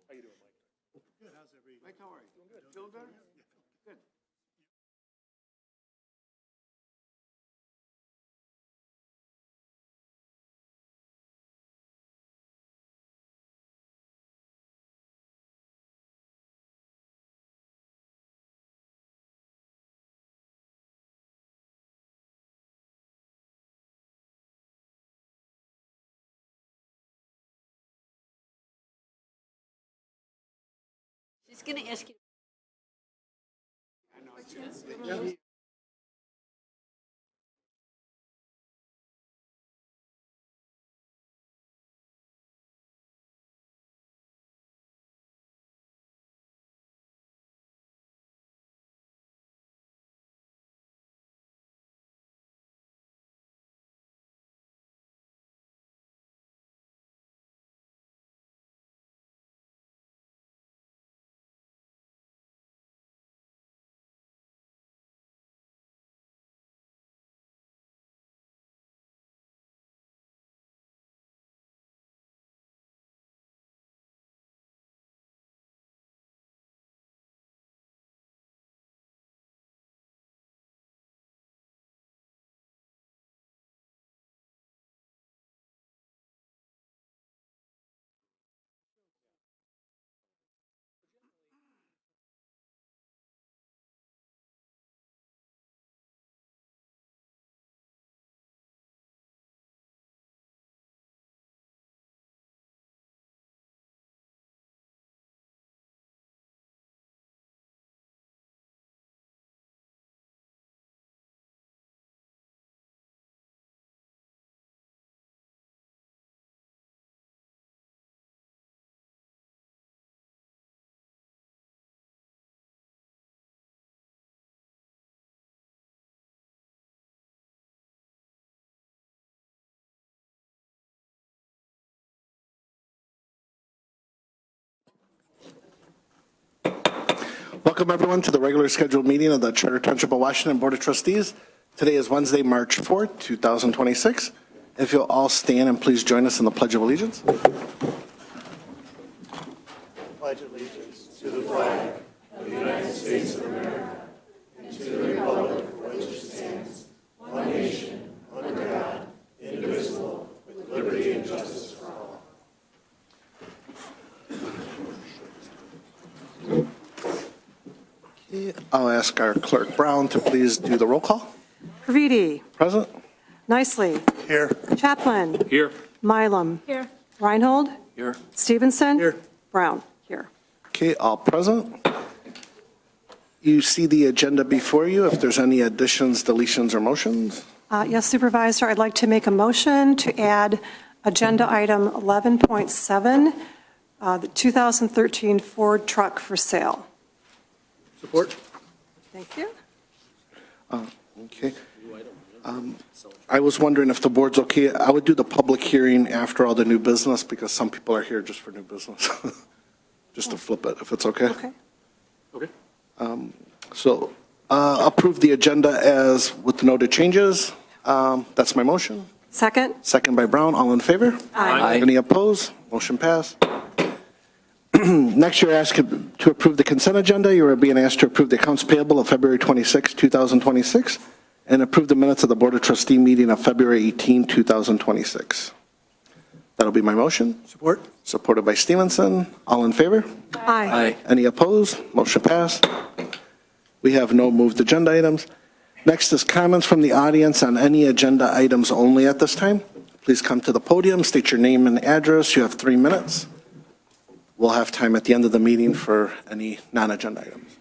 How you doing, Mike? Good, how's everybody? Mike, how are you? Doing good. Feeling good? Good. She's going to ask you. Welcome, everyone, to the regular scheduled meeting of the Charter Township of Washington Board of Trustees. Today is Wednesday, March 4th, 2026. If you'll all stand and please join us in the Pledge of Allegiance. Pledge allegiance to the flag of the United States of America and to the republic for which it stands, one nation, under God, indivisible, with liberty and justice for all. I'll ask our clerk Brown to please do the roll call. Caviti. Present. Nicely. Here. Chaplin. Here. Mylum. Here. Reinhold. Here. Stevenson. Here. Brown. Here. Okay, all present. You see the agenda before you. If there's any additions, deletions, or motions. Yes, Supervisor, I'd like to make a motion to add agenda item 11.7, the 2013 Ford truck for sale. Support. Thank you. Okay. I was wondering if the board's okay. I would do the public hearing after all the new business because some people are here just for new business. Just to flip it, if it's okay. Okay. Okay. So approve the agenda as with the noted changes. That's my motion. Second. Second by Brown. All in favor? Aye. Any opposed? Motion passed. Next, you're asked to approve the consent agenda. You are being asked to approve the accounts payable of February 26, 2026, and approve the minutes of the Board of Trustee meeting of February 18, 2026. That'll be my motion. Support. Supported by Stevenson. All in favor? Aye. Any opposed? Motion passed. We have no moved agenda items. Next is comments from the audience on any agenda items only at this time. Please come to the podium, state your name and address. You have 3 minutes. We'll have time at the end of the meeting for any non-agenda items.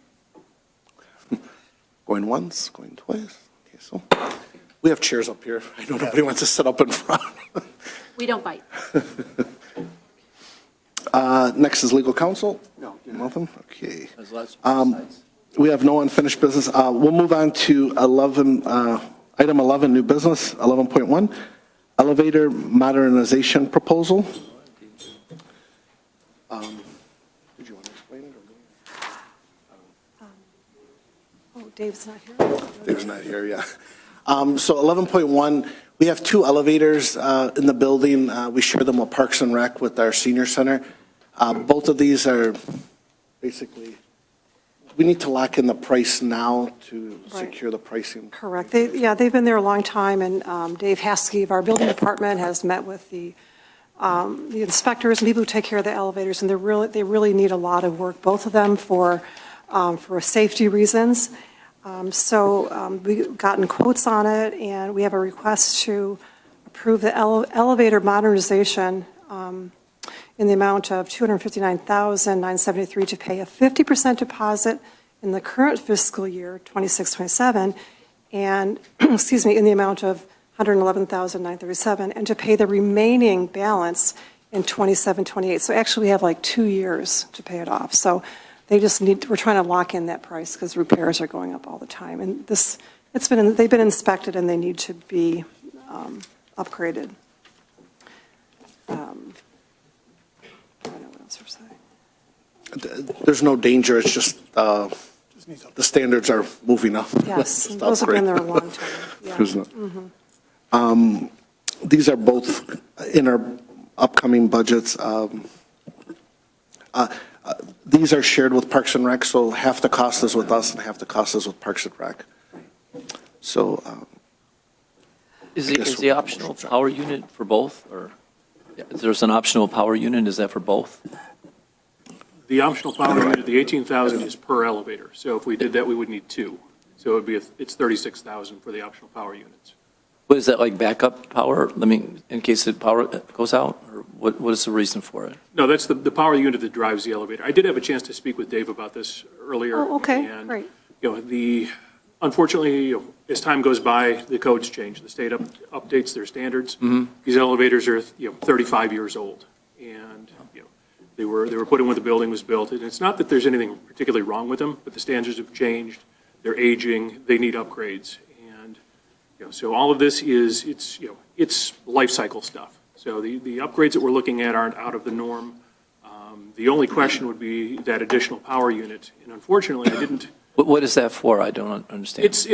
Going once, going twice. Okay, so we have chairs up here. I know nobody wants to sit up in front. We don't bite. Next is legal counsel. No. Nothing? Okay. As last We have no unfinished business. We'll move on to item 11, new business, 11.1, elevator modernization proposal. Did you want to explain it? Oh, Dave's not here. Dave's not here, yeah. So 11.1, we have 2 elevators in the building. We share them with Parks and Rec with our senior center. Both of these are basically, we need to lock in the price now to Right. secure the pricing. Correct. They've been there a long time, and Dave Haskey of our building department has met with the inspectors and people who take care of the elevators, and they really need a lot of work, both of them for safety reasons. We've gotten quotes on it, and we have a request to approve the elevator modernization in the amount of $259,973 to pay a 50% deposit in the current fiscal year, 26-27, and, excuse me, in the amount of $111,937, and to pay the remaining balance in 27-28. So actually, we have like 2 years to pay it off. So we're trying to lock in that price because repairs are going up all the time. And they've been inspected and they need to be upgraded. I don't know what else to say. There's no danger, it's just the standards are moving up. Yes, Just those have been there a upgrade. long time. Yeah. There's no- These are both in our upcoming budgets. These are shared with Parks and Rec, so half the cost is with us and half the cost is with Parks and Rec. So, Is I guess the optional power unit for both, or is there an optional power unit, is that for both? The optional power unit, the 18,000 is per elevator. So if we did that, we would need two. So it would be, it's 36,000 for the optional power units. What is that, like backup power? I mean, in case the power goes out, or what is the reason for it? No, that's the power unit that drives the elevator. I did have a chance to speak with Dave about this earlier. Oh, okay, and, great. Unfortunately, as time goes by, the codes change. The state updates their standards. These elevators are, 35 years old. And, they were put in when the building was built. And it's not that there's anything particularly wrong with them, but the standards have changed. They're aging. They need upgrades. And, so all of this it's life cycle stuff. So the upgrades that we're looking at aren't out of the norm. The only question would be that additional power unit. And unfortunately, I didn't. What is that for? I don't understand. It's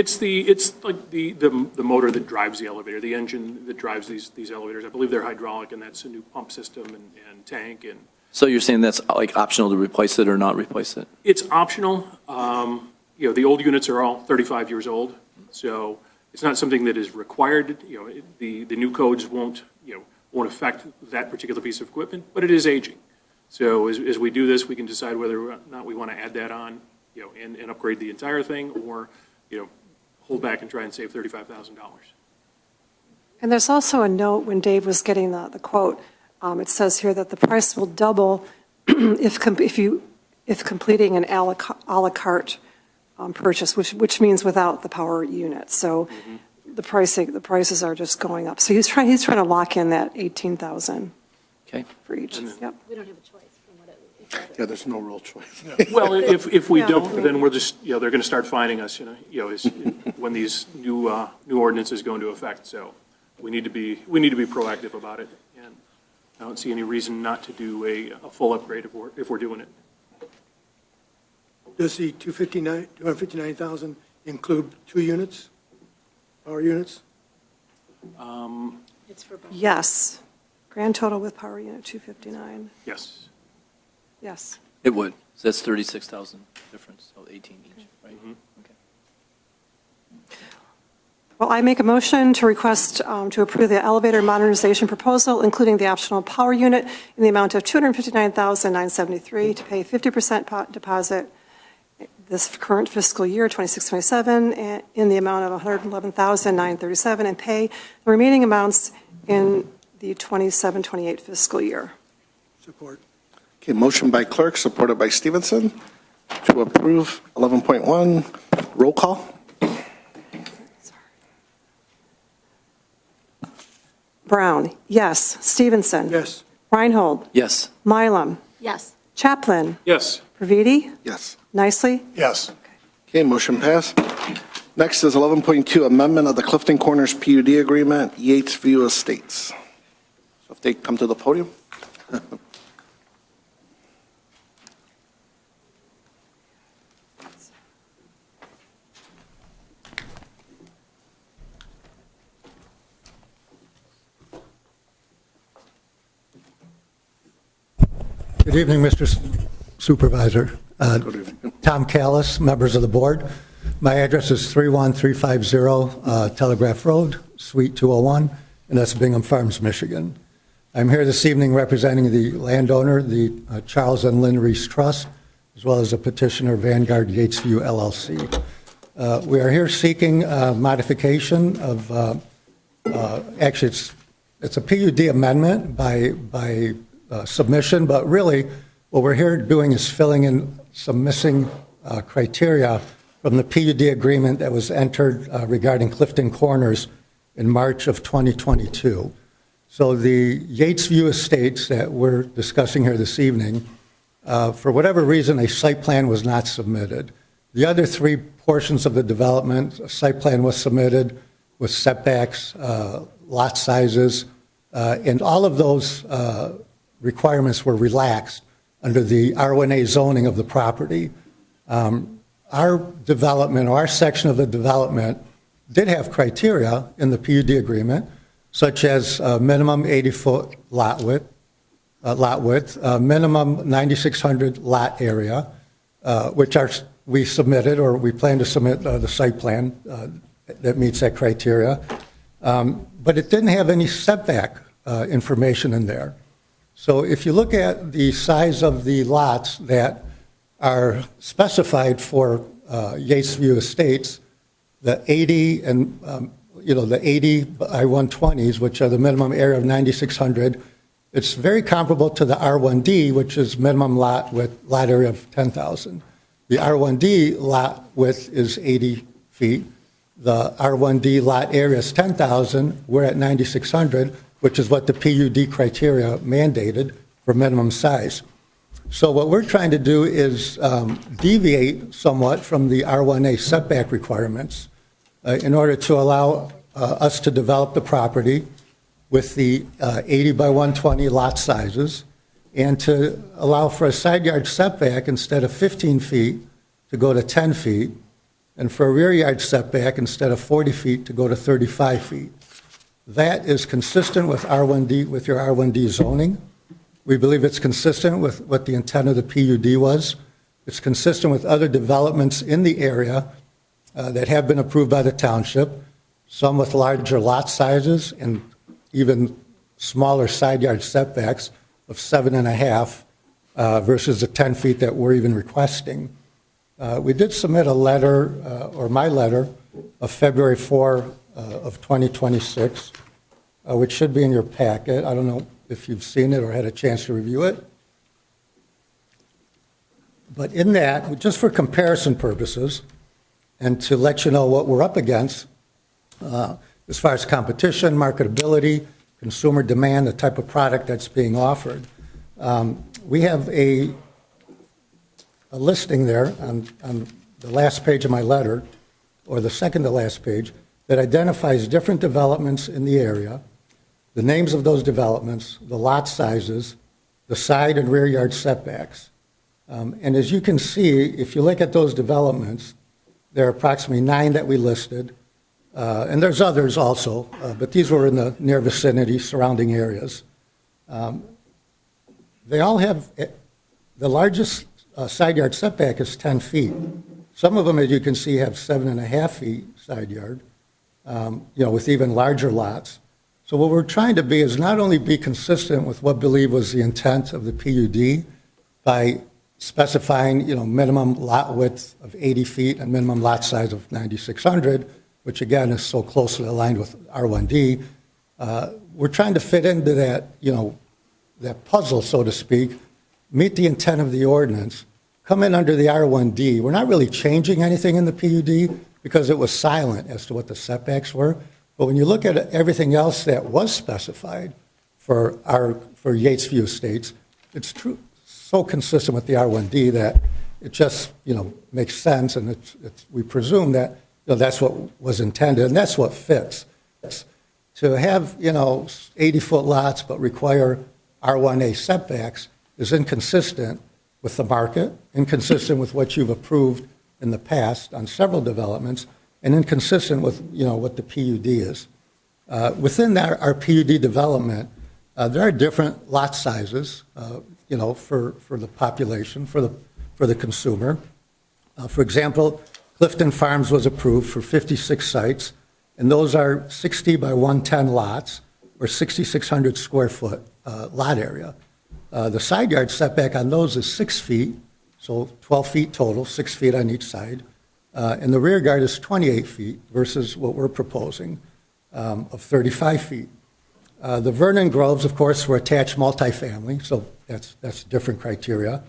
like the motor that drives the elevator, the engine that drives these elevators. I believe they're hydraulic, and that's a new pump system and tank. And So you're saying that's like optional to replace it or not replace it? it's optional. The old units are all 35 years old, so it's not something that is required. The new codes won't affect that particular piece of equipment, but it is aging. So as we do this, we can decide whether or not we want to add that on, and upgrade the entire thing, or, hold back and try and save $35,000. And there's also a note when Dave was getting the quote, it says here that the price will double if completing an à la carte purchase, which means without the power unit. So the prices are just going up. So he's trying to lock in that 18,000 Okay. for each. Yep. We don't have a choice from what it. yeah, there's no real choice. Well, if we Yeah. don't, then we're just, they're going to start fining us, when these new ordinances go into effect. So we need to be proactive about it. And I don't see any reason not to do a full upgrade if we're doing it. Does the 259,000 include 2 units, power units? It's for both. Yes. Grand total with power unit 259. Yes. Yes. It would. So that's 36,000 difference, so 18 each, right? Okay. Well, I make a motion to request to approve the elevator modernization proposal, including the optional power unit, in the amount of $259,973 to pay 50% deposit this current fiscal year, 26-27, in the amount of $111,937, and pay the remaining amounts in the 27-28 fiscal year. Support. Okay, motion by Clerk, supported by Stevenson, to approve 11.1. Roll call. Brown, yes. Stevenson. Yes. Reinhold. Yes. Mylum. Yes. Chaplin. Yes. Praviti. Yes. Nicely. Yes. Okay, motion passed. Next is 11.2, amendment of the Clifton Corners PUD agreement, Yates View Estates. So if they come to the podium. Good evening, Mr. Supervisor. Tom Callis, members of the board. My address is 31350 Telegraph Road, Suite 201, and that's Bingham Farms, Michigan. I'm here this evening representing the landowner, the Charles and Lynn Reese Trust, as well as the petitioner Vanguard Yatesview LLC. We are here seeking modification of, actually it's a PUD amendment by submission, but really what we're here doing is filling in some missing criteria from the PUD agreement that was entered regarding Clifton Corners in March of 2022. So the Yatesview Estates that we're discussing here this evening, for whatever reason, a site plan was not submitted. The other three portions of the development, a site plan was submitted with setbacks, lot sizes, and all of those requirements were relaxed under the R1A zoning of the property. Our development, or our section of the development, did have criteria in the PUD agreement, such as minimum 80-foot lot width, minimum 9,600 lot area, which we submitted, or we plan to submit the site plan that meets that criteria. But it didn't have any setback information in there. So if you look at the size of the lots that are specified for Yatesview Estates, the 80 and the 80 by 120s, which are the minimum area of 9,600, it's very comparable to the R1D, which is minimum lot area of 10,000. The R1D lot width is 80 feet. The R1D lot area is 10,000. We're at 9,600, which is what the PUD criteria mandated for minimum size. So what we're trying to do is deviate somewhat from the R1A setback requirements in order to allow us to develop the property with the 80 by 120 lot sizes, and to allow for a side yard setback instead of 15 feet to go to 10 feet, and for a rear yard setback instead of 40 feet to go to 35 feet. That is consistent with R1D, with your R1D zoning. We believe it's consistent with what the intent of the PUD was. It's consistent with other developments in the area that have been approved by the township, some with larger lot sizes and even smaller side yard setbacks of 7.5 versus the 10 feet that we're even requesting. We did submit a letter, or my letter, of February 4 of 2026, which should be in your packet. I don't know if you've seen it or had a chance to review it. But in that, just for comparison purposes, and to let you know what we're up against, as far as competition, marketability, consumer demand, the type of product that's being offered, we have a listing there on the last page of my letter, or the second to last page, that identifies different developments in the area, the names of those developments, the lot sizes, the side and rear yard setbacks. And as you can see, if you look at those developments, there are approximately 9 that we listed, and there's others also, but these were in the near vicinity surrounding areas. They all have, the largest side yard setback is 10 feet. Some of them, as you can see, have 7.5 feet side yard, with even larger lots. So what we're trying to be is not only be consistent with what I believe was the intent of the PUD by specifying, minimum lot width of 80 feet and minimum lot size of 9,600, which again is so closely aligned with R1D. We're trying to fit into that, that puzzle, so to speak, meet the intent of the ordinance, come in under the R1D. We're not really changing anything in the PUD because it was silent as to what the setbacks were. But when you look at everything else that was specified for Yatesview Estates, it's true, so consistent with the R1D that it just, makes sense, and we presume that that's what was intended, and that's what fits. To have, 80-foot lots but require R1A setbacks is inconsistent with the market, inconsistent with what you've approved in the past on several developments, and inconsistent with, what the PUD is. Within our PUD development, there are different lot sizes. for the population, for the consumer. For example, Clifton Farms was approved for 56 sites, and those are 60 by 110 lots, or 6,600 square foot lot area. The side yard setback on those is 6 feet, so 12 feet total, 6 feet on each side. And the rear yard is 28 feet versus what we're proposing of 35 feet. The Vernon Groves, of course, were attached multifamily, so that's different criteria.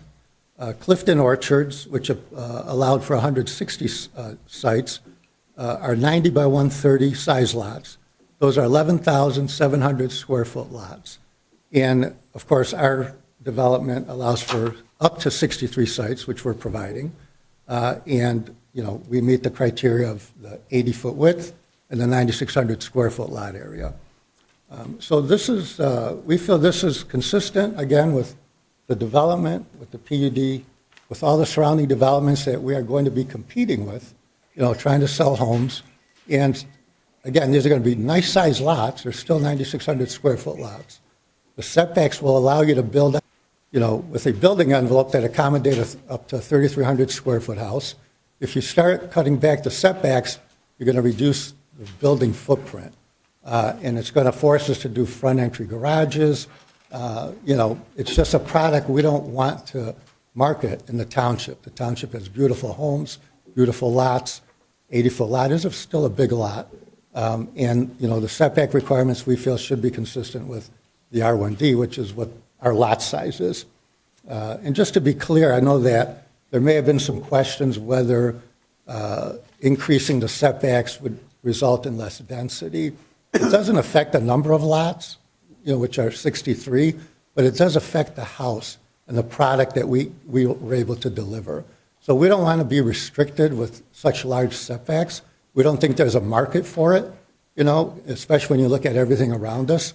Clifton Orchards, which allowed for 160 sites, are 90 by 130 size lots. Those are 11,700 square foot lots. And, of course, our development allows for up to 63 sites, which we're providing. And, we meet the criteria of the 80-foot width and the 9,600 square foot lot area. So this is, we feel this is consistent, again, with the development, with the PUD, with all the surrounding developments that we are going to be competing with, trying to sell homes. And again, these are going to be nice-sized lots. They're still 9,600 square foot lots. The setbacks will allow you to build, with a building envelope that accommodates up to a 3,300 square foot house. If you start cutting back the setbacks, you're going to reduce the building footprint. And it's going to force us to do front entry garages. It's just a product we don't want to market in the township. The township has beautiful homes, beautiful lots. 80-foot lot is still a big lot. And, the setback requirements we feel should be consistent with the R1D, which is what our lot size is. And just to be clear, I know that there may have been some questions whether increasing the setbacks would result in less density. It doesn't affect the number of lots, which are 63, but it does affect the house and the product that we were able to deliver. So we don't want to be restricted with such large setbacks. We don't think there's a market for it, especially when you look at everything around us.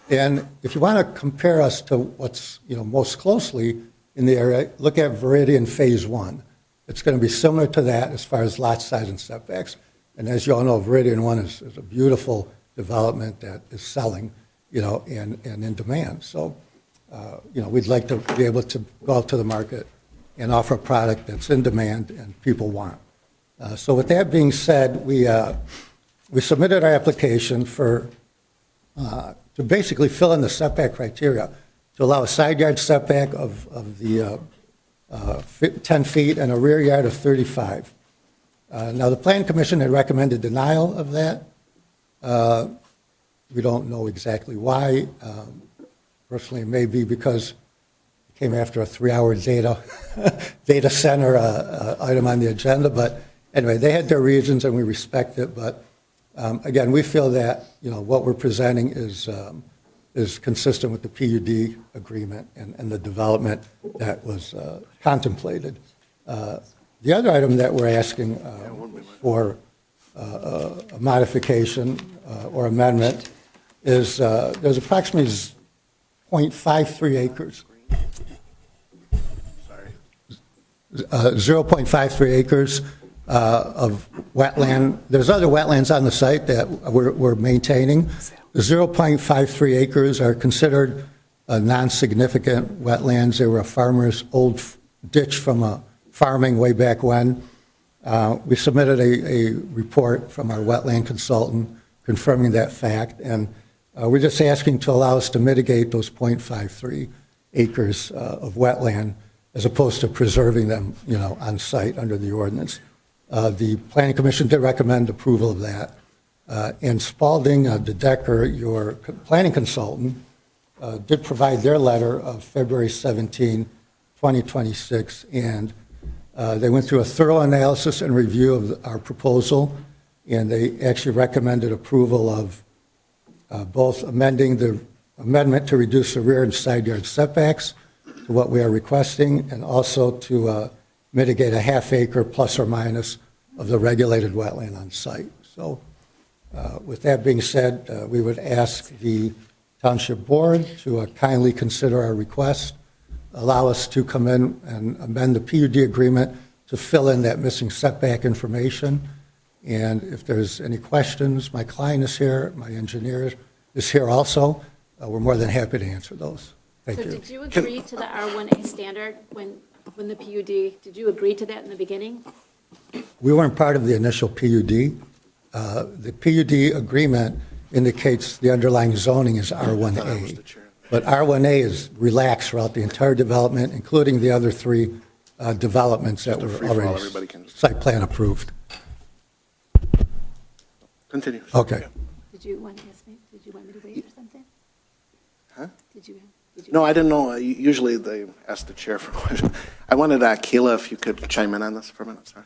And if you want to compare us to what's, most closely in the area, look at Viridian Phase 1. It's going to be similar to that as far as lot size and setbacks. And as you all know, Viridian 1 is a beautiful development that is selling, and in demand. So, we'd like to be able to go out to the market and offer a product that's in demand and people want. So with that being said, we submitted our application to basically fill in the setback criteria to allow a side yard setback of the 10 feet and a rear yard of 35. Now, the Planning Commission had recommended denial of that. We don't know exactly why. Personally, it may be because it came after a 3-hour data center item on the agenda. But anyway, they had their reasons, and we respect it. But again, we feel that what we're presenting is consistent with the PUD agreement and the development that was contemplated. The other item that we're asking for a modification or amendment is there's approximately 0.53 acres. 0.53 acres of wetland. There's other wetlands on the site that we're maintaining. The 0.53 acres are considered non-significant wetlands. They were a farmer's old ditch from a farming way back when. We submitted a report from our wetland consultant confirming that fact, and we're just asking to allow us to mitigate those 0.53 acres of wetland as opposed to preserving them, on site under the ordinance. The Planning Commission did recommend approval of that. And Spalding DeDecker, your planning consultant, did provide their letter of February 17, 2026, and they went through a thorough analysis and review of our proposal, and they actually recommended approval of both amending the amendment to reduce the rear and side yard setbacks to what we are requesting, and also to mitigate a half acre plus or minus of the regulated wetland on site. So with that being said, we would ask the Township Board to kindly consider our request, allow us to come in and amend the PUD agreement to fill in that missing setback information. And if there's any questions, my client is here, my engineer is here also. We're more than happy to answer those. Thank So you. did you agree to the R1A standard when the PUD, did you agree to that in the beginning? We weren't part of the initial PUD. The PUD agreement indicates the underlying zoning is R1A. But R1A is relaxed throughout the entire development, including the other three developments that were free-for-all, already everybody can- site plan approved. Continue. Okay. Did you want to ask me? Did you want me to wait or something? Huh? Did you? No, I didn't know. Usually they ask the chair for questions. I wanted Keela, if you could chime in on this for a minute, sorry.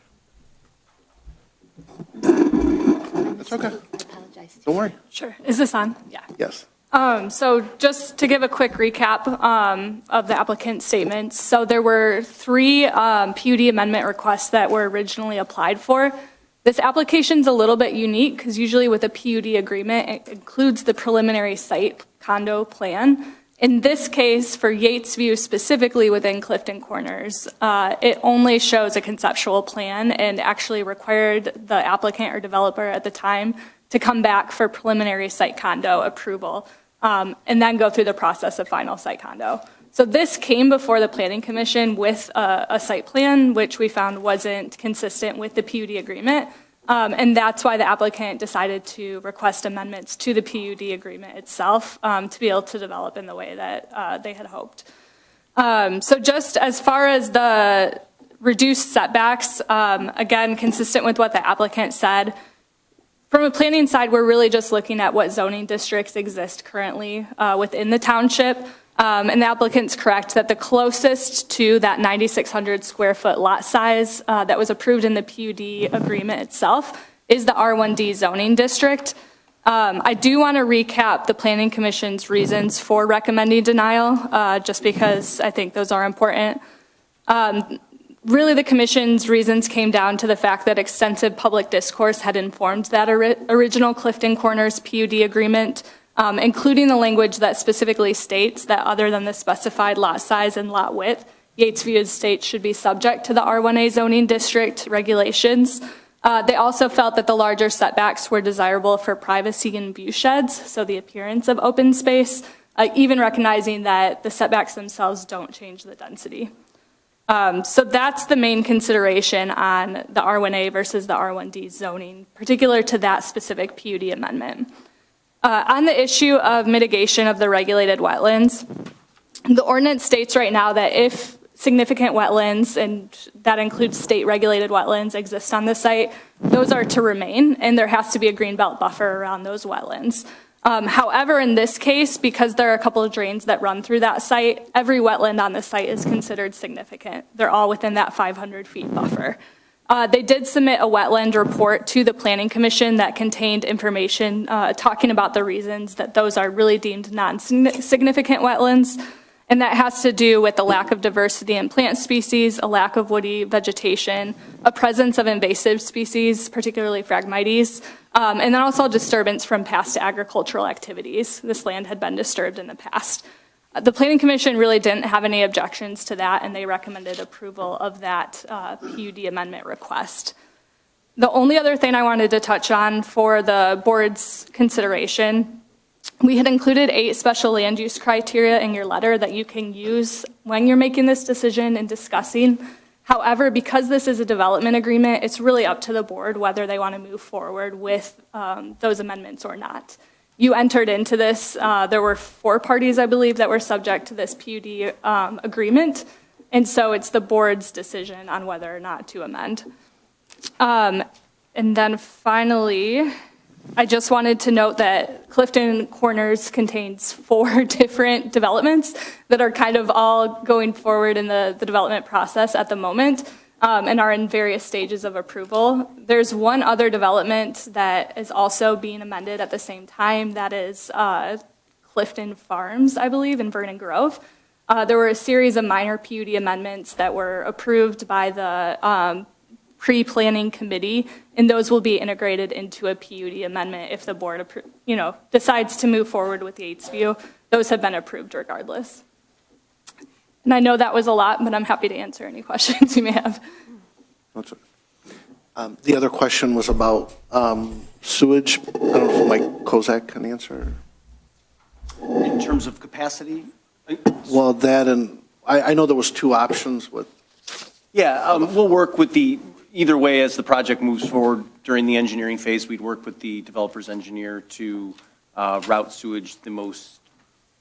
That's okay. I apologize. Don't worry. Sure. Is this on? Yeah. Yes. So just to give a quick recap of the applicant's statements. So there were three PUD amendment requests that were originally applied for. This application's a little bit unique because usually with a PUD agreement, it includes the preliminary site condo plan. In this case, for Yates View specifically within Clifton Corners, it only shows a conceptual plan and actually required the applicant or developer at the time to come back for preliminary site condo approval, and then go through the process of final site condo. So this came before the Planning Commission with a site plan, which we found wasn't consistent with the PUD agreement. And that's why the applicant decided to request amendments to the PUD agreement itself to be able to develop in the way that they had hoped. So just as far as the reduced setbacks, again, consistent with what the applicant said, from a planning side, we're really just looking at what zoning districts exist currently within the township. And the applicant's correct that the closest to that 9,600 square foot lot size that was approved in the PUD agreement itself is the R1D zoning district. I do want to recap the Planning Commission's reasons for recommending denial, just because I think those are important. Really, the Commission's reasons came down to the fact that extensive public discourse had informed that original Clifton Corners PUD agreement, including the language that specifically states that other than the specified lot size and lot width, Yates View Estates should be subject to the R1A zoning district regulations. They also felt that the larger setbacks were desirable for privacy and view sheds, so the appearance of open space, even recognizing that the setbacks themselves don't change the density. So that's the main consideration on the R1A versus the R1D zoning, particular to that specific PUD amendment. On the issue of mitigation of the regulated wetlands, the ordinance states right now that if significant wetlands, and that includes state-regulated wetlands, exist on the site, those are to remain, and there has to be a greenbelt buffer around those wetlands. However, in this case, because there are a couple of drains that run through that site, every wetland on the site is considered significant. They're all within that 500 feet buffer. They did submit a wetland report to the Planning Commission that contained information talking about the reasons that those are really deemed non-significant wetlands. And that has to do with the lack of diversity in plant species, a lack of woody vegetation, a presence of invasive species, particularly Phragmites, and then also disturbance from past agricultural activities. This land had been disturbed in the past. The Planning Commission really didn't have any objections to that, and they recommended approval of that PUD amendment request. The only other thing I wanted to touch on for the board's consideration, we had included 8 special land use criteria in your letter that you can use when you're making this decision and discussing. However, because this is a development agreement, it's really up to the board whether they want to move forward with those amendments or not. You entered into this, there were 4 parties, I believe, that were subject to this PUD agreement, and so it's the board's decision on whether or not to amend. And then finally, I just wanted to note that Clifton Corners contains 4 different developments that are kind of all going forward in the development process at the moment and are in various stages of approval. There's one other development that is also being amended at the same time. That is Clifton Farms, I believe, in Vernon Grove. There were a series of minor PUD amendments that were approved by the pre-planning committee, and those will be integrated into a PUD amendment if the board, decides to move forward with Yates View. Those have been approved regardless. And I know that was a lot, but I'm happy to answer any questions you may have. The other question was about sewage. I don't know if Mike Kozak can answer. In terms of capacity, Well, that and, I know there was two options with, Yeah, we'll work with either way as the project moves forward during the engineering phase, we'd work with the developer's engineer to route sewage the most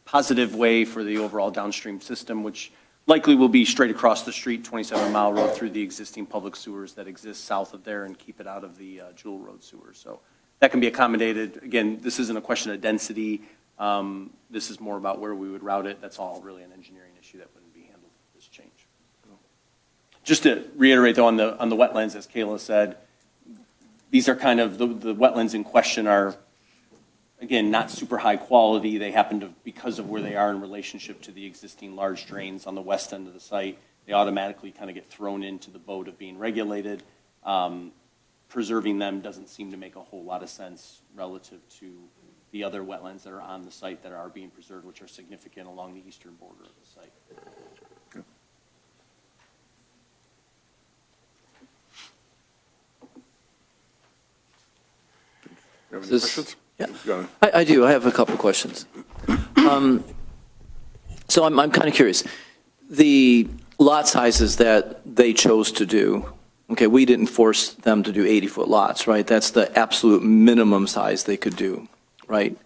positive way for the overall downstream system, which likely will be straight across the street, 27-mile road through the existing public sewers that exist south of there and keep it out of the Jewel Road sewers. So that can be accommodated. Again, this isn't a question of density. This is more about where we would route it. That's all really an engineering issue that wouldn't be handled with this change. Just to reiterate, though, on the wetlands, as Kayla said, these are kind of, the wetlands in question are, again, not super high quality. They happen to, because of where they are in relationship to the existing large drains on the west end of the site, they automatically kind of get thrown into the boat of being regulated. Preserving them doesn't seem to make a whole lot of sense relative to the other wetlands that are on the site that are being preserved, which are significant along the eastern border of the site. You have any This- questions? Yeah, Go ahead. I do. I have a couple of questions. So I'm kind of curious. The lot sizes that they chose to do, okay, we didn't force them to do 80-foot lots, right? That's the absolute minimum size they could do, right?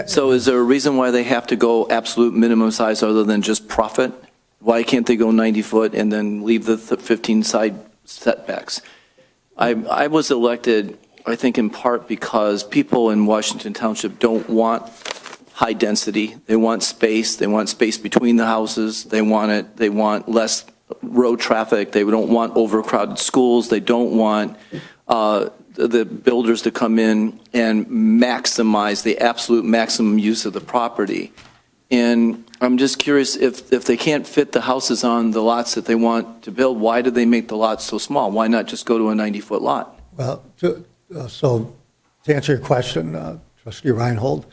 So is there a reason why they have to go absolute minimum size other than just profit? Why can't they go 90-foot and then leave the 15 side setbacks? I was elected, I think in part because people in Washington Township don't want high density. They want space. They want space between the houses. They want less road traffic. They don't want overcrowded schools. They don't want the builders to come in and maximize the absolute maximum use of the property. And I'm just curious, if they can't fit the houses on the lots that they want to build, why do they make the lots so small? Why not just go to a 90-foot lot? Well, so to answer your question, Trustee Reinhold,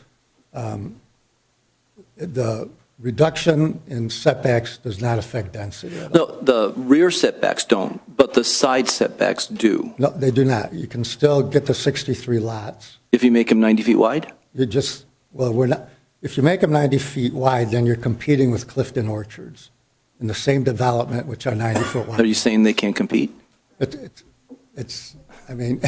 the reduction in setbacks does not affect density at all. No, the rear setbacks don't, but the side setbacks do. No, they do not. You can still get to 63 lots. If you make them 90 feet wide? You just, well, we're not, if you make them 90 feet wide, then you're competing with Clifton Orchards in the same development, which are 90-foot wide. Are you saying they can't compete? It's, I mean,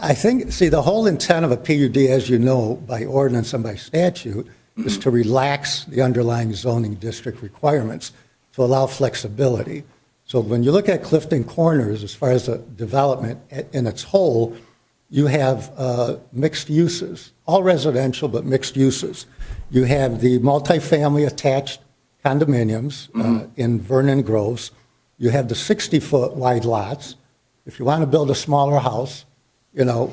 I think, see, the whole intent of a PUD, as you know, by ordinance and by statute, is to relax the underlying zoning district requirements to allow flexibility. So when you look at Clifton Corners, as far as the development in its whole, you have mixed uses, all residential, but mixed uses. You have the multifamily attached condominiums in Vernon Groves. You have the 60-foot wide lots. If you want to build a smaller house, you know,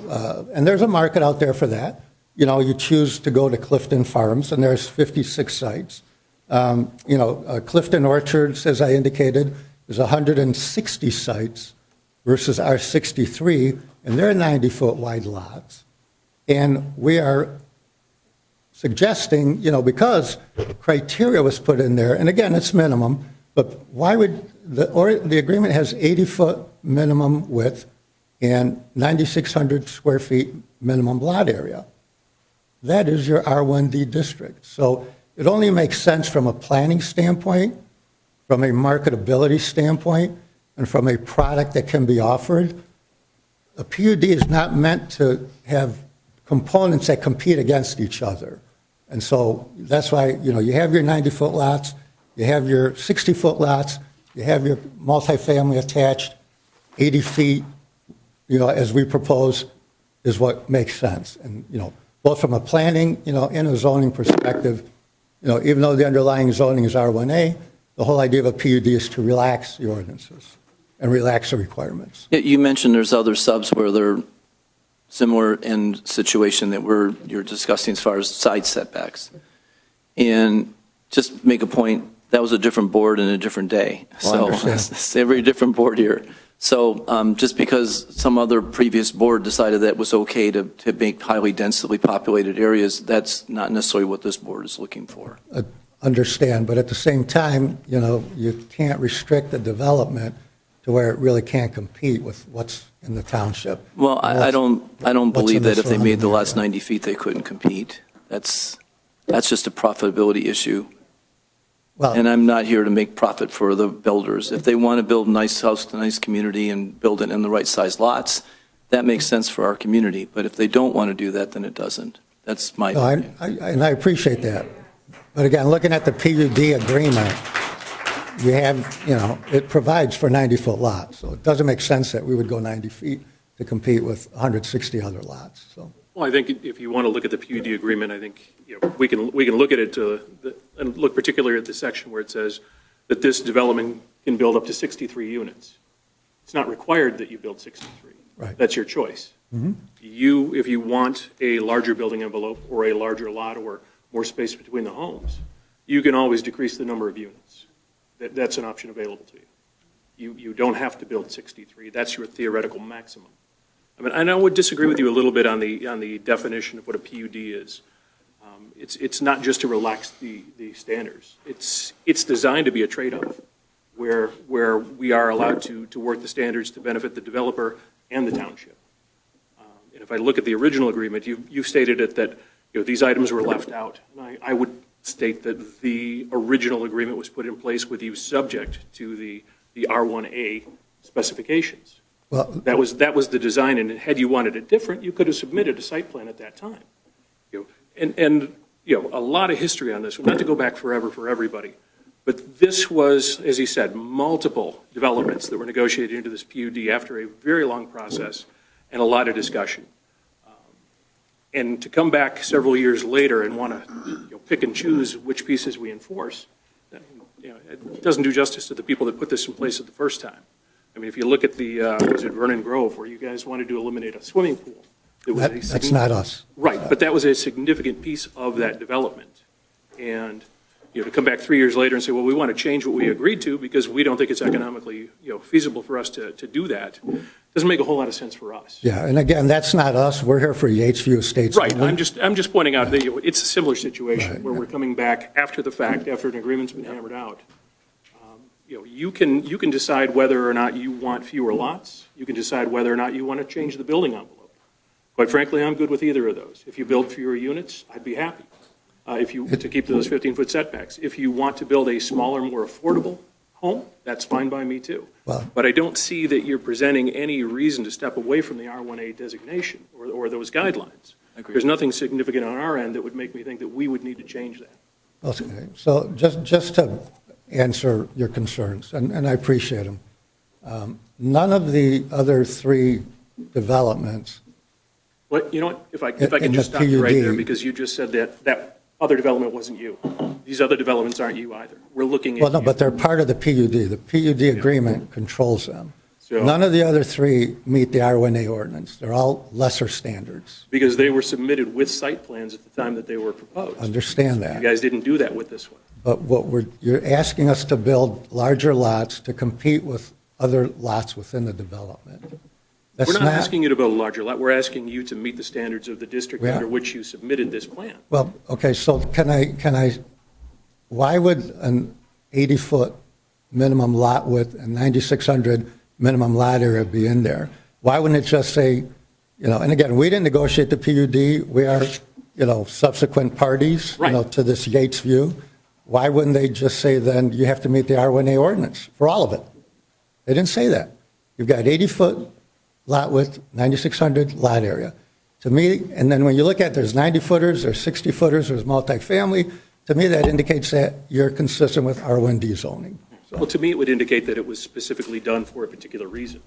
and there's a market out there for that. You know, you choose to go to Clifton Farms, and there's 56 sites. You know, Clifton Orchards, as I indicated, is 160 sites versus our 63, and they're 90-foot wide lots. And we are suggesting, you know, because criteria was put in there, and again, it's minimum, but why would, the agreement has 80-foot minimum width and 9,600 square feet minimum lot area. That is your R1D district. So it only makes sense from a planning standpoint, from a marketability standpoint, and from a product that can be offered. A PUD is not meant to have components that compete against each other. And so that's why, you know, you have your 90-foot lots, you have your 60-foot lots, you have your multifamily attached, 80 feet, you know, as we propose, is what makes sense. And, you know, both from a planning, you know, and a zoning perspective, you know, even though the underlying zoning is R1A, the whole idea of a PUD is to relax the ordinances and relax the requirements. You mentioned there's other subs where they're similar in situation that you're discussing as far as side setbacks. And just make a point, that was a different board and a different day. Well, So it's every different board here. So just because some other previous board decided that it was okay to make highly densely populated areas, that's not necessarily what this board is looking for. Understand, but at the same time, you know, you can't restrict the development to where it really can't compete with what's in the township. Well, I don't believe in the that if they made the surrounding last area. 90 feet, they couldn't compete. That's just a profitability issue. Well- And I'm not here to make profit for the builders. If they want to build a nice house, a nice community, and build it in the right size lots, that makes sense for our community. But if they don't want to do that, then it doesn't. That's my No, opinion. and I appreciate that. But again, looking at the PUD agreement, you have, it provides for 90-foot lots. So it doesn't make sense that we would go 90 feet to compete with 160 other lots, so. Well, I think if you want to look at the PUD agreement, I think, we can look at it and look particularly at the section where it says that this development can build up to 63 units. It's not required that you build 63. Right. That's your choice. If you want a larger building envelope or a larger lot or more space between the homes, you can always decrease the number of units. That's an option available to you. You don't have to build 63. That's your theoretical maximum. I mean, and I would disagree with you a little bit on the definition of what a PUD is. It's not just to relax the standards. It's designed to be a trade-off where we are allowed to work the standards to benefit the developer and the township. And if I look at the original agreement, you've stated it that these items were left out. And I would state that the original agreement was put in place with you subject to the R1A specifications. Well, That was the design, and had you wanted it different, you could have submitted a site plan at that time. And a lot of history on this, not to go back forever for everybody, but this was, as he said, multiple developments that were negotiated into this PUD after a very long process and a lot of discussion. And to come back several years later and want to pick and choose which pieces we enforce, it doesn't do justice to the people that put this in place at the first time. I mean, if you look at the, was it Vernon Grove, where you guys wanted to eliminate a swimming pool? that's not us. Right, but that was a significant piece of that development. And, to come back 3 years later and say, well, we want to change what we agreed to because we don't think it's economically, feasible for us to do that, doesn't make a whole lot of sense for us. Yeah, and again, that's not us. We're here for Yatesview Estates. Right, only. I'm just pointing out that it's a similar situation Right. where we're coming back after the fact, after an agreement's been hammered out. You can decide whether or not you want fewer lots. You can decide whether or not you want to change the building envelope. Quite frankly, I'm good with either of those. If you build fewer units, I'd be happy. To keep those 15-foot setbacks. If you want to build a smaller, more affordable home, that's fine by me too. Well- But I don't see that you're presenting any reason to step away from the R1A designation or those guidelines. Agreed. There's nothing significant on our end that would make me think that we would need to change that. Okay, so just to answer your concerns, and I appreciate them. None of the other three developments, But you know what, if I In could just the stop you right there, PUD. because you just said that other development wasn't you. These other developments aren't you either. We're looking at well, no, you. but they're part of the PUD. The PUD agreement controls them. So- None of the other three meet the R1A ordinance. They're all lesser standards. Because they were submitted with site plans at the time that they were proposed. Understand You that. guys didn't do that with this one. But you're asking us to build larger lots to compete with other lots within the development. That's We're not asking you to build a larger lot. We're asking you to meet the standards of the district We are. under which you submitted this plan. Well, okay, so why would an 80-foot minimum lot width and 9,600 minimum lot area be in there? Why wouldn't it just say, and again, we didn't negotiate the PUD. We are, subsequent parties, Right. to this Yates view. Why wouldn't they just say then you have to meet the R1A ordinance for all of it? They didn't say that. You've got 80-foot lot width, 9,600 lot area. To me, and then when you look at there's 90-footers, there's 60-footers, there's multifamily, to me that indicates that you're consistent with R1D zoning. Well, to me, it would indicate that it was specifically done for a particular reason,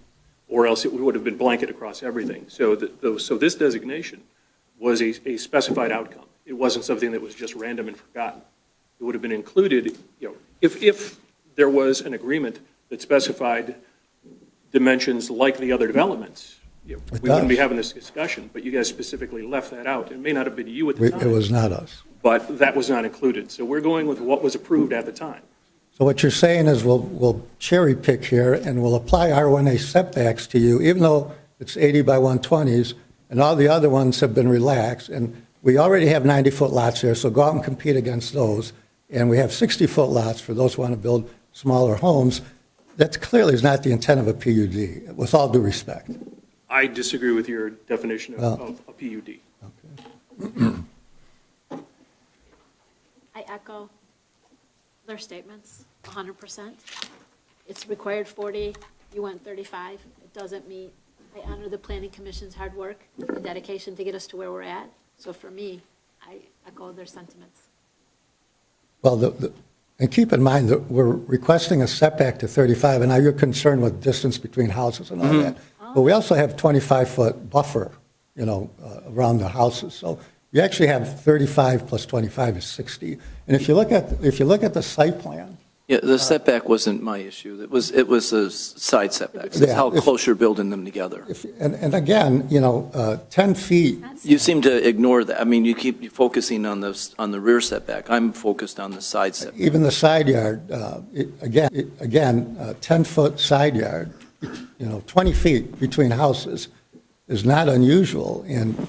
or else it would have been blanket across everything. So this designation was a specified outcome. It wasn't something that was just random and forgotten. It would have been included, if there was an agreement that specified dimensions like the other developments, we wouldn't be having this discussion, but you guys specifically left that out. It may not have been you at the time. It was not us. But that was not included. So we're going with what was approved at the time. So what you're saying is we'll cherry pick here and we'll apply R1A setbacks to you, even though it's 80 by 120s, and all the other ones have been relaxed. And we already have 90-foot lots here, so go out and compete against those. And we have 60-foot lots for those who want to build smaller homes. That clearly is not the intent of a PUD, with all due respect. I disagree with your definition of a PUD. I echo Clear statements, 100%. It's required 40, you went 35. It doesn't meet. I honor the planning commission's hard work and dedication to get us to where we're at. So for me, I echo their sentiments. Well, and keep in mind that we're requesting a setback to 35, and now you're concerned with distance between houses and all that. But we also have 25-foot buffer, around the houses. So you actually have 35 plus 25 is 60. And if you look at the site plan. Yeah, the setback wasn't my issue. It was the side setbacks. It's Yeah, how close you're building them together. And again, 10 feet, You seem to ignore that. I mean, you keep focusing on the rear setback. I'm focused on the side setback. even the side yard, 10-foot side yard, 20 feet between houses is not unusual. And,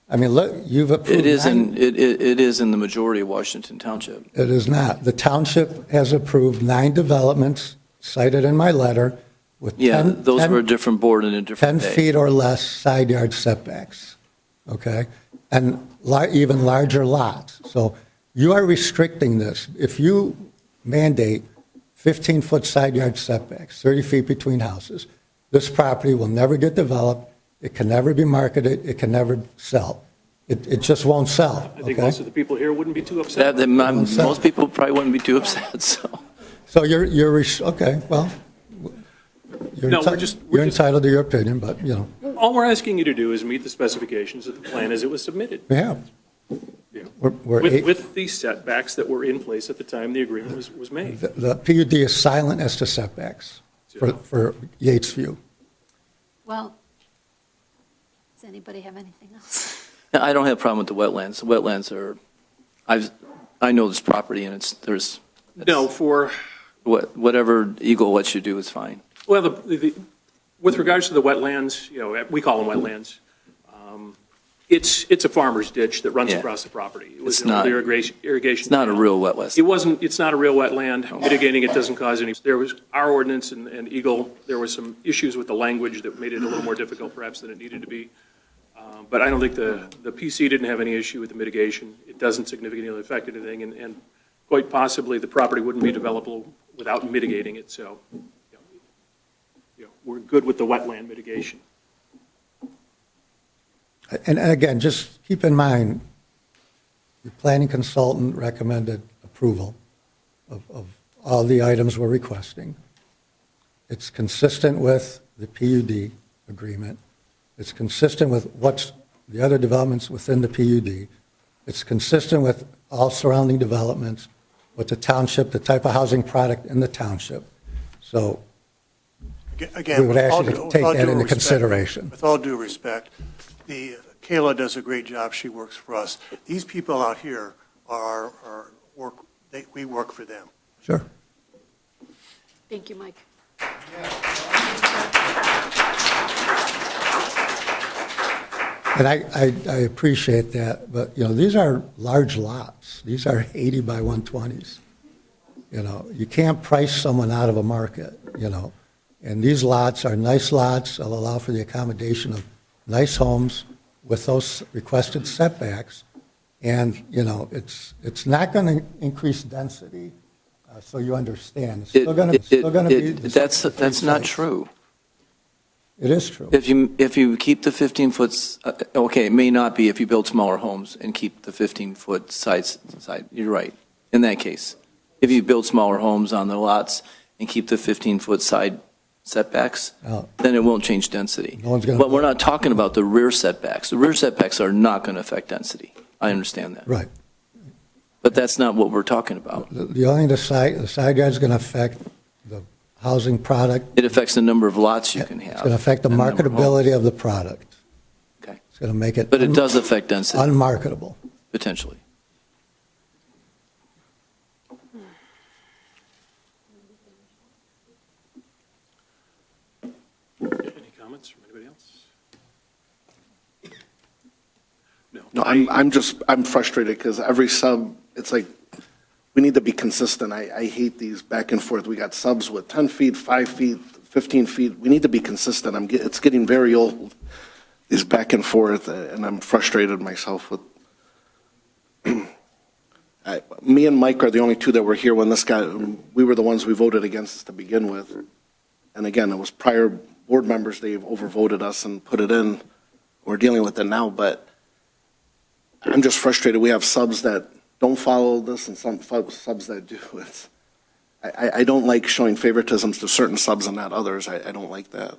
I mean, look, you've approved. It is in the majority of Washington Township. It is not. The township has approved 9 developments cited in my letter with 10. Yeah, those were a different board and a 10 different day. feet or less side yard setbacks, okay? And even larger lots. So you are restricting this. If you mandate 15-foot side yard setbacks, 30 feet between houses, this property will never get developed, it can never be marketed, it can never sell. It just won't sell, I think okay? most of the people here wouldn't be too upset. Most people probably wouldn't be too upset, so. So okay, well, No, we're just- you're entitled to your opinion, but, All we're asking you to do is meet the specifications of the plan as it was submitted. we have. you know, We're eight- with the setbacks that were in place at the time the agreement was made. The PUD is silent as to setbacks for Yates View. Well, does anybody have anything else? I don't have a problem with the wetlands. The wetlands are, I know this property and No, for, whatever Eagle lets you do is fine. well, with regards to the wetlands, we call them wetlands. It's a farmer's ditch that runs Yeah. across the property. It It's was an not- old irrigation. It's not a canal. real wetland. It's not a real wetland. Mitigating it doesn't cause any, there was, our ordinance and Eagle, there was some issues with the language that made it a little more difficult perhaps than it needed to be. But I don't think the PC didn't have any issue with the mitigation. It doesn't significantly affect anything, and quite possibly the property wouldn't be developable without mitigating it, so, we're good with the wetland mitigation. And again, just keep in mind, your planning consultant recommended approval of all the items we're requesting. It's consistent with the PUD agreement. It's consistent with what's the other developments within the PUD. It's consistent with all surrounding developments, with the township, the type of housing product in the township. So Again, we would with all ask you due- to with take all that due into respect- consideration. With all due respect, Kayla does a great job. She works for us. These people out here we work for them. Sure. Thank you, Mike. And I appreciate that, but, these are large lots. These are 80 by 120s. You can't price someone out of a market, And these lots are nice lots. They'll allow for the accommodation of nice homes with those requested setbacks. And, it's not going to increase density, so you understand. It's still going to be. That's not true. It is true. If you keep the 15-foot, okay, it may not be if you build smaller homes and keep the 15-foot side, you're right, in that case. If you build smaller homes on the lots and keep the 15-foot side setbacks, Oh. then it won't change density. No one's gonna- But we're not talking about the rear setbacks. The rear setbacks are not going to affect density. I understand that. Right. But that's not what we're talking about. The only, the side yard is going to affect the housing product. It affects the number of lots you can have. It's going to affect the and number of marketability homes. of the product. Okay. It's going to make it. But it does affect density, Unmarketable. potentially. Any comments from anybody else? No, I'm frustrated because every sub, it's like, we need to be consistent. I hate these back and forth. We got subs with 10 feet, 5 feet, 15 feet. We need to be consistent. It's getting very old, these back and forth, and I'm frustrated myself with. Me and Mike are the only two that were here when this guy, we were the ones we voted against this to begin with. And again, it was prior board members, they overvoted us and put it in. We're dealing with it now, but I'm just frustrated. We have subs that don't follow this and some subs that do. I don't like showing favoritisms to certain subs and not others. I don't like that.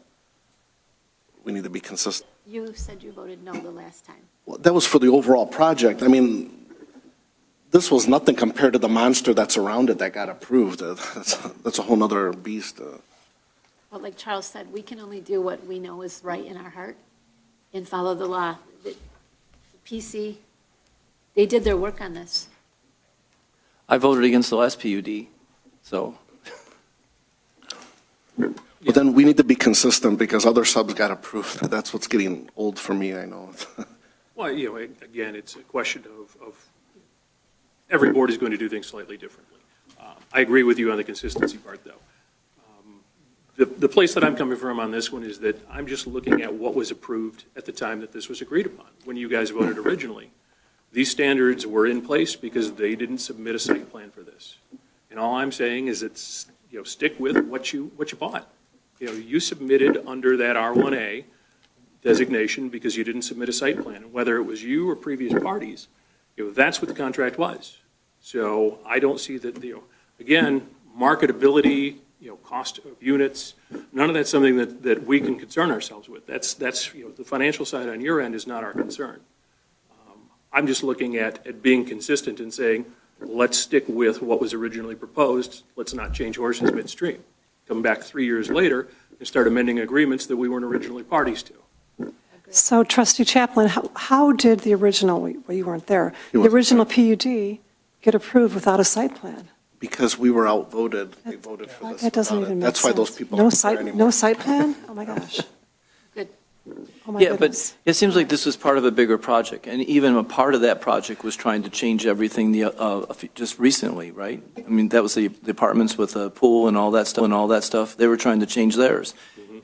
We need to be consistent. You said you voted no the last time. Well, that was for the overall project. I mean, this was nothing compared to the monster that's around it that got approved. That's a whole nother beast. Well, like Charles said, we can only do what we know is right in our heart and follow the law. The PC, they did their work on this. I voted against the last PUD, so. But then we need to be consistent because other subs got approved. That's what's getting old for me, I know. Well, again, it's a question of every board is going to do things slightly differently. I agree with you on the consistency part, though. The place that I'm coming from on this one is that I'm just looking at what was approved at the time that this was agreed upon. When you guys voted originally, these standards were in place because they didn't submit a site plan for this. And all I'm saying is it's, stick with what you bought. You submitted under that R1A designation because you didn't submit a site plan. And whether it was you or previous parties, that's what the contract was. So I don't see that, again, marketability, cost of units, none of that's something that we can concern ourselves with. That's the financial side on your end is not our concern. I'm just looking at being consistent and saying, let's stick with what was originally proposed. Let's not change horses midstream. Come back 3 years later and start amending agreements that we weren't originally parties to. So Trustee Chaplin, how did the original, well, you weren't there, the original PUD get approved without a site plan? Because we were outvoted, they voted for this. That doesn't without it. even make sense. That's why those people No aren't there site, anymore. no site plan? Oh, my gosh. Good. Oh, my Yeah, goodness. but it seems like this was part of a bigger project, and even a part of that project was trying to change everything just recently, right? I mean, that was the apartments with a pool and all that stuff. They were trying to change theirs.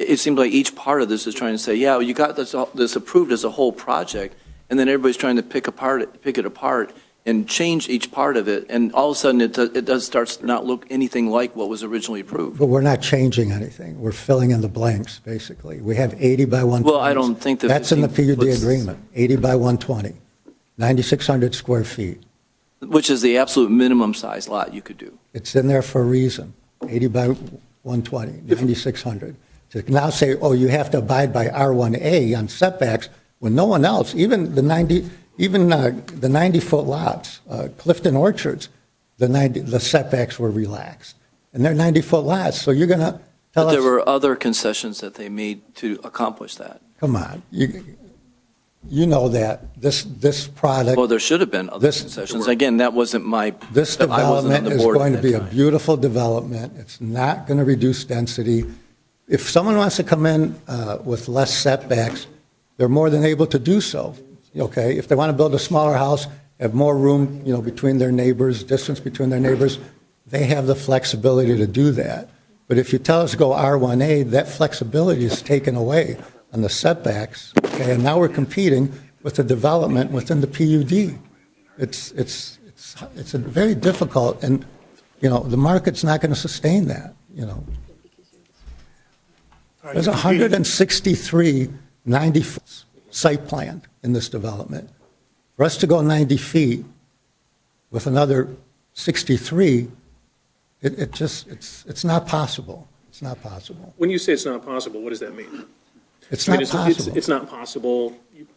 It seemed like each part of this is trying to say, yeah, you got this approved as a whole project, and then everybody's trying to pick it apart and change each part of it, and all of a sudden it does start to not look anything like what was originally approved. But we're not changing anything. We're filling in the blanks, basically. We have 80 by 120. Well, I don't think that That's in the 15 PUD puts- agreement, 80 by 120, 9,600 square feet. Which is the absolute minimum size lot you could do. It's in there for a reason, 80 by 120, 9,600. To now say, oh, you have to abide by R1A on setbacks, when no one else, even the 90-foot lots, Clifton Orchards, the setbacks were relaxed. And they're 90-foot lots, so you're going to tell But us. there were other concessions that they made to accomplish that. Come on, you know that, this product. Well, there should have been other This- concessions. Again, that wasn't my, This I wasn't on development the is board going at to be that a time. beautiful development. It's not going to reduce density. If someone wants to come in with less setbacks, they're more than able to do so, okay? If they want to build a smaller house, have more room, between their neighbors, distance between their neighbors, they have the flexibility to do that. But if you tell us to go R1A, that flexibility is taken away on the setbacks, okay? And now we're competing with the development within the PUD. It's a very difficult, and, the market's not going to sustain that, There's 163 90-foot site plan in this development. For us to go 90 feet with another 63, it's not possible. It's not possible. When you say it's not possible, what does that mean? It's I mean, not possible. It's not possible,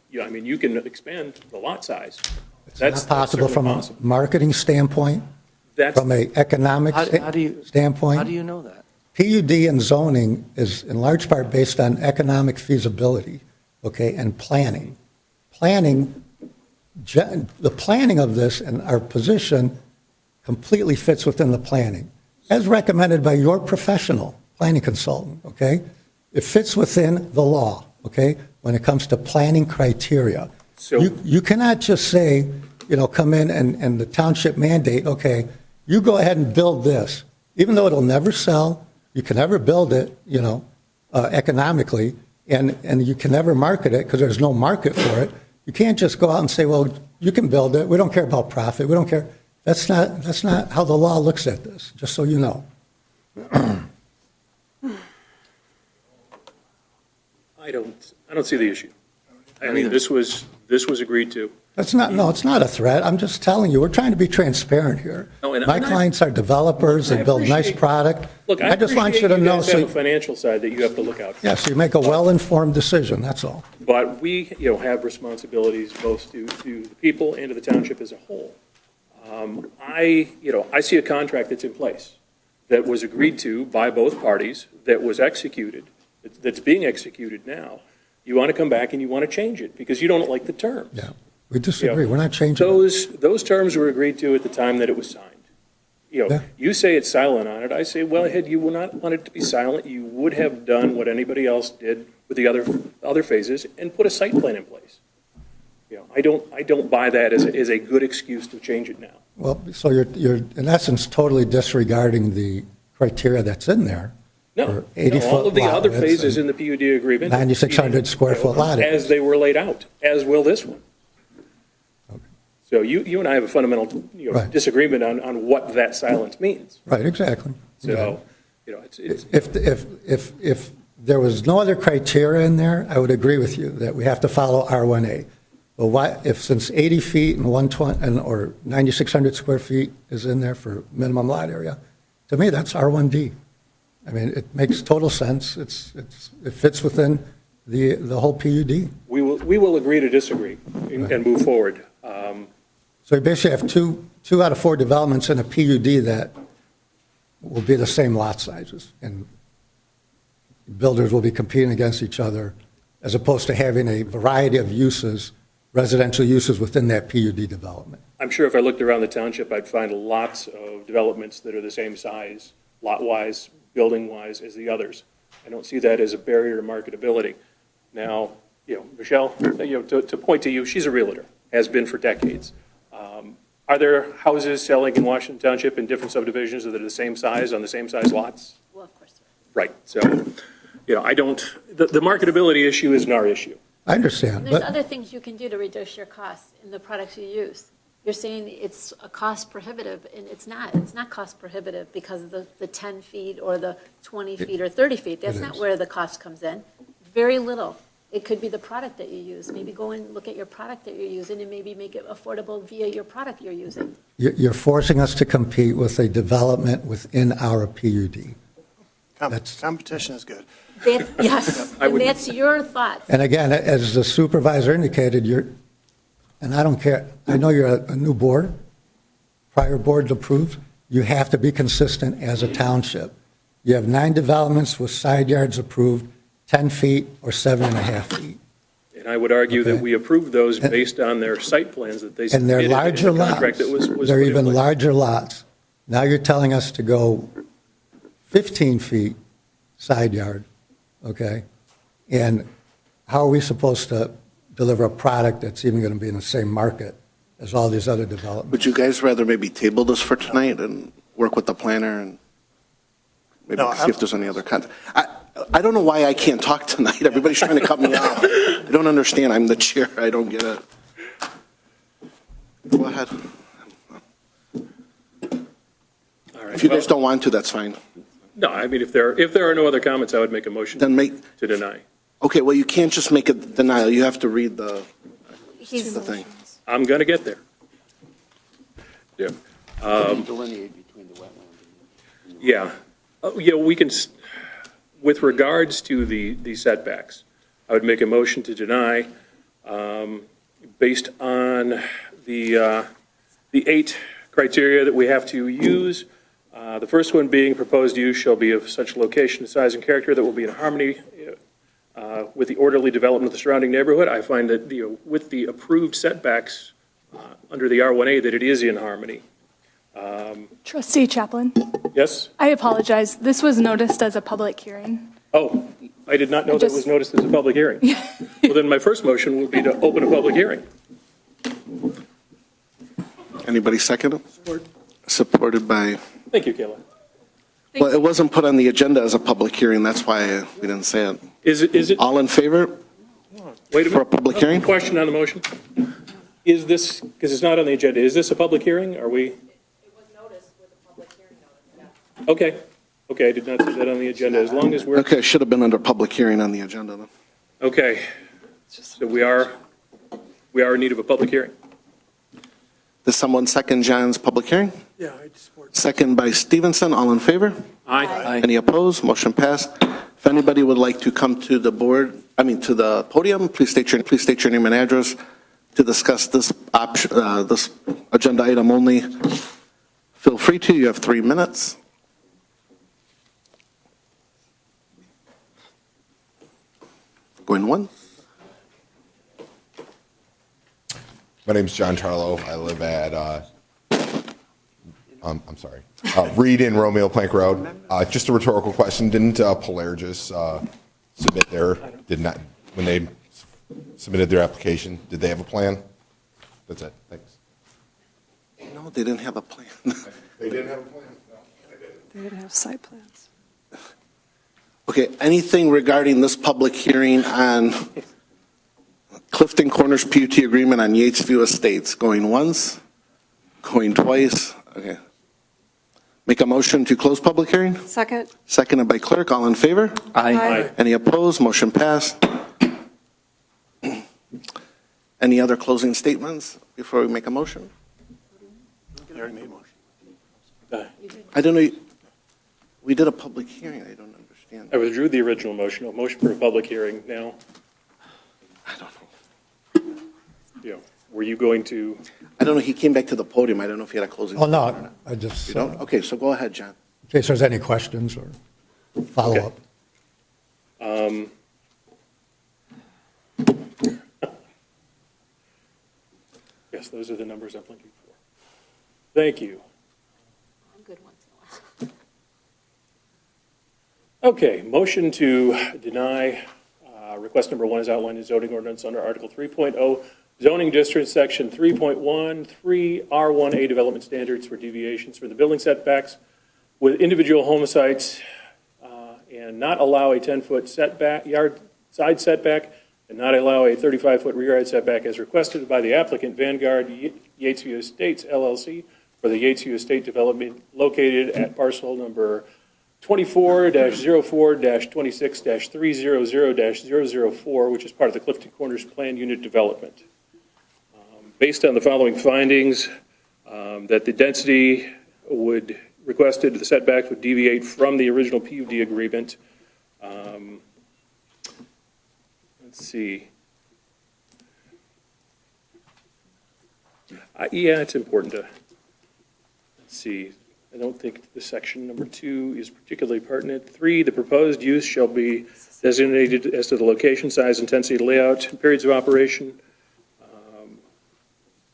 you can expand the lot size. It's not possible from a possible. marketing standpoint, That's, from an economic How do you standpoint. How do you know that? PUD and zoning is in large part based on economic feasibility, okay, and planning. The planning of this and our position completely fits within the planning, as recommended by your professional planning consultant, okay? It fits within the law, okay, when it comes to planning criteria. So- You cannot just say, come in and the township mandate, okay, you go ahead and build this, even though it'll never sell, you can never build it, economically, and you can never market it because there's no market for it. You can't just go out and say, well, you can build it. We don't care about profit. We don't care. That's not how the law looks at this, just so you know. I don't see the issue. I mean, this was agreed to. It's not a threat. I'm just telling you, we're trying to be transparent here. No, and My I'm not- clients are developers, they I build nice appreciate- product. Look, I just want you to know, guys have a financial side that you have to look out for. yeah, so you make a well-informed decision, that's all. But we, have responsibilities both to the people and to the township as a whole. I see a contract that's in place, that was agreed to by both parties, that was executed, that's being executed now. You want to come back and you want to change it because you don't like the terms. Yeah, we disagree, we're not changing it. Those terms were agreed to at the time that it was signed. Yeah. You say it's silent on it. I say, well, had you not wanted it to be silent, you would have done what anybody else did with the other phases and put a site plan in place. I don't buy that as a good excuse to change it now. Well, so you're in essence totally disregarding the criteria that's in there. No, for all 80-foot of the lot other widths phases and in the PUD agreement. 9,600 square foot lot area. As they were laid out, as will this one. So you and I have a fundamental Right. disagreement on what that silence means. Right, exactly. So, it's. If there was no other criteria in there, I would agree with you that we have to follow R1A. But why, since 80 feet and 120, or 9,600 square feet is in there for minimum lot area, to me, that's R1D. I mean, it makes total sense. It fits within the whole PUD. We will agree to disagree and move forward. So you basically have two out of four developments in a PUD that will be the same lot sizes, and builders will be competing against each other, as opposed to having a variety of uses, residential uses within that PUD development. I'm sure if I looked around the township, I'd find lots of developments that are the same size, lot-wise, building-wise, as the others. I don't see that as a barrier to marketability. Now, Michelle, to point to you, she's a realtor, has been for decades. Are there houses selling in Washington Township in different subdivisions that are the same size on the same size lots? Well, of course. Right. So, I don't, the marketability issue isn't our issue. I understand, There's but other things you can do to reduce your costs in the products you use. You're saying it's a cost prohibitive, and it's not. It's not cost prohibitive because of the 10 feet or the 20 feet or 30 feet. That's It not is. where the cost comes in. Very little. It could be the product that you use. Maybe go and look at your product that you're using and maybe make it affordable via your product you're using. you're forcing us to compete with a development within our PUD. That's- Competition is good. Yes, and that's your thoughts. And again, as the supervisor indicated, and I don't care, I know you're a new board, prior boards approved, you have to be consistent as a township. You have 9 developments with side yards approved, 10 feet or 7.5 feet. And I would argue that Okay. we approved those based on their site plans that they And they're submitted in larger the contract that was lots. They're put in even place. larger lots. Now you're telling us to go 15 feet side yard, okay? And how are we supposed to deliver a product that's even going to be in the same market as all these other developments? Would you guys rather maybe table this for tonight and work with the planner and maybe No, see if there's any other content? I don't know why I can't talk tonight. Everybody's trying to cut me off. I don't understand. I'm the chair. I don't get it. Go ahead. All right. If you guys Well, don't want to, that's fine. No, I mean, if there are no other comments, I would make a motion Then make, to deny. okay, well, you can't just make a denial. You have to read the He's, thing. I'm going to get there. Yeah. Delineate between the wetlands. Yeah. We can, with regards to the setbacks, I would make a motion to deny based on the 8 criteria that we have to use. The first one being proposed use shall be of such location, size, and character that will be in harmony with the orderly development of the surrounding neighborhood. I find that, with the approved setbacks under the R1A, that it is in harmony. Trustee Chaplin, Yes? I apologize. This was noticed as a public hearing. Oh, I did not know that was noticed as a public hearing. Well, then my first motion would be to open a public hearing. Anybody second it? Supported by, Thank you, Kayla. well, it wasn't put on the agenda as a public hearing. That's why we didn't say it. Is it, All in favor wait a minute. for a public hearing? Question on the motion. Is this, because it's not on the agenda, is this a public hearing? Are we, Okay, okay, I did not see that on the agenda, as long as we're, Okay, it should have been under public hearing on the agenda then. okay. So we are in need of a public hearing. Does someone second John's public hearing? Yeah, I'd support. Second by Stevenson, all in favor? Aye. Any opposed? Motion passed. If anybody would like to come to the to the podium, please state your name and address to discuss this this agenda item only. Feel free to, you have 3 minutes. Going once. My name's John Charlo. I live at, I'm sorry, Reed and Romeo Plank Road. Just a rhetorical question. Didn't Polargis submit when they submitted their application, did they have a plan? That's it. Thanks. No, they didn't have a plan. They didn't have a plan? They didn't have site plans. Okay, anything regarding this public hearing on Clifton Corners PUT agreement on Yatesview Estates? Going once, going twice, okay. Make a motion to close public hearing? Second? Seconded by clerk, all in favor? Aye. Any opposed? Motion passed. Any other closing statements before we make a motion? I don't know, we did a public hearing, I don't understand. I withdrew the original motion, a motion for a public hearing now. I don't know. You know, were you going to, I don't know, he came back to the podium, I don't know if he had a closing. Oh, statement or no, not. I just, You in don't? Okay, so go ahead, John. case there's any questions or follow-up. yes, those are the numbers I'm looking for. Thank you. I'm good once in a while. Okay, motion to deny request number 1 is outlined in zoning ordinance under Article 3.0 zoning district section 3.1 3R1A development standards for deviations from the building setbacks with individual home sites and not allow a 10-foot setback, yard side setback, and not allow a 35-foot rear yard setback as requested by the applicant Vanguard Yatesview Estates LLC for the Yatesview Estate development located at parcel number 24-04-26-300-004, which is part of the Clifton Corners Plan Unit Development. Based on the following findings, that the density would requested, the setback would deviate from the original PUD agreement. Let's see. Yeah, it's important to, let's see. I don't think the section number 2 is particularly pertinent. 3, the proposed use shall be designated as to the location, size, intensity, layout, and periods of operation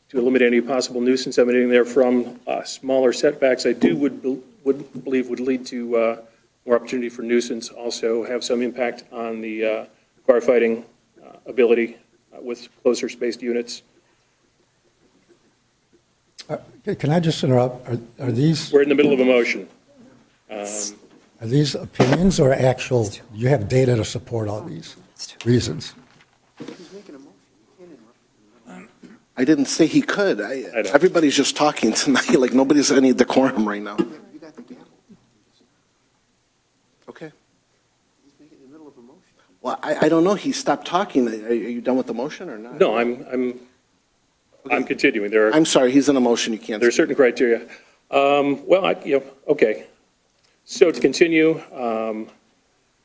to eliminate any possible nuisance emanating therefrom. Smaller setbacks, I would believe would lead to more opportunity for nuisance, also have some impact on the firefighting ability with closer spaced units. Can I just interrupt? Are these, We're in the middle of a motion. are these opinions or actual, you have data to support all these reasons? I didn't say he could. Everybody's just talking tonight, like nobody's any decorum right now. Okay. Well, I don't know, he stopped talking. Are you done with the motion or not? No, I'm continuing. I'm sorry, he's in a motion, you can't. There are certain criteria. Okay. So to continue,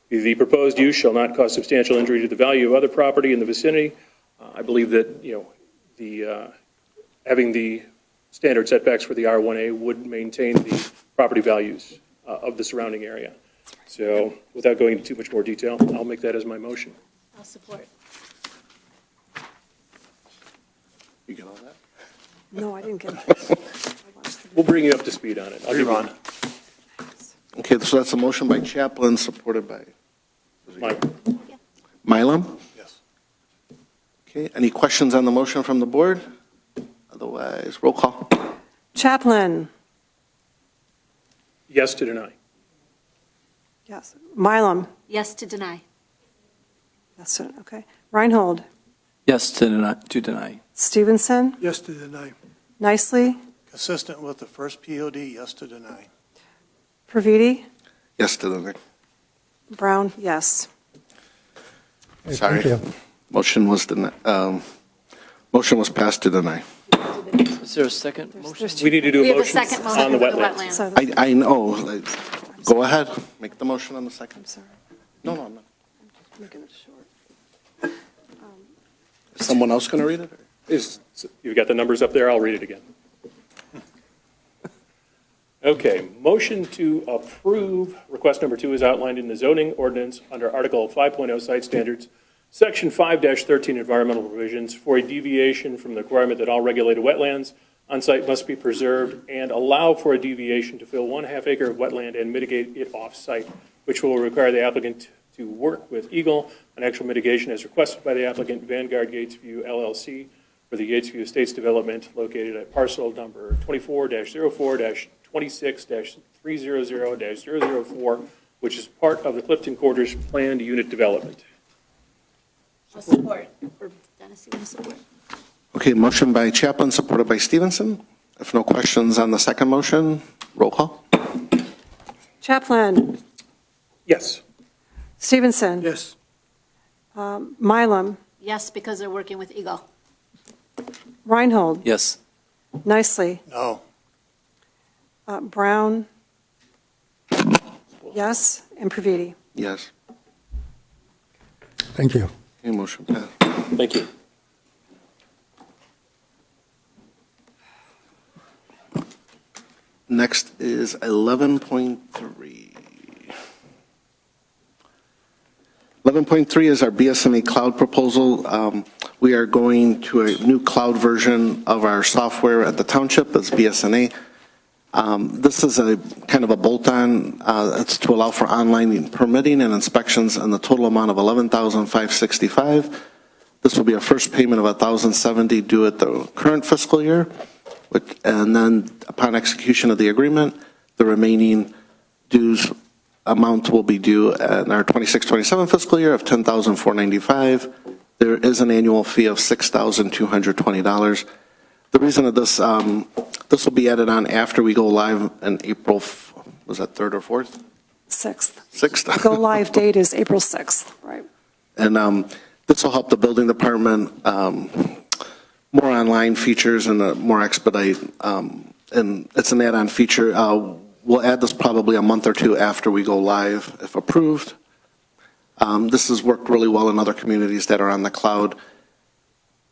the proposed use shall not cause substantial injury to the value of other property in the vicinity. I believe that, having the standard setbacks for the R1A would maintain the property values of the surrounding area. So without going into too much more detail, I'll make that as my motion. I'll support. You get all that? No, I didn't get it. We'll bring you up to speed on it. I'll give you Okay, so that's a motion by Chaplin, supported by Mike. Mylum? Yes. Okay, any questions on the motion from the board? Otherwise, roll call. Chaplin? Yes to deny. Yes. Mylum? Yes to deny. Yes, okay. Reinhold? Yes to deny. Stevenson? Yes to deny. Nicely? Consistent with the first POD, yes to deny. Praviti? Yes to deny. Brown, yes. Hey, Sorry. thank you. Motion was motion was passed to deny. Is there a second motion? There's We need to do We a have a motion second motion on the for the wetlands. wetlands. So, I know, go ahead, make the motion on the second. I'm sorry. No, I'm not. Making it short. Is someone else going to read it? You've got the numbers up there, I'll read it again. Okay, motion to approve, request number 2 is outlined in the zoning ordinance under Article 5.0 Site Standards, Section 5-13 Environmental Provisions for a deviation from the requirement that all regulated wetlands on site must be preserved and allow for a deviation to fill 1/2 acre of wetland and mitigate it off-site, which will require the applicant to work with Eagle on actual mitigation as requested by the applicant Vanguard Gatesview LLC for the Gatesview Estates development located at parcel number 24-04-26-300-004, which is part of the Clifton Quarters planned unit development. I'll support. Or Dennis, you want to support? Okay, motion by Chaplin, supported by Stevenson. If no questions on the second motion, roll call. Chaplin? Yes. Stevenson? Yes. Mylum? Yes, because they're working with Eagle. Reinhold? Yes. Nicely? No. Brown? Yes, and Praviti? Yes. Thank you. Okay, motion passed. Thank you. Next is 11.3. 11.3 is our BSNA cloud proposal. We are going to a new cloud version of our software at the Township as BSNA. This is a kind of a bolt-on. It's to allow for online permitting and inspections in the total amount of $11,565. This will be a first payment of $1,070 due at the current fiscal year. And then upon execution of the agreement, the remaining dues amount will be due in our 26-27 fiscal year of $10,495. There is an annual fee of $6,220. The reason of this, this will be added on after we go live in April, was that 3rd or 4th? 6th. 6th. Go live date is April 6th, right? And this will help the building department, more online features and more expedite. And it's an add-on feature. We'll add this probably a month or two after we go live, if approved. This has worked really well in other communities that are on the cloud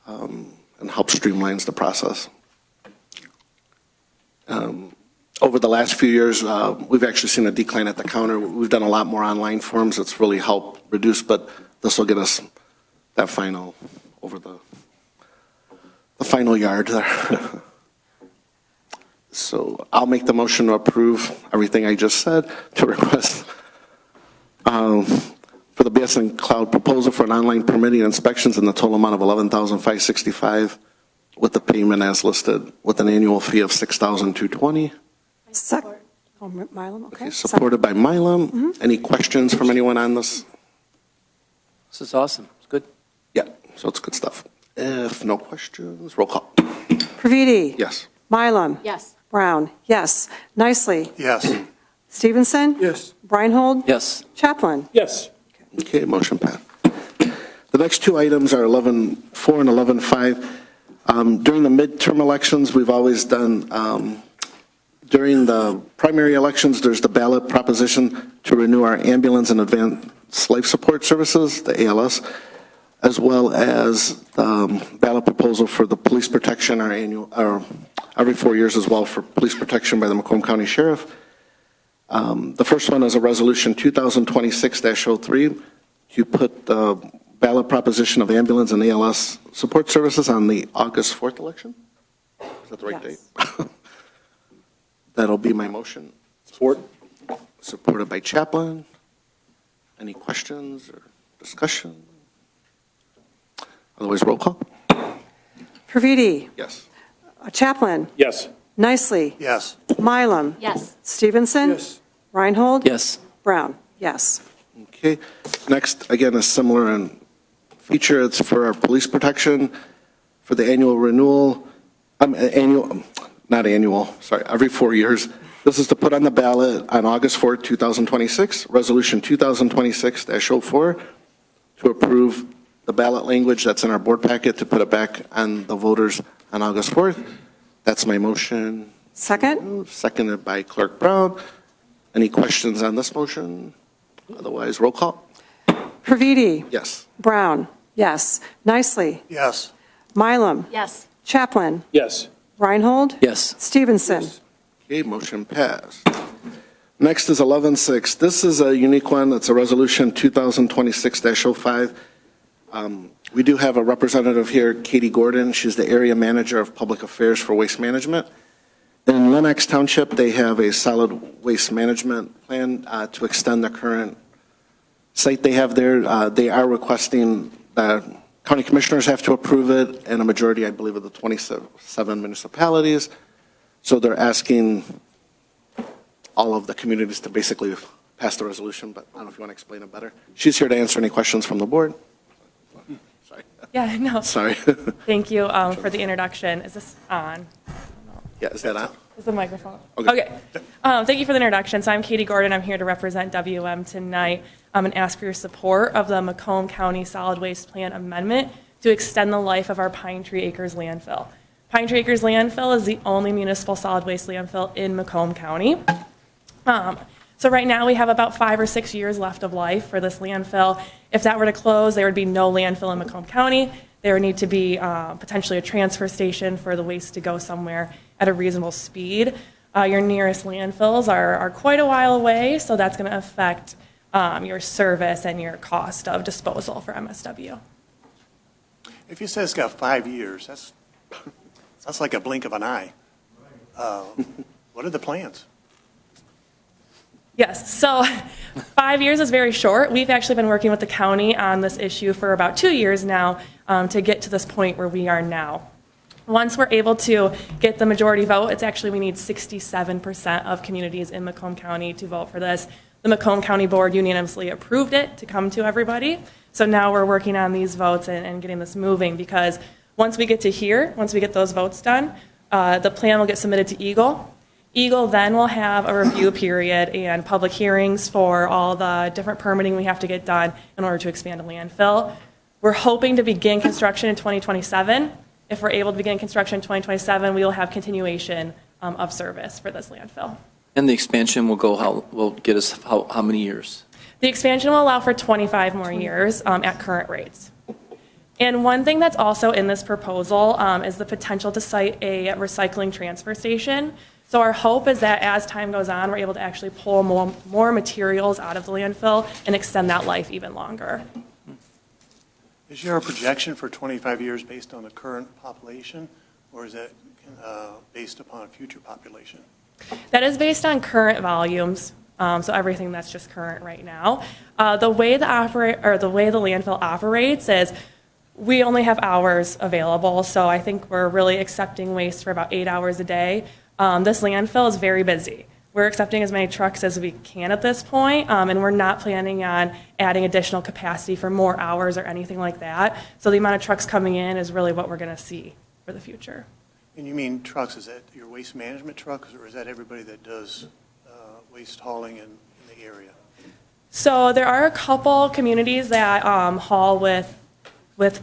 and helps streamlines the process. Over the last few years, we've actually seen a decline at the counter. We've done a lot more online forms. It's really helped reduce, but this will get us that final, over the final yard there. So I'll make the motion to approve everything I just said, to request for the BSN Cloud proposal for an online permitting inspections in the total amount of $11,565 with the payment as listed with an annual fee of $6,220. Oh, Mylum, okay. Supported by Mylum. Any questions from anyone on this? This is awesome. It's good. Yeah, so it's good stuff. If no questions, roll call. Praviti? Yes. Mylum? Yes. Brown? Yes. Nicely? Yes. Stevenson? Yes. Reinhold? Yes. Chaplin? Yes. Okay, motion passed. The next two items are 11.4 and 11.5. During the midterm elections, we've always done, during the primary elections, there's the ballot proposition to renew our ambulance and advanced life support services, the ALS, as well as ballot proposal for the police protection, our annual, every 4 years as well for police protection by the Macomb County Sheriff. The first one is a resolution 2026-03 to put the ballot proposition of ambulance and ALS support services on the August 4th election. Is that the right Yes. date? That'll be my motion. Support. Supported by Chaplin. Any questions or discussion? Otherwise, roll call. Praviti? Yes. Chaplin? Yes. Nicely? Yes. Mylum? Yes. Stevenson? Yes. Reinhold? Yes. Brown? Yes. Okay. Next, again, is similar in feature. It's for our police protection for the annual renewal, not annual, sorry, every 4 years. This is to put on the ballot on August 4th, 2026, Resolution 2026-04, to approve the ballot language that's in our board packet to put it back on the voters on August 4th. That's my motion. Second? Seconded by Clerk Brown. Any questions on this motion? Otherwise, roll call. Pravidi? Yes. Brown? Yes. Nicely? Yes. Mylum? Yes. Chaplin? Yes. Reinhold? Yes. Stevenson? Okay, motion passed. Next is 11.6. This is a unique one. It's a resolution 2026-05. We do have a representative here, Katie Gordon. She's the area manager of public affairs for waste management. In Lennox Township, they have a solid waste management plan to extend the current site they have there. They are requesting county commissioners have to approve it, and a majority, I believe, of the 27 municipalities. So they're asking all of the communities to basically pass the resolution, but I don't know if you want to explain it better. She's here to answer any questions from the board. Sorry. Yeah, no, Sorry. thank you for the introduction. Is this on? Yeah, is that on? Is the microphone? Okay. Thank you for the introduction. So I'm Katie Gordon. I'm here to represent WM tonight and ask for your support of the Macomb County Solid Waste Plan Amendment to extend the life of our Pine Tree Acres landfill. Pine Tree Acres landfill is the only municipal solid waste landfill in Macomb County. So right now we have about 5 or 6 years left of life for this landfill. If that were to close, there would be no landfill in Macomb County. There would need to be potentially a transfer station for the waste to go somewhere at a reasonable speed. Your nearest landfills are quite a while away, so that's going to affect your service and your cost of disposal for MSW. If you say it's got 5 years, that's like a blink of an eye. What are the plans? Yes, so 5 years is very short. We've actually been working with the county on this issue for about 2 years now to get to this point where we are now. Once we're able to get the majority vote, it's actually we need 67% of communities in Macomb County to vote for this. The Macomb County Board unanimously approved it to come to everybody. So now we're working on these votes and getting this moving, because once we get to here, once we get those votes done, the plan will get submitted to Eagle. Eagle then will have a review period and public hearings for all the different permitting we have to get done in order to expand a landfill. We're hoping to begin construction in 2027. If we're able to begin construction in 2027, we will have continuation of service for this landfill. And the expansion will get us how many years? The expansion will allow for 25 more years at current rates. And one thing that's also in this proposal is the potential to site a recycling transfer station. So our hope is that as time goes on, we're able to actually pull more materials out of the landfill and extend that life even longer. Is there a projection for 25 years based on the current population, or is that based upon future population? That is based on current volumes, so everything that's just current right now. The way the landfill operates is we only have hours available, so I think we're really accepting waste for about 8 hours a day. This landfill is very busy. We're accepting as many trucks as we can at this point, and we're not planning on adding additional capacity for more hours or anything like that. So the amount of trucks coming in is really what we're going to see for the future. And you mean trucks, is that your waste management trucks, or is that everybody that does waste hauling in the area? So there are a couple communities that haul with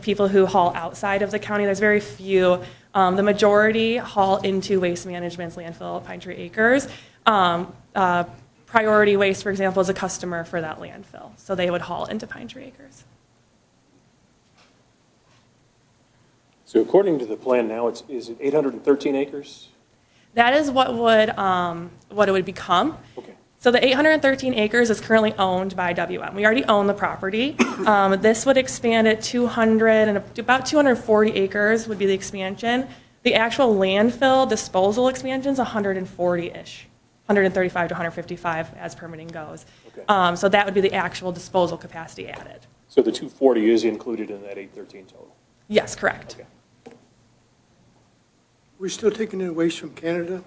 people who haul outside of the county. There's very few. The majority haul into Waste Management's landfill at Pine Tree Acres. Priority Waste, for example, is a customer for that landfill, so they would haul into Pine Tree Acres. So according to the plan now, is it 813 acres? That is what it would become. Okay. So the 813 acres is currently owned by WM. We already own the property. This would expand at 200 and about 240 acres would be the expansion. The actual landfill disposal expansion is 140-ish, 135 to 155 as permitting goes. Okay. So that would be the actual disposal capacity added. So the 240 is included in that 813 total? Yes, correct. Okay. We're still taking in waste from Canada?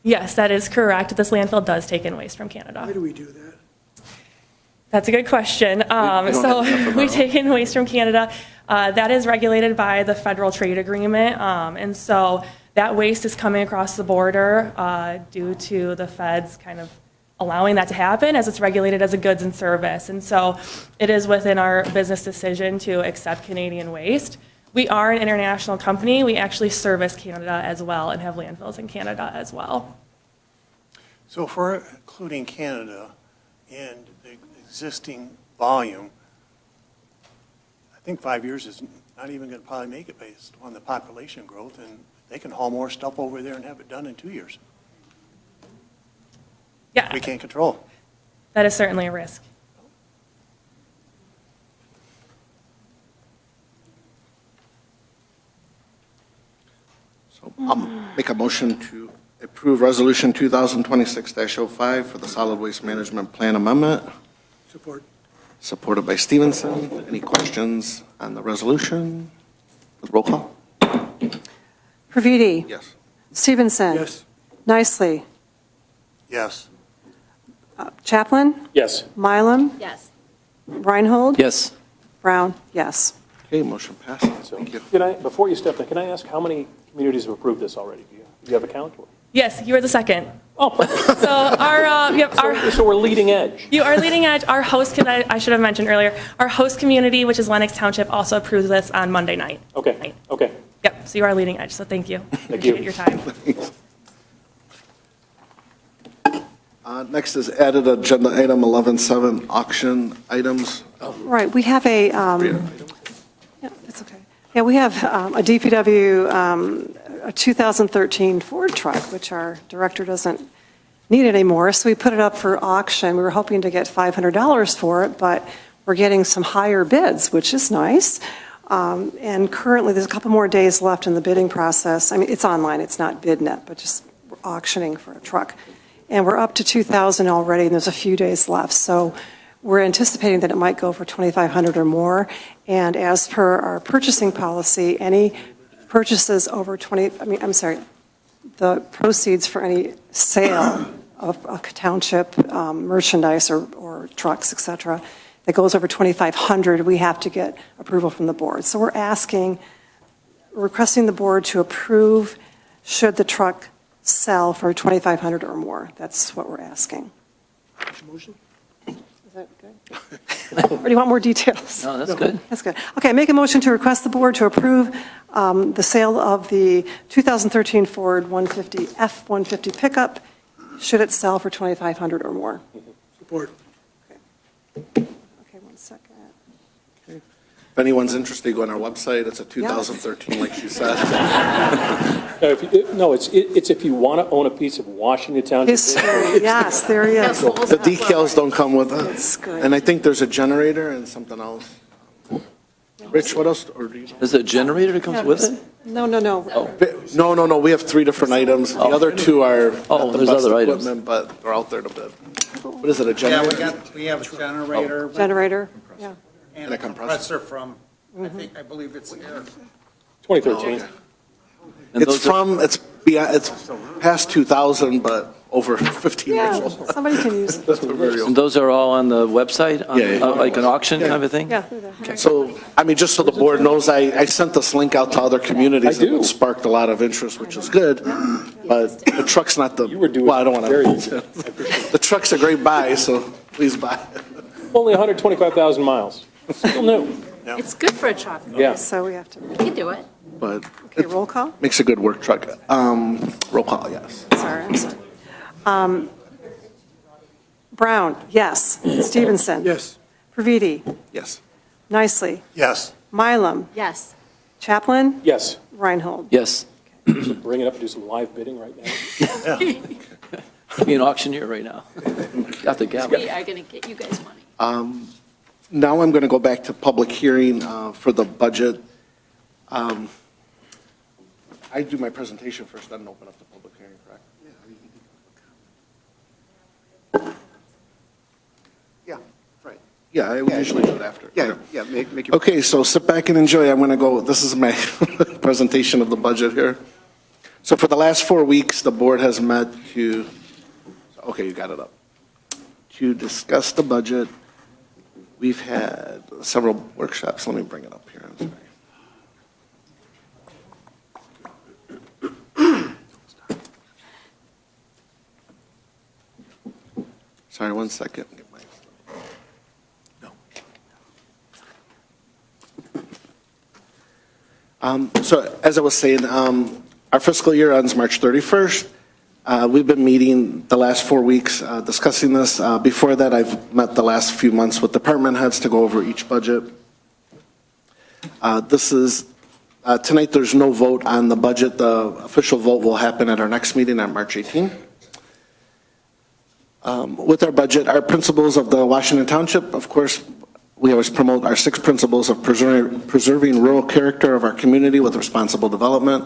Yes, that is correct. This landfill does take in waste from Canada. Why do we do that? That's a good question. We take in waste from Canada. That is regulated by the federal trade agreement. And so That waste is coming across the border due to the feds kind of allowing that to happen as it's regulated as a goods and service. And so it is within our business decision to accept Canadian waste. We are an international company. We actually service Canada as well and have landfills in Canada as well. So if we're including Canada in the existing volume, I think 5 years is not even going to probably make it based on the population growth, and they can haul more stuff over there and have it done in 2 years. Yeah, We can't control. that is certainly a risk. So I'll make a motion to approve Resolution 2026-05 for the Solid Waste Management Plan Amendment, Support. supported by Stevenson. Any questions on the resolution? Roll call? Praviti? Yes. Stevenson? Yes. Nicely? Yes. Chaplin? Yes. Mylum? Yes. Reinhold? Yes. Brown? Yes. Okay, motion passes. Thank you. Can I, before you step in, can I ask how many communities have approved this already? Do you have a count? Yes, you are the second. Oh, perfect. So So we're leading edge. you are leading edge. Our host, I should have mentioned earlier, our host community, which is Lennox Township, also approved this on Monday night. Okay, okay. Yep, so you are leading edge, so thank you. Thank you. Appreciate your time. Next is added agenda item 11.7, auction items. Right, we have a, yeah, it's okay. Yeah, we have a DPW, a 2013 Ford truck, which our director doesn't need anymore, so we put it up for auction. We were hoping to get $500 for it, but we're getting some higher bids, which is nice. And currently, there's a couple more days left in the bidding process. I mean, it's online, it's not BidNet, but just we're auctioning for a truck. And we're up to 2,000 already, and there's a few days left. So we're anticipating that it might go for 2,500 or more. And as per our purchasing policy, any purchases over the proceeds for any sale of a township merchandise or trucks, et cetera, that goes over 2,500, we have to get approval from the board. So we're requesting the board to approve should the truck sell for 2,500 or more. That's what we're asking. Motion? Is that good? Or do you want more details? No, that's good. That's good. Okay, make a motion to request the board to approve the sale of the 2013 Ford F-150 pickup, should it sell for 2,500 or more. Support. Okay, 1 second. If anyone's interested, go on our website. It's a 2013, like she said. No, it's if you want to own a piece of Washington Township. History, yes, there he is. The decals don't come with it. That's good. And I think there's a generator and something else. Rich, what else? Or do you know? Is it a generator that comes with it? No. No. We have 3 different items. The other 2 are not the there's best other items. equipment, but they're out there to bid. What is it, a generator? We have a generator. Generator, yeah. And a compressor from, I believe it's air. 2013. And It's it's past 2,000, but over 15 years Yeah, old. somebody can use it. That's very And old. those are all on the website? Yeah. Like an auction kind of a thing? Yeah, they're there. So, I mean, just so the board knows, I sent this link out to other communities. I do. and It sparked a lot of interest, which is good. But the truck's not the, You were doing well, I don't want very to. The truck's a great buy, so please buy it. Only 125,000 miles. Still new. It's good for a truck. Yeah. So we have to, You can do it. But okay, roll call? makes a good work truck. Roll call, yes. I'm sorry. Brown, yes. Stevenson? Yes. Praviti? Yes. Nicely. Yes. Mylum? Yes. Chaplin? Yes. Reinhold? Yes. Bring it up and do some live bidding right now. Be an auctioneer right now. Got the gavel. We are going to get you guys money. Now I'm going to go back to public hearing for the budget. I do my presentation first, then open up the public hearing, correct? Yeah, right. Yeah, I usually do it after. Yeah, make your. Okay, so sit back and enjoy. I'm going to go, this is my presentation of the budget here. So for the last 4 weeks, the board has met to, okay, you got it up, to discuss the budget. We've had several workshops. Let me bring it up here. I'm sorry. Sorry, one second. So as I was saying, our fiscal year ends March 31st. We've been meeting the last 4 weeks discussing this. Before that, I've met the last few months with department heads to go over each budget. Tonight there's no vote on the budget. The official vote will happen at our next meeting on March 18th. With our budget, our principles of the Washington Township, of course, we always promote our 6 principles of preserving rural character of our community with responsible development,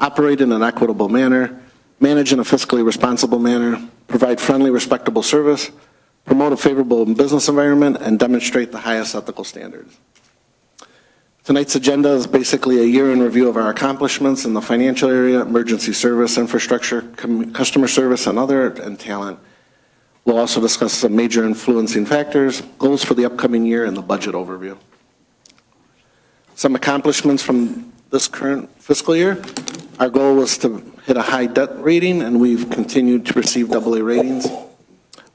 operate in an equitable manner, manage in a fiscally responsible manner, provide friendly, respectable service, promote a favorable business environment, and demonstrate the highest ethical standards. Tonight's agenda is basically a year in review of our accomplishments in the financial area, emergency service, infrastructure, customer service, and talent. We'll also discuss some major influencing factors, goals for the upcoming year, and the budget overview. Some accomplishments from this current fiscal year. Our goal was to hit a high debt rating, and we've continued to receive AA ratings.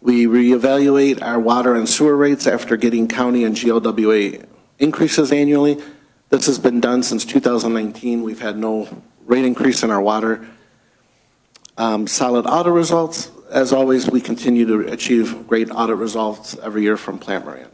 We reevaluate our water and sewer rates after getting county and GLWA increases annually. This has been done since 2019. We've had no rate increase in our water. Solid audit results. As always, we continue to achieve great audit results every year from Plant Moran.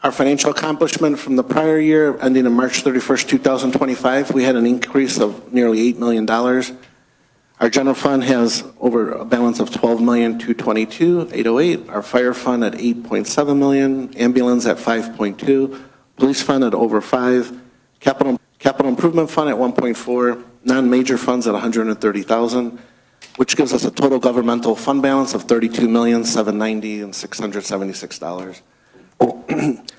Our financial accomplishment from the prior year, ending on March 31st, 2025, we had an increase of nearly $8 million. Our general fund has over a balance of $12,222,808. Our fire fund at $8.7 million, ambulance at $5.2, police fund at over $5, capital improvement fund at $1.4, non-major funds at $130,000, which gives us a total governmental fund balance of $32,790,676.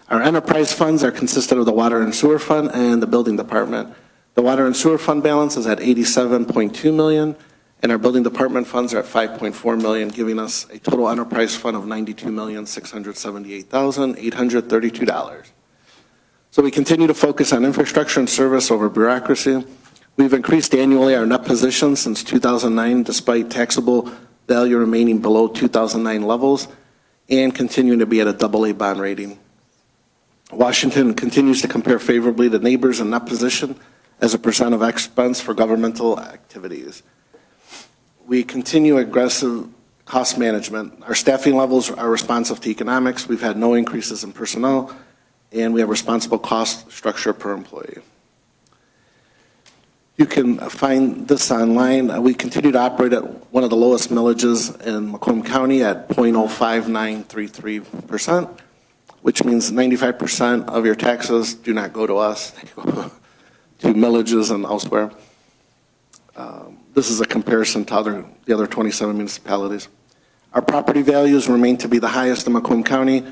Our enterprise funds are consisted of the water and sewer fund and the building department. The water and sewer fund balance is at $87.2 million, and our building department funds are at $5.4 million, giving us a total enterprise fund of $92,678,832. So we continue to focus on infrastructure and service over bureaucracy. We've increased annually our net position since 2009, despite taxable value remaining below 2009 levels, and continuing to be at a AA bond rating. Washington continues to compare favorably to neighbors in net position as a percent of expense for governmental activities. We continue aggressive cost management. Our staffing levels are responsive to economics. We've had no increases in personnel, and we have responsible cost structure per employee. You can find this online. We continue to operate at one of the lowest millages in Macomb County at 0.05933%, which means 95% of your taxes do not go to us, they go to millages and elsewhere. This is a comparison to the other 27 municipalities. Our property values remain to be the highest in Macomb County.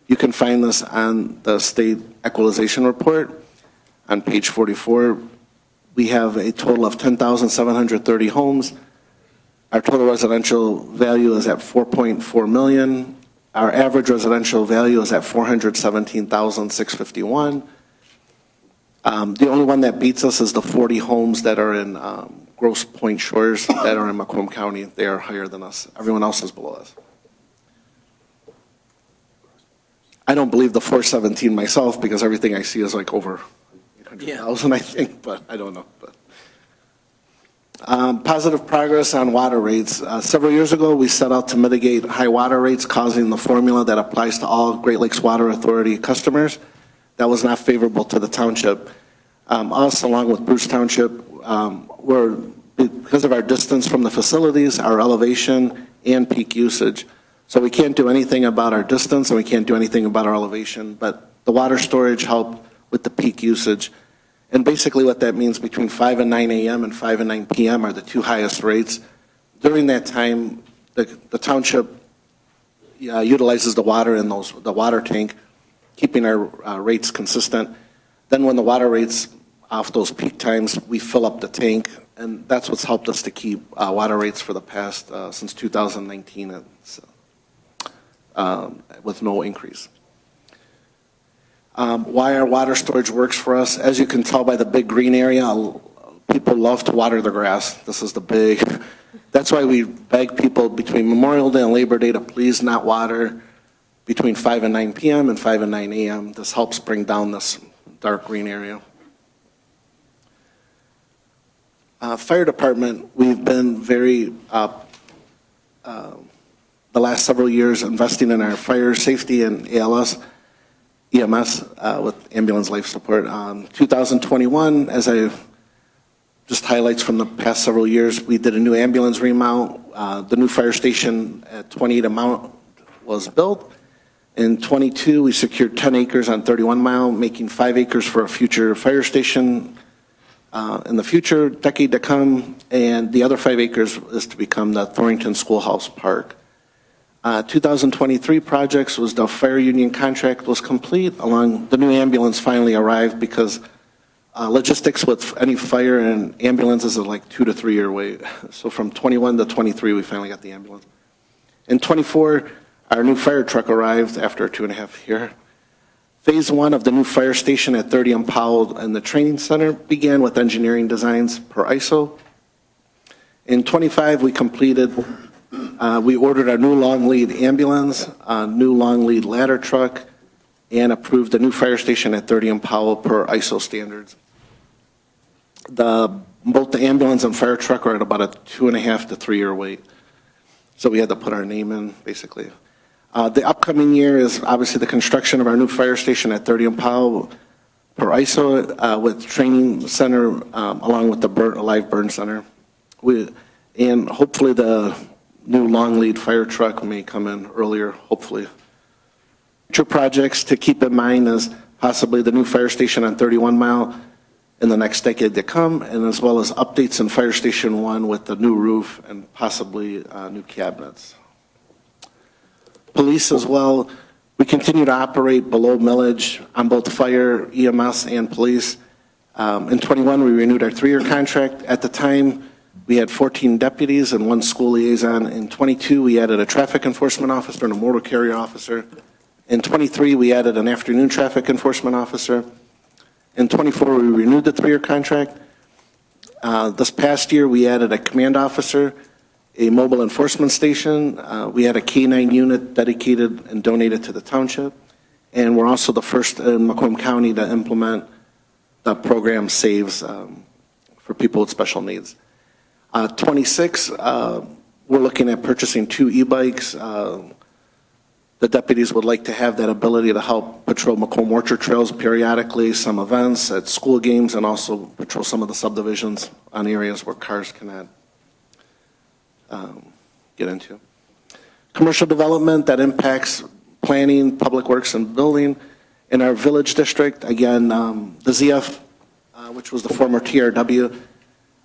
You can find this on the state equalization report on page 44. We have a total of 10,730 homes. Our total residential value is at $4.4 million. Our average residential value is at $417,651. The only one that beats us is the 40 homes that are in Grosse Pointe Shores that are in Macomb County. They are higher than us. Everyone else is below us. I don't believe the 417 myself because everything I see is like over 800,000, I think, but I don't know. But positive progress on water rates. Several years ago, we set out to mitigate high water rates causing the formula that applies to all Great Lakes Water Authority customers. That was not favorable to the township. Us, along with Bruce Township, because of our distance from the facilities, our elevation, and peak usage. So we can't do anything about our distance, and we can't do anything about our elevation, but the water storage helped with the peak usage. And basically what that means, between 5 and 9 a.m. and 5 and 9 p.m. are the two highest rates. During that time, the township utilizes the water in the water tank, keeping our rates consistent. Then when the water rates off those peak times, we fill up the tank, and that's what's helped us to keep water rates for the past, since 2019, with no increase. Why our water storage works for us, as you can tell by the big green area, people love to water their grass. This is the big That's why we beg people between Memorial Day and Labor Day to please not water between 5 and 9 p.m. and 5 and 9 a.m. This helps bring down this dark green area. Fire department, we've been very, the last several years, investing in our fire safety and EMS with ambulance life support. 2021, as I just highlights from the past several years, we did a new ambulance remount. The new fire station at 28 Mount was built. In 22, we secured 10 acres on 31 Mile, making 5 acres for a future fire station in the future decade to come, and the other 5 acres is to become the Thornton Schoolhouse Park. 2023 projects was the fire union contract was complete. Along the new ambulance finally arrived because logistics with any fire and ambulances are like 2 to 3 year wait. So from 21 to 23, we finally got the ambulance. In 24, our new fire truck arrived after 2.5 years. Phase 1 of the new fire station at 30 and Powell and the training center began with engineering designs per ISO. In 25, we completed, we ordered our new long lead ambulance, a new long lead ladder truck, and approved the new fire station at 30 and Powell per ISO standards. Both the ambulance and fire truck are at about a 2.5 to 3 year wait. So we had to put our name in, basically. The upcoming year is obviously the construction of our new fire station at 30 and Powell per ISO with training center along with the live burn center. And hopefully the new long lead fire truck may come in earlier, hopefully. Future projects to keep in mind is possibly the new fire station on 31 Mile in the next decade to come, and as well as updates in Fire Station 1 with the new roof and possibly new cabinets. Police as well, we continue to operate below millage on both fire, EMS, and police. In 21, we renewed our 3-year contract. At the time, we had 14 deputies and 1 school liaison. In 22, we added a traffic enforcement officer and a motor carrier officer. In 23, we added an afternoon traffic enforcement officer. In 24, we renewed the 3-year contract. This past year, we added a command officer, a mobile enforcement station. We had a K-9 unit dedicated and donated to the township. And we're also the first in Macomb County to implement the program SAVES for people with special needs. 26, we're looking at purchasing 2 e-bikes. The deputies would like to have that ability to help patrol Macomb Orchard trails periodically, some events at school games, and also patrol some of the subdivisions on areas where cars cannot get into. Commercial development that impacts planning, public works, and building. In our village district, again, the ZF, which was the former TRW,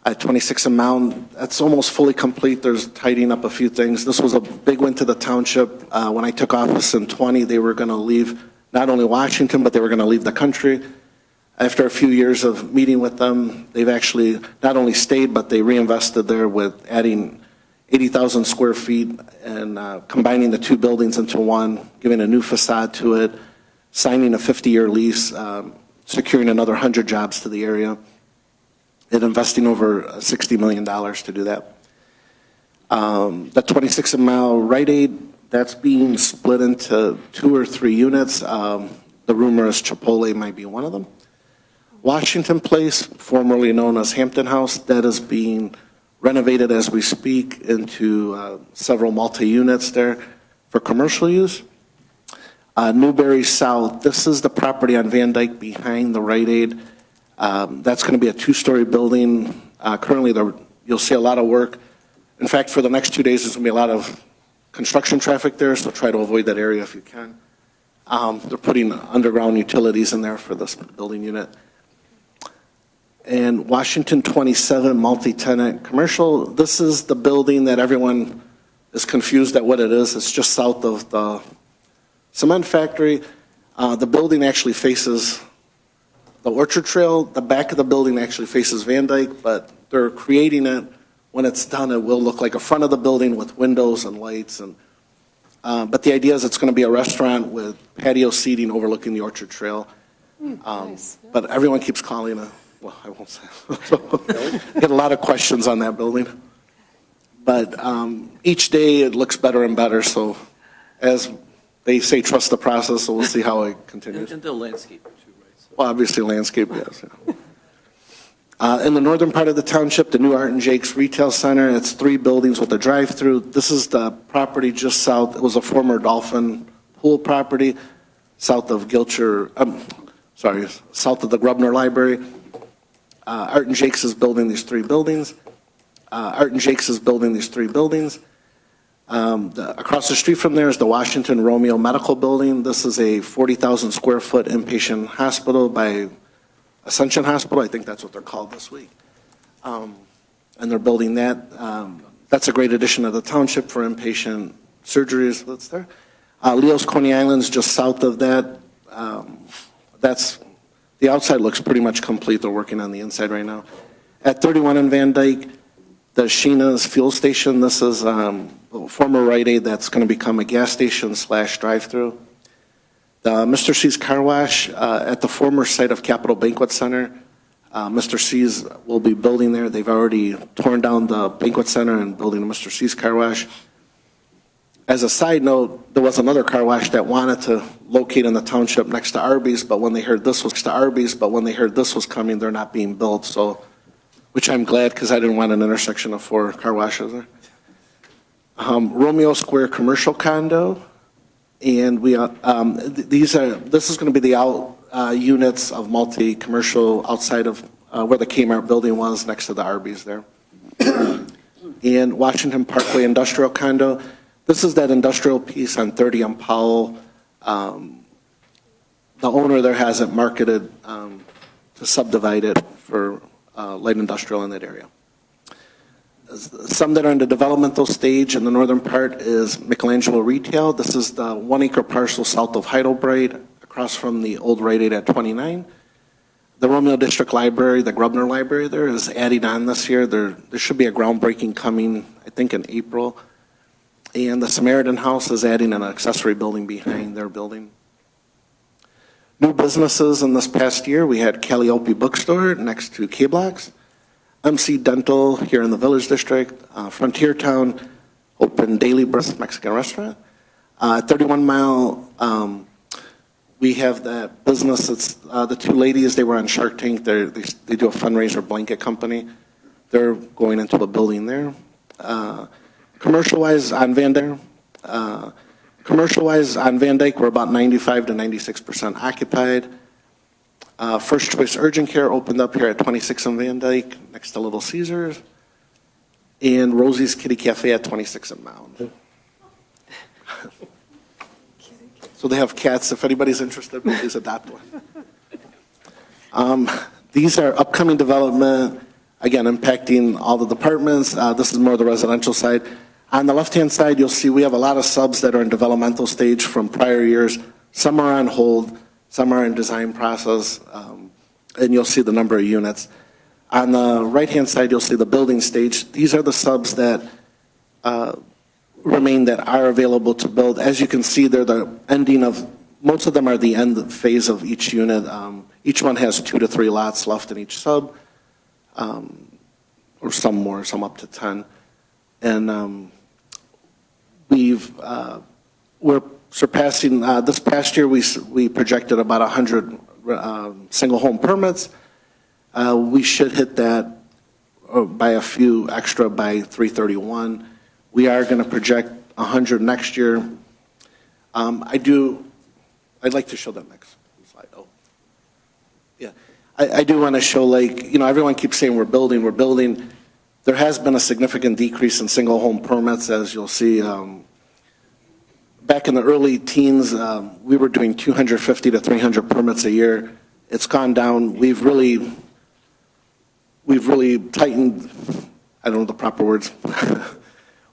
at 26 and Mound, that's almost fully complete. There's tidying up a few things. This was a big win to the township. When I took office in 20, they were going to leave not only Washington, but they were going to leave the country. After a few years of meeting with them, they've actually not only stayed, but they reinvested there with adding 80,000 square feet and combining the 2 buildings into one, giving a new facade to it, signing a 50-year lease, securing another 100 jobs to the area, and investing over $60 million to do that. The 26 mile Rite Aid, that's being split into 2 or 3 units. The rumor is Chipotle might be one of them. Washington Place, formerly known as Hampton House, that is being renovated as we speak into several multi-units there for commercial use. Newberry South, this is the property on Van Dyke behind the Rite Aid. That's going to be a 2-story building. Currently, you'll see a lot of work. In fact, for the next 2 days, there's going to be a lot of construction traffic there, so try to avoid that area if you can. They're putting underground utilities in there for this building unit. And Washington 27 multi-tenant commercial, this is the building that everyone is confused at what it is. It's just south of the cement factory. The building actually faces the Orchard Trail. The back of the building actually faces Van Dyke, but they're creating it. When it's done, it will look like a front of the building with windows and lights. But the idea is it's going to be a restaurant with patio seating overlooking the Orchard Trail. Nice. But everyone keeps calling it, well, I won't say. Get a lot of questions on that building. But each day it looks better and better, so as they say, trust the process, so we'll see how it continues. And the landscape too, right? So- Well, obviously landscape, yes. In the northern part of the township, the new Art and Jake's Retail Center, it's 3 buildings with a drive-through. This is the property just south, it was a former Dolphin Pool property, south of south of the Grubner Library. Art and Jake's is building these 3 buildings. Across the street from there is the Washington Romeo Medical Building. This is a 40,000 square foot inpatient hospital by Ascension Hospital. I think that's what they're called this week. And they're building that. That's a great addition to the township for inpatient surgeries. That's there. Leo's Coney Island's just south of that. The outside looks pretty much complete. They're working on the inside right now. At 31 in Van Dyke, the Sheena's fuel station. This is a former Rite Aid that's going to become a gas station / drive-through. The Mr. C's Car Wash at the former site of Capitol Banquet Center. Mr. C's will be building there. They've already torn down the banquet center and building a Mr. C's Car Wash. As a side note, there was another car wash that wanted to locate in the township next to Arby's, but when they heard this was coming, they're not being built. So, which I'm glad, because I didn't want an intersection of 4 car washes there. Romeo Square Commercial Condo, and this is going to be the units of multi-commercial outside of where the Kmart building was next to the Arby's there. And Washington Parkway Industrial Condo. This is that industrial piece on 30 on Powell. The owner there has it marketed to subdivide it for light industrial in that area. Some that are in the developmental stage in the northern part is Michelangelo Retail. This is the 1 acre parcel south of Heidelberg, across from the old Rite Aid at 29. The Romeo District Library, the Grubner Library there, is adding on this year. There should be a groundbreaking coming, I think, in April. And the Samaritan House is adding an accessory building behind their building. New businesses in this past year, we had Calliope Bookstore next to K-Blocks, MC Dental here in the Village District, Frontier Town opened Daily Breast Mexican Restaurant. 31 Mile, we have that business. It's the 2 ladies, they were on Shark Tank. They do a fundraiser blanket company. They're going into a building there. Commercial-wise on Van Dyke, we're about 95 to 96% occupied. First Choice Urgent Care opened up here at 26 on Van Dyke, next to Little Caesars. And Rosie's Kitty Cafe at 26 on Mound. So they have cats. If anybody's interested, please adopt one. These are upcoming development, again, impacting all the departments. This is more the residential side. On the left-hand side, you'll see we have a lot of subs that are in developmental stage from prior years. Some are on hold, some are in design process, and you'll see the number of units. On the right-hand side, you'll see the building stage. These are the subs that remain that are available to build. As you can see, they're the ending of, most of them are the end phase of each unit. Each one has 2 to 3 lots left in each sub, or some more, some up to 10. And we're surpassing, this past year we projected about 100 single home permits. We should hit that by a few extra by 3/31. We are going to project 100 next year. I'd like to show that next slide. Oh, yeah. I do want to show, everyone keeps saying we're building. There has been a significant decrease in single home permits, as you'll see. Back in the early teens, we were doing 250 to 300 permits a year. It's gone down. We've really tightened, I don't know the proper words.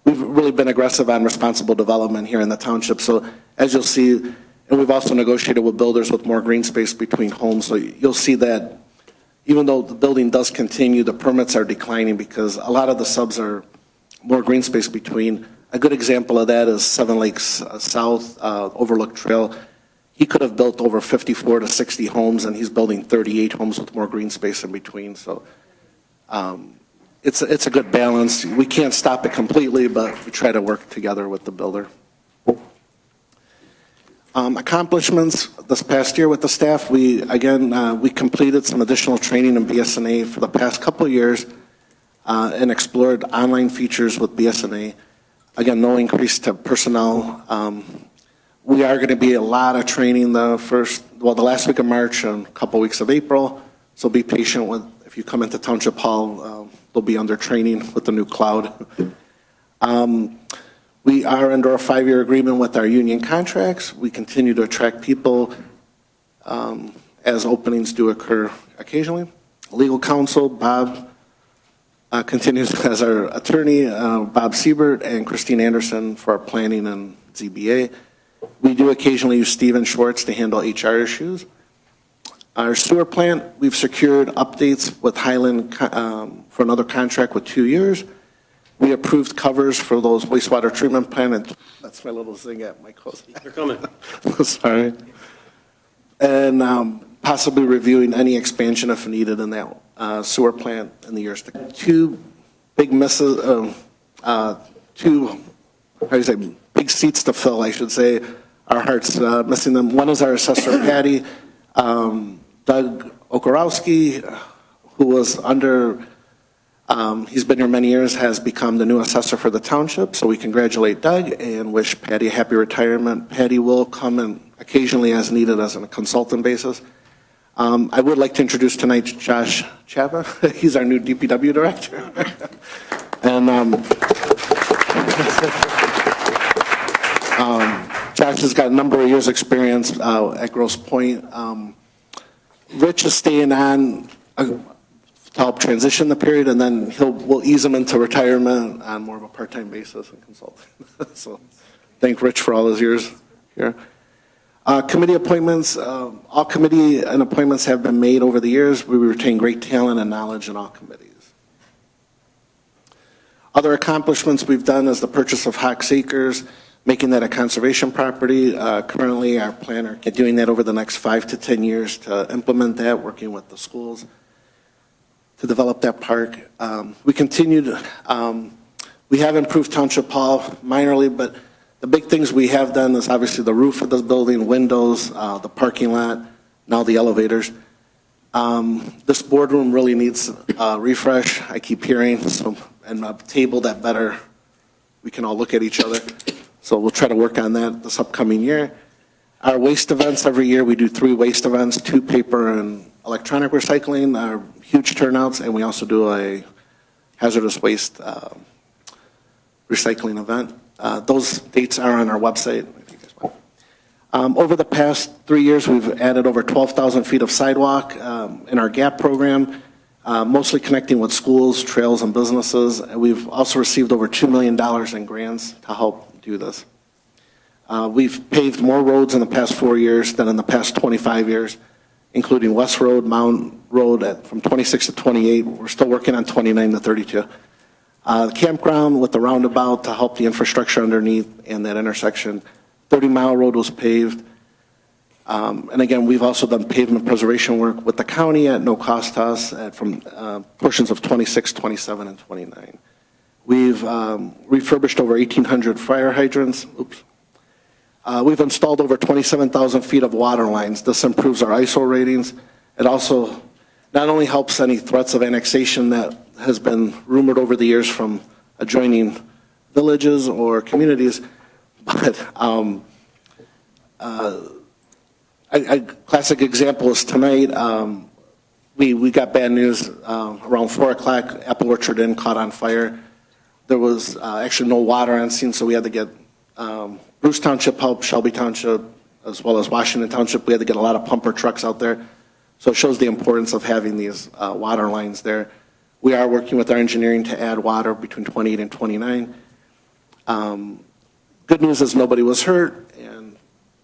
We've really been aggressive on responsible development here in the township. So as you'll see, and we've also negotiated with builders with more green space between homes. So you'll see that even though the building does continue, the permits are declining because a lot of the subs are more green space between. A good example of that is Seven Lakes South, Overlook Trail. He could have built over 54 to 60 homes, and he's building 38 homes with more green space in between. So it's a good balance. We can't stop it completely, but we try to work together with the builder. Accomplishments this past year with the staff, we completed some additional training in BSNA for the past couple of years and explored online features with BSNA. Again, no increase to personnel. We are going to be a lot of training the last week of March and a couple weeks of April. So be patient if you come into Township Hall, they'll be under training with the new cloud. We are under a 5-year agreement with our union contracts. We continue to attract people as openings do occur occasionally. Legal counsel, Bob continues as our attorney, Bob Siebert and Christine Anderson for our planning and ZBA. We do occasionally use Steven Schwartz to handle HR issues. Our sewer plant, we've secured updates with Highland for another contract with 2 years. We approved covers for those wastewater treatment plant. That's my little zing at my coast. They're coming. Sorry. And possibly reviewing any expansion if needed in that sewer plant in the years to come. Two big misses, big seats to fill, I should say. Our hearts missing them. One is our assessor, Patty. Doug Okorowski, who was he's been here many years, has become the new assessor for the township. So we congratulate Doug and wish Patty a happy retirement. Patty will come in occasionally as needed as on a consultant basis. I would like to introduce tonight Josh Chapa. He's our new DPW director. And Josh has got a number of years' experience at Grosse Pointe. Rich is staying on to help transition the period, and then we'll ease him into retirement on more of a part-time basis and consulting. So thank Rich for all his years here. Committee appointments, all committee and appointments have been made over the years. We retain great talent and knowledge in all committees. Other accomplishments we've done is the purchase of Hawks Acres, making that a conservation property. Currently, our planner is doing that over the next 5 to 10 years to implement that, working with the schools to develop that park. We have improved Township Hall minorly, but the big things we have done is obviously the roof of this building, windows, the parking lot, now the elevators. This boardroom really needs a refresh, I keep hearing, and a table that better we can all look at each other. So we'll try to work on that this upcoming year. Our waste events, every year we do 3 waste events, 2 paper and electronic recycling, are huge turnouts, and we also do a hazardous waste recycling event. Those dates are on our website. Over the past 3 years, we've added over 12,000 feet of sidewalk in our GAP program, mostly connecting with schools, trails, and businesses. And we've also received over $2 million in grants to help do this. We've paved more roads in the past 4 years than in the past 25 years, including West Road, Mount Road from 26 to 28. We're still working on 29 to 32. The campground with the roundabout to help the infrastructure underneath and that intersection. 30-mile road was paved. And again, we've also done pavement preservation work with the county at no cost to us from portions of 26, 27, and 29. We've refurbished over 1,800 fire hydrants. We've installed over 27,000 feet of water lines. This improves our ISO ratings. It also not only helps any threats of annexation that has been rumored over the years from adjoining villages or communities, but a classic example is tonight. We got bad news around 4 o'clock. Apple Orchard Inn caught on fire. There was actually no water on scene, so we had to get Bruce Township help, Shelby Township, as well as Washington Township. We had to get a lot of pumper trucks out there. So it shows the importance of having these water lines there. We are working with our engineering to add water between 28 and 29. Good news is nobody was hurt, and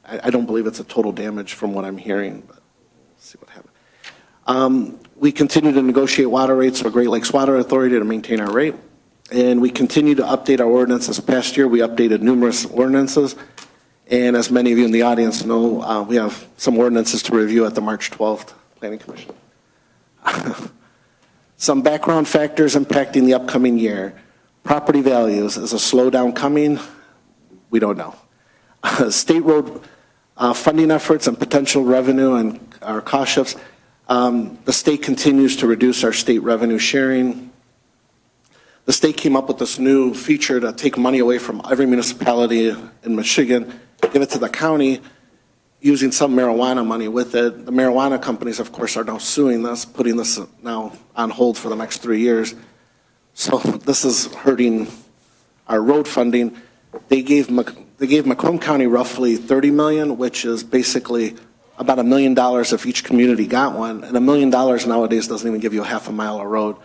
I don't believe it's a total damage from what I'm hearing, but we'll see what happens. We continue to negotiate water rates with Great Lakes Water Authority to maintain our rate. And we continue to update our ordinances. Past year, we updated numerous ordinances. And as many of you in the audience know, we have some ordinances to review at the March 12th Planning Commission. Some background factors impacting the upcoming year. Property values, is a slowdown coming? We don't know. State road funding efforts and potential revenue and our cost shifts. The state continues to reduce our state revenue sharing. The state came up with this new feature to take money away from every municipality in Michigan, give it to the county, using some marijuana money with it. The marijuana companies, of course, are now suing this, putting this now on hold for the next 3 years. So this is hurting our road funding. They gave Macomb County roughly $30 million, which is basically about $1 million if each community got one. And $1 million nowadays doesn't even give you a half a mile of road.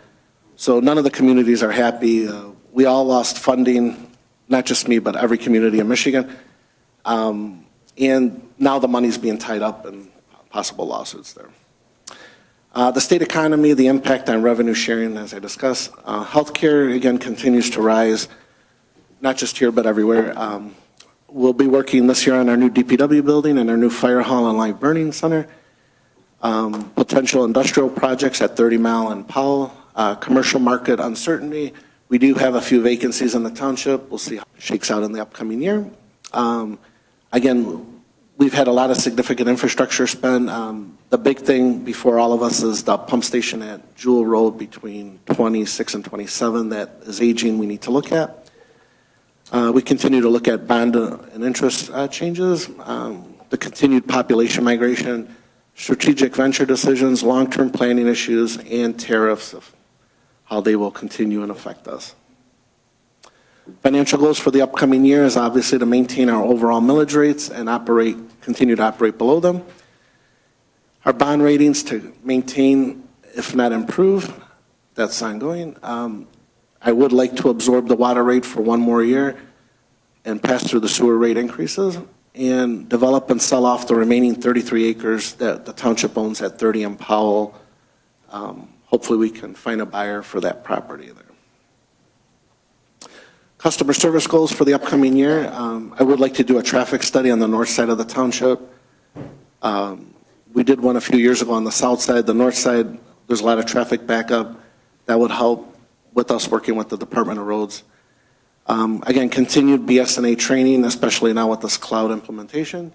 So none of the communities are happy. We all lost funding, not just me, but every community in Michigan. And now the money's being tied up in possible lawsuits there. The state economy, the impact on revenue sharing, as I discussed. Healthcare, again, continues to rise, not just here, but everywhere. We'll be working this year on our new DPW building and our new fire hall and live burning center. Potential industrial projects at 30 Mile and Powell. Commercial market uncertainty. We do have a few vacancies in the township. We'll see how it shakes out in the upcoming year. Again, we've had a lot of significant infrastructure spend. The big thing before all of us is the pump station at Jewel Road between 26 and 27 that is aging we need to look at. We continue to look at bond and interest changes, the continued population migration, strategic venture decisions, long-term planning issues, and tariffs, of how they will continue and affect us. Financial goals for the upcoming year is obviously to maintain our overall millage rates and continue to operate below them. Our bond ratings to maintain, if not improve, that's ongoing. I would like to absorb the water rate for 1 more year and pass through the sewer rate increases and develop and sell off the remaining 33 acres that the township owns at 30 and Powell. Hopefully we can find a buyer for that property there. Customer service goals for the upcoming year. I would like to do a traffic study on the north side of the township. We did one a few years ago on the south side. The north side, there's a lot of traffic backup. That would help with us working with the Department of Roads. Again, continued BSNA training, especially now with this cloud implementation.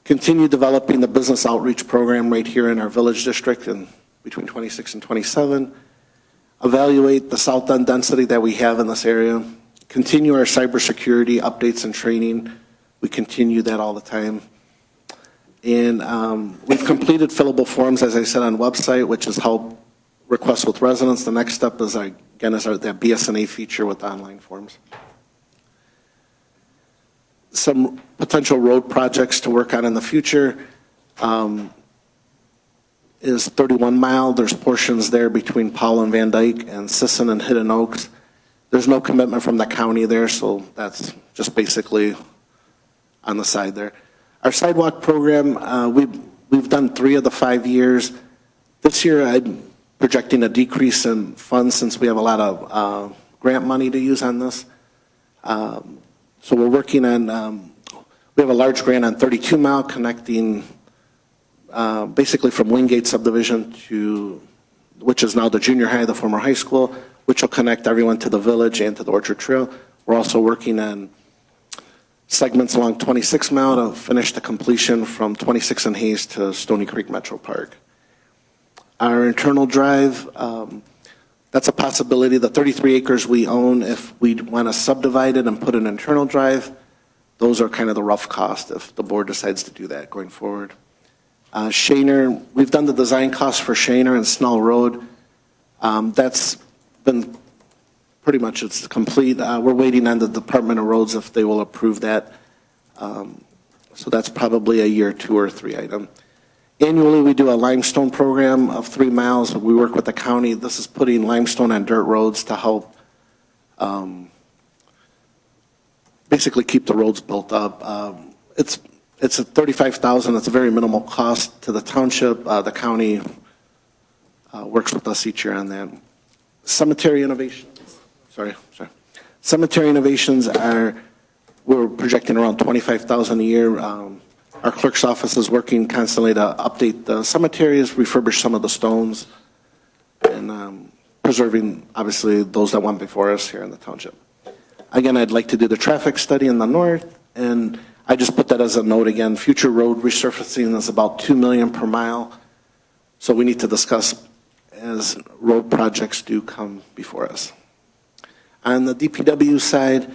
Continue developing the business outreach program right here in our village district and between 26 and 27. Evaluate the south end density that we have in this area. Continue our cybersecurity updates and training. We continue that all the time. And we've completed fillable forms, as I said, on website, which has helped requests with residents. The next step is, that BSNA feature with online forms. Some potential road projects to work on in the future is 31 Mile. There's portions there between Powell and Van Dyke and Sisson and Hidden Oaks. There's no commitment from the county there, so that's just basically on the side there. Our sidewalk program, we've done 3 of the 5 years. This year, I'm projecting a decrease in funds since we have a lot of grant money to use on this. So we're working on, we have a large grant on 32 Mile connecting basically from Wingate subdivision to, which is now the junior high, the former high school, which will connect everyone to the village and to the Orchard Trail. We're also working on segments along 26 Mile to finish the completion from 26 and Hayes to Stony Creek Metro Park. Our internal drive, that's a possibility. The 33 acres we own, if we want to subdivide it and put an internal drive, those are kind of the rough cost if the board decides to do that going forward. Shaner, we've done the design costs for Shaner and Snell Road. That's been pretty much, it's complete. We're waiting on the Department of Roads if they will approve that. So that's probably a year 2 or 3 item. Annually, we do a limestone program of 3 miles. We work with the county. This is putting limestone on dirt roads to help basically keep the roads built up. It's at $35,000. It's a very minimal cost to the township. The county works with us each year on that. Cemetery innovations. Cemetery innovations we're projecting around $25,000 a year. Our clerk's office is working constantly to update the cemeteries, refurbish some of the stones, and preserving, obviously, those that went before us here in the township. Again, I'd like to do the traffic study in the north, and I just put that as a note again. Future road resurfacing is about $2 million per mile, so we need to discuss as road projects do come before us. On the DPW side,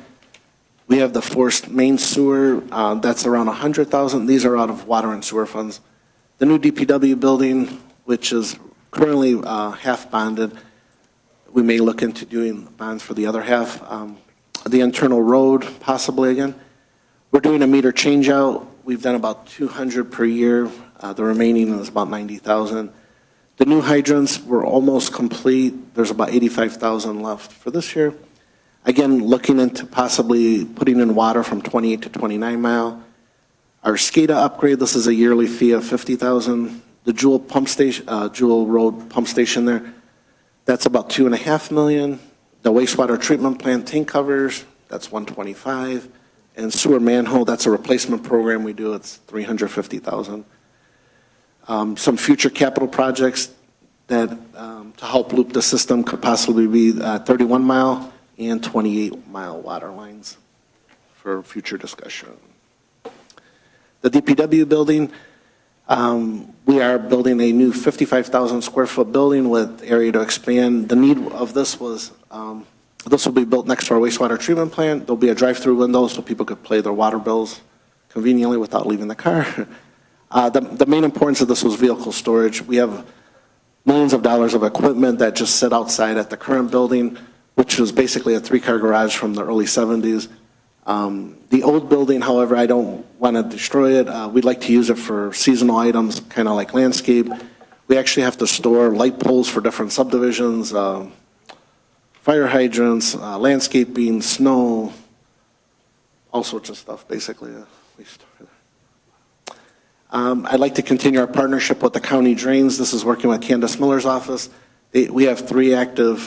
we have the forced main sewer, that's around $100,000. These are out of water and sewer funds. The new DPW building, which is currently half bonded, we may look into doing bonds for the other half. The internal road, possibly again. We're doing a meter change out. We've done about 200 per year. The remaining is about 90,000. The new hydrants were almost complete. There's about 85,000 left for this year. Again, looking into possibly putting in water from 28 to 29 mile. Our SCADA upgrade, this is a yearly fee of 50,000. The Jewel pump station, Jewel Road pump station there, that's about $2.5 million. The wastewater treatment plant tank covers, that's $125. And sewer manhole, that's a replacement program we do, it's $350,000. Some future capital projects that to help loop the system could possibly be 31 mile and 28 mile water lines for future discussion. The DPW building, we are building a new 55,000 square foot building with area to expand. The need of this was, this will be built next to our wastewater treatment plant. There'll be a drive-through window so people could pay their water bills conveniently without leaving the car. The main importance of this was vehicle storage. We have millions of dollars of equipment that just sit outside at the current building, which was basically a 3-car garage from the early 70s. The old building, however, I don't want to destroy it. We'd like to use it for seasonal items, kind of like landscape. We actually have to store light poles for different subdivisions, fire hydrants, landscaping, snow, all sorts of stuff, basically. We store there. I'd like to continue our partnership with the county drains. This is working with Candace Miller's office. We have 3 active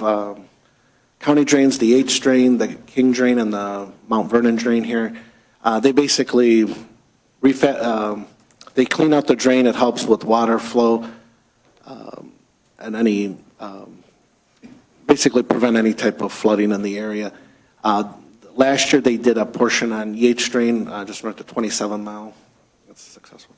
county drains, the H drain, the King drain, and the Mount Vernon drain here. They basically, they clean out the drain. It helps with water flow and any, basically prevent any type of flooding in the area. Last year they did a portion on Yates drain, just north of 27 mile. That's successful.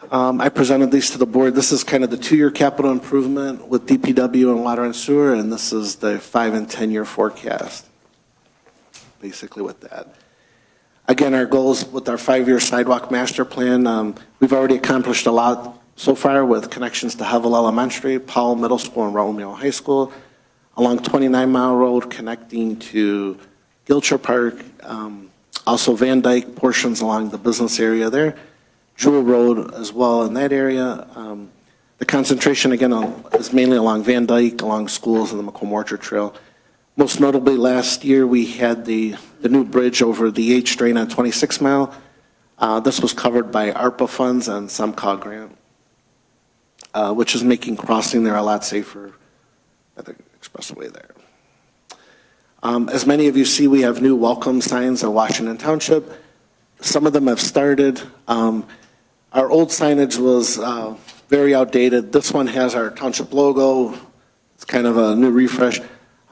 I presented these to the board. This is kind of the 2-year capital improvement with DPW and water and sewer, and this is the 5 and 10-year forecast, basically with that. Again, our goals with our 5-year sidewalk master plan, we've already accomplished a lot so far with connections to Hevel Elementary, Powell Middle School, and Romeo High School, along 29 Mile Road connecting to Gilcher Park, also Van Dyke portions along the business area there. Jewel Road as well in that area. The concentration, again, is mainly along Van Dyke, along schools, and the Macomb Orchard Trail. Most notably, last year we had the new bridge over the H drain on 26 Mile. This was covered by ARPA funds and some COG grant, which is making crossing there a lot safer at the expressway there. As many of you see, we have new welcome signs at Washington Township. Some of them have started. Our old signage was very outdated. This one has our township logo. It's kind of a new refresh.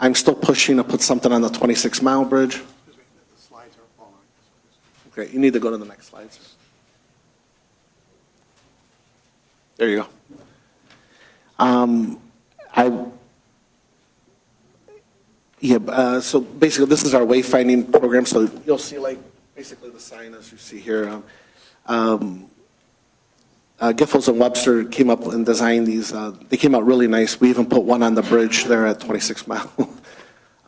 I'm still pushing to put something on the 26 Mile Bridge. The slides are falling. Okay, you need to go to the next slide, sir. There you go. So basically, this is our wayfinding program. So you'll see, like, basically the sign as you see here. Giffords and Webster came up and designed these. They came out really nice. We even put one on the bridge there at 26 Mile.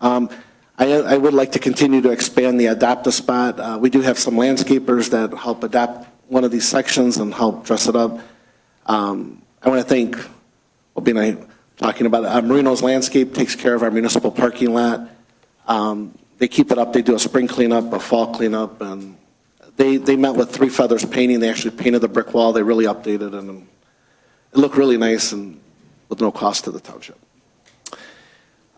I would like to continue to expand the Adopt a Spot. We do have some landscapers that help adapt one of these sections and help dress it up. I want to thank, talking about Marino's Landscape takes care of our municipal parking lot. They keep it up. They do a spring cleanup, a fall cleanup, and they met with Three Feathers Painting. They actually painted the brick wall. They really updated it, and it looked really nice and with no cost to the township.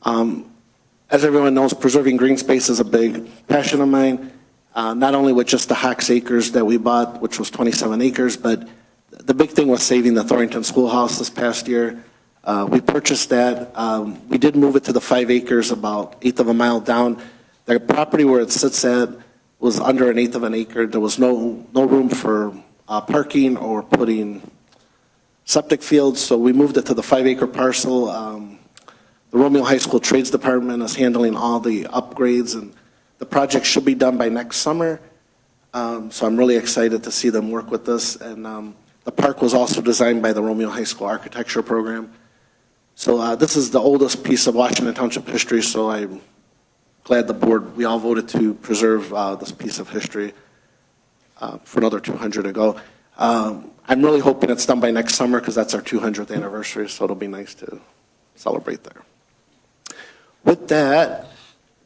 As everyone knows, preserving green space is a big passion of mine, not only with just the Hawks Acres that we bought, which was 27 acres, but the big thing was saving the Thornton Schoolhouse this past year. We purchased that. We did move it to the 5 acres, about eighth of a mile down. The property where it sits at was under an eighth of an acre. There was no room for parking or putting septic fields, so we moved it to the 5-acre parcel. The Romeo High School Trades Department is handling all the upgrades, and the project should be done by next summer. So I'm really excited to see them work with this. And the park was also designed by the Romeo High School Architecture Program. So this is the oldest piece of Washington Township history, so I'm glad the board, we all voted to preserve this piece of history for another 200 ago. I'm really hoping it's done by next summer because that's our 200th anniversary, so it'll be nice to celebrate there. With that,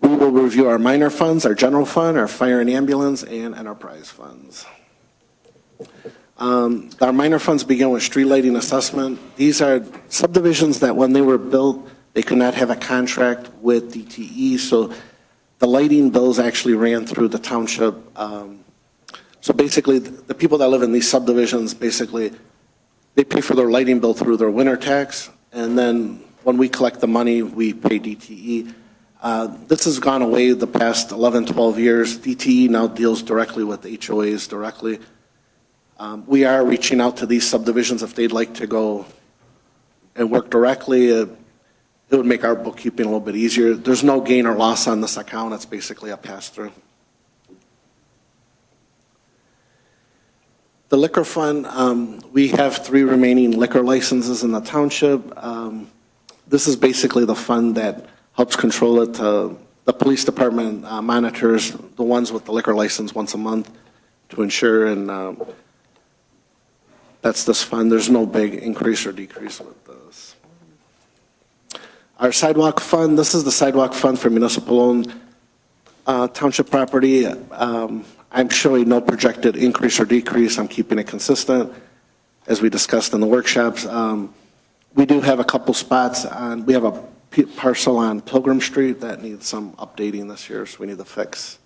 we will review our minor funds, our general fund, our fire and ambulance, and enterprise funds. Our minor funds begin with street lighting assessment. These are subdivisions that when they were built, they could not have a contract with DTE, so the lighting bills actually ran through the township. So basically, the people that live in these subdivisions, basically, they pay for their lighting bill through their winter tax, and then when we collect the money, we pay DTE. This has gone away the past 11, 12 years. DTE now deals directly with HOAs directly. We are reaching out to these subdivisions if they'd like to go and work directly. It would make our bookkeeping a little bit easier. There's no gain or loss on this account. It's basically a pass-through. The liquor fund, we have 3 remaining liquor licenses in the township. This is basically the fund that helps control it. The police department monitors the ones with the liquor license once a month to ensure, and that's this fund. There's no big increase or decrease with this. Our sidewalk fund, this is the sidewalk fund for municipal-owned township property. I'm showing no projected increase or decrease. I'm keeping it consistent, as we discussed in the workshops. We do have a couple spots on, we have a parcel on Pilgrim Street that needs some updating this year, so we need to fix.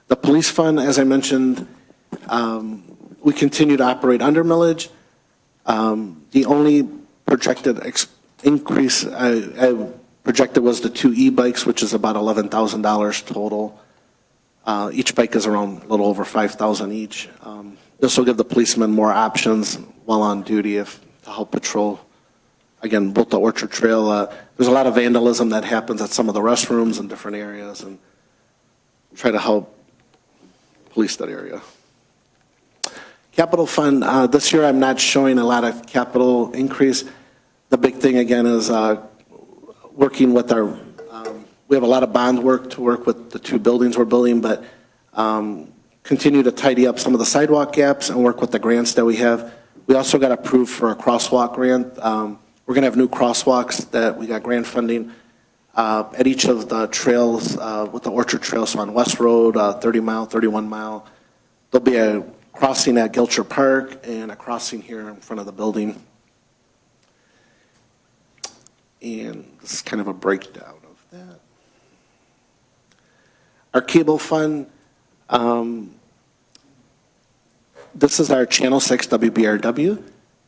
The police fund, as I mentioned, we continue to operate under millage. The only projected increase I projected was the 2 e-bikes, which is about $11,000 total. Each bike is around a little over $5,000 each. This will give the policemen more options while on duty to help patrol. Again, both the Orchard Trail. There's a lot of vandalism that happens at some of the restrooms in different areas, and try to help police that area. Capital fund, this year I'm not showing a lot of capital increase. The big thing again is working with our, we have a lot of bond work to work with the 2 buildings we're building, but continue to tidy up some of the sidewalk gaps and work with the grants that we have. We also got approved for a crosswalk grant. We're going to have new crosswalks that we got grant funding at each of the trails with the Orchard Trail, so on West Road, 30 mile, 31 mile. There'll be a crossing at Gilcher Park and a crossing here in front of the building. And this is kind of a breakdown of that. Our cable fund, this is our Channel 6 WBRW,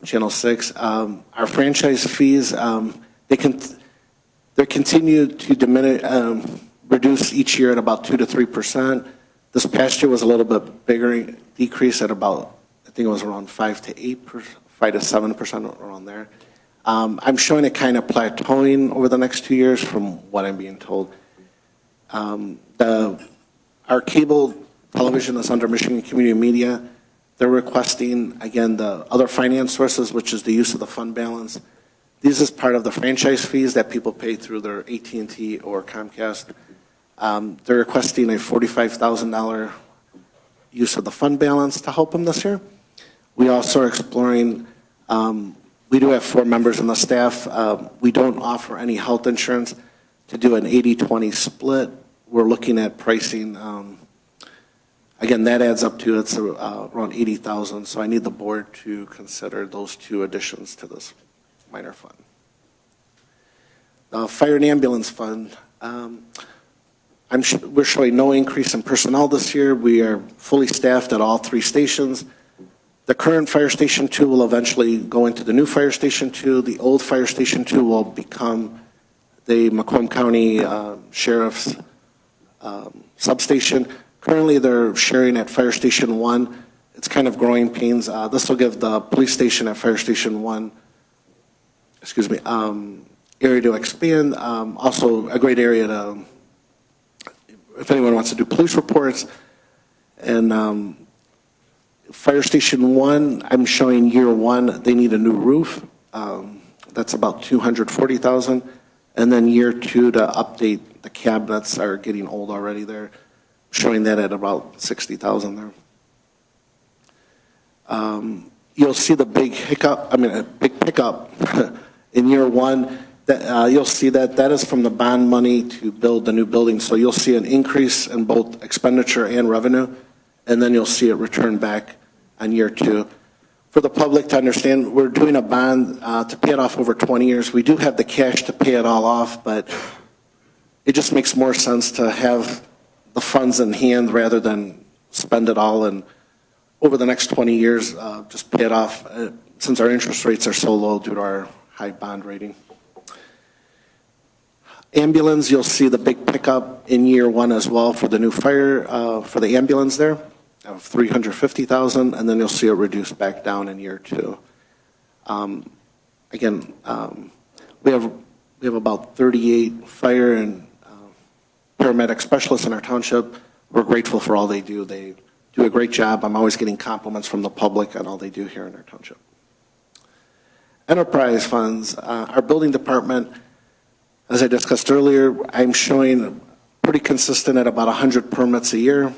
Channel 6. Our franchise fees, they continue to diminish, reduce each year at about 2 to 3%. This past year was a little bit bigger decrease at about, I think it was around 5 to 8%, 5 to 7% around there. I'm showing it kind of plateauing over the next 2 years from what I'm being told. Our cable television is under Michigan Community Media. They're requesting, again, the other finance sources, which is the use of the fund balance. These is part of the franchise fees that people pay through their AT&T or Comcast. They're requesting a $45,000 use of the fund balance to help them this year. We also are exploring, we do have 4 members in the staff. We don't offer any health insurance. To do an 80-20 split, we're looking at pricing. Again, that adds up to it's around $80,000. So I need the board to consider those 2 additions to this minor fund. The fire and ambulance fund. We're showing no increase in personnel this year. We are fully staffed at all 3 stations. The current Fire Station 2 will eventually go into the new Fire Station 2. The old Fire Station 2 will become the Macomb County Sheriff's substation. Currently, they're sharing at Fire Station 1. It's kind of growing pains. This will give the police station at Fire Station 1, area to expand. Also, a great area to, if anyone wants to do police reports. And Fire Station 1, I'm showing year 1, they need a new roof. That's about $240,000. And then year 2 to update the cabinets are getting old already. They're showing that at about $60,000 there. You'll see the big big pickup in year 1. That, you'll see that is from the bond money to build the new building. So you'll see an increase in both expenditure and revenue, and then you'll see it return back on year 2. For the public to understand, we're doing a bond to pay it off over 20 years. We do have the cash to pay it all off, but it just makes more sense to have the funds in hand rather than spend it all and over the next 20 years just pay it off since our interest rates are so low due to our high bond rating. Ambulance, you'll see the big pickup in year 1 as well for the new fire, for the ambulance there of $350,000, and then you'll see it reduce back down in year 2. Again, we have about 38 fire and paramedic specialists in our township. We're grateful for all they do. They do a great job. I'm always getting compliments from the public on all they do here in our township. Enterprise funds, our building department, as I discussed earlier, I'm showing pretty consistent at about 100 permits a year.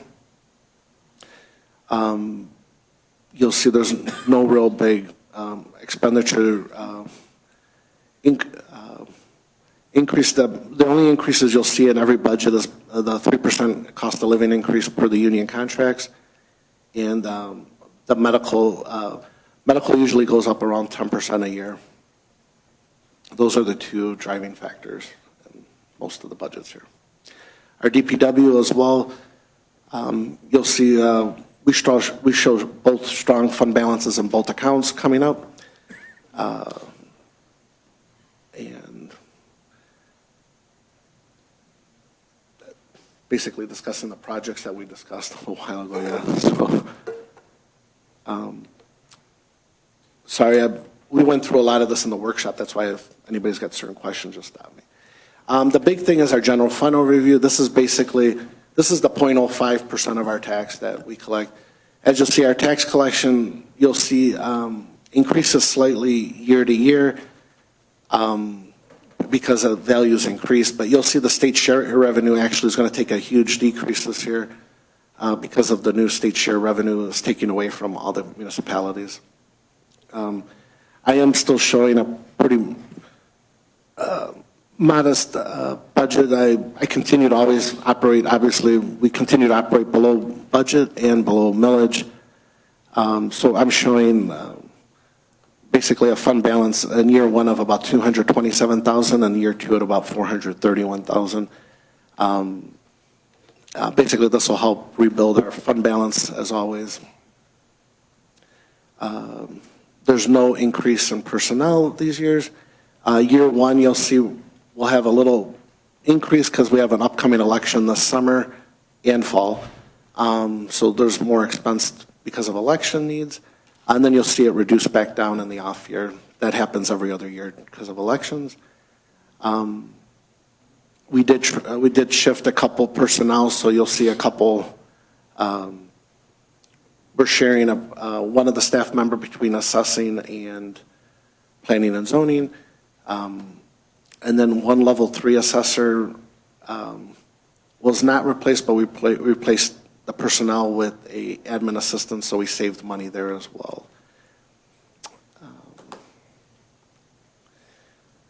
You'll see there's no real big expenditure increase. The only increases you'll see in every budget is the 3% cost of living increase per the union contracts, and the medical usually goes up around 10% a year. Those are the 2 driving factors in most of the budgets here. Our DPW as well, you'll see we show both strong fund balances in both accounts coming up. And basically discussing the projects that we discussed a little while ago. Yeah. So, sorry, we went through a lot of this in the workshop. That's why if anybody's got certain questions, just stop me. The big thing is our general fund overview. This is the 0.05% of our tax that we collect. As you'll see, our tax collection, you'll see increases slightly year to year because of values increase. But you'll see the state share revenue actually is going to take a huge decrease this year because of the new state share revenue is taken away from all the municipalities. I am still showing a pretty modest budget. I continue to always operate, obviously, we continue to operate below budget and below millage. So I'm showing basically a fund balance in year 1 of about $227,000 and year 2 at about $431,000. Basically, this will help rebuild our fund balance as always. There's no increase in personnel these years. Year 1, you'll see we'll have a little increase because we have an upcoming election this summer and fall. So there's more expense because of election needs. And then you'll see it reduce back down in the off year. That happens every other year because of elections. We did shift a couple personnel, so you'll see a couple. We're sharing one of the staff member between assessing and planning and zoning. And then one level 3 assessor was not replaced, but we replaced the personnel with a admin assistant, so we saved money there as well.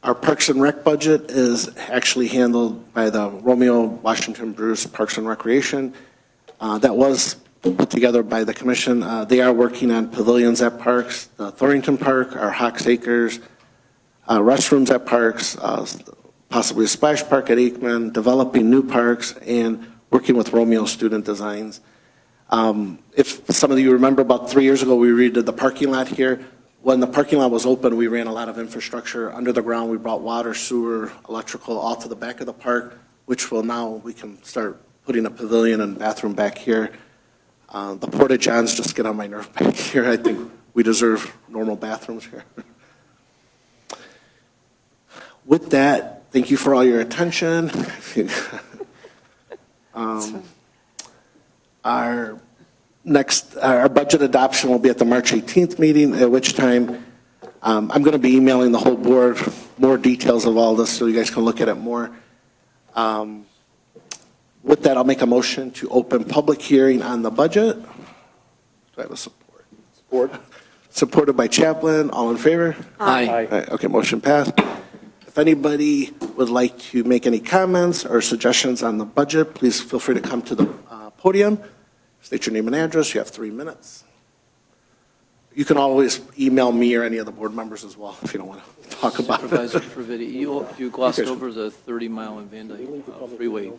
Our Parks and Rec budget is actually handled by the Romeo Washington Bruce Parks and Recreation. That was put together by the commission. They are working on pavilions at parks, the Thornton Park, our Hawks Acres, restrooms at parks, possibly a splash park at Aikman, developing new parks, and working with Romeo Student Designs. If some of you remember, about 3 years ago, we redid the parking lot here. When the parking lot was open, we ran a lot of infrastructure under the ground. We brought water, sewer, electrical, all to the back of the park, which will now, we can start putting a pavilion and bathroom back here. The Porta Johns just get on my nerve back here. I think we deserve normal bathrooms here. With that, thank you for all your attention. Our budget adoption will be at the March 18th meeting, at which time I'm going to be emailing the whole board more details of all this so you guys can look at it more. With that, I'll make a motion to open public hearing on the budget. Do I have a support? Support. Supported by Chaplin. All in favor? Aye. Okay, motion passed. If anybody would like to make any comments or suggestions on the budget, please feel free to come to the podium. State your name and address. You have 3 minutes. You can always email me or any of the board members as well if you don't want to talk about it. Supervisor Previti, you glossed over the 30-mile and Van Dyke freeway.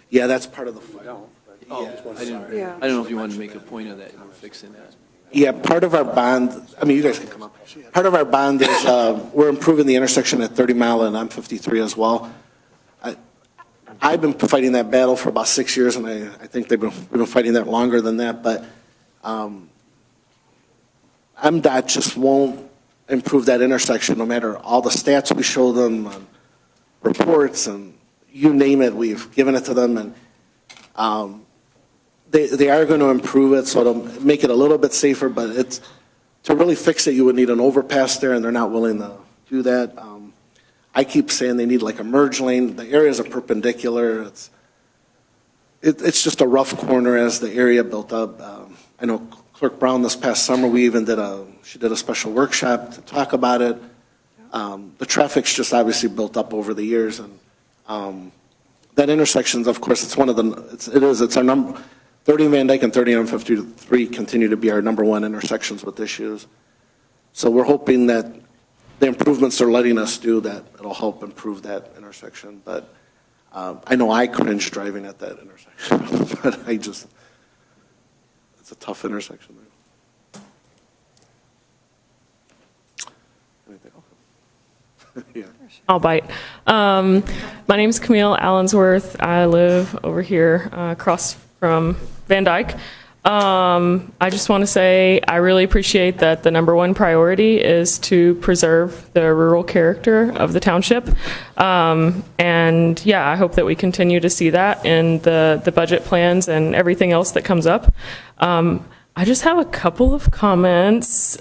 Yeah, that's part of the file. Oh, I didn't know if you wanted to make a point of that. We're fixing that. Yeah, part of our bond, I mean, you guys can come up. Part of our bond is we're improving the intersection at 30 Mile and M53 as well. I've been fighting that battle for about 6 years, and I think we've been fighting that longer than that, but MDOT just won't improve that intersection no matter all the stats we show them, reports, and you name it, we've given it to them, and they are going to improve it, so it'll make it a little bit safer, but to really fix it, you would need an overpass there, and they're not willing to do that. I keep saying they need like a merge lane. The areas are perpendicular. It's just a rough corner as the area built up. I know Clerk Brown this past summer, she did a special workshop to talk about it. The traffic's just obviously built up over the years, and that intersection's, of course, it's our number. 30 Van Dyke and 30 and 53 continue to be our #1 intersections with issues. So we're hoping that the improvements they're letting us do, that it'll help improve that intersection. But I know I cringe driving at that intersection, but it's a tough intersection there. Anything else? Yeah. I'll bite. My name is Camille Allensworth. I live over here across from Van Dyke. I just want to say I really appreciate that the #1 priority is to preserve the rural character of the township. And yeah, I hope that we continue to see that in the budget plans and everything else that comes up. I just have a couple of comments.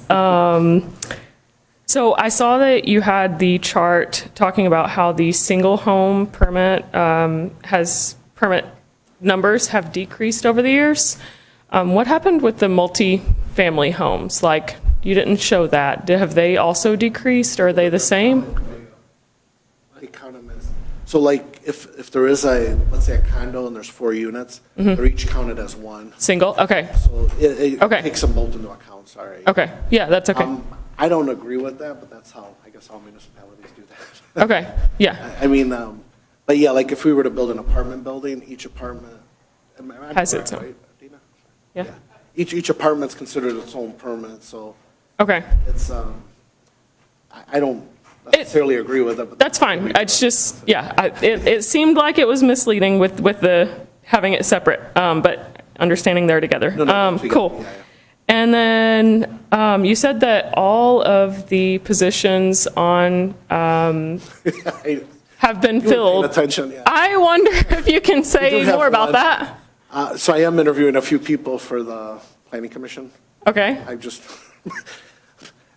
So I saw that you had the chart talking about how the single home permit permit numbers have decreased over the years. What happened with the multi-family homes? Like, you didn't show that. Have they also decreased, or are they the same? They count them as, so like if there is let's say a condo and there's 4 units, they're each counted as one. Single? Okay. So it takes them both into account, sorry. Okay. Yeah, that's okay. I don't agree with that, but that's how, I guess, all municipalities do that. Okay. Yeah. I mean, but yeah, like if we were to build an apartment building, each apartment has its own. Right, Dina? Yeah. Each apartment's considered its own permit, so Okay. it's I don't necessarily agree with it. But That's fine. It's just, yeah, it seemed like it was misleading with the having it separate, but understanding they're together. No, cool. yeah. And then you said that all of the positions on have been filled. Attention, yeah. I wonder if you can say have more about lunch. that. So I am interviewing a few people for the planning commission. Okay. I just,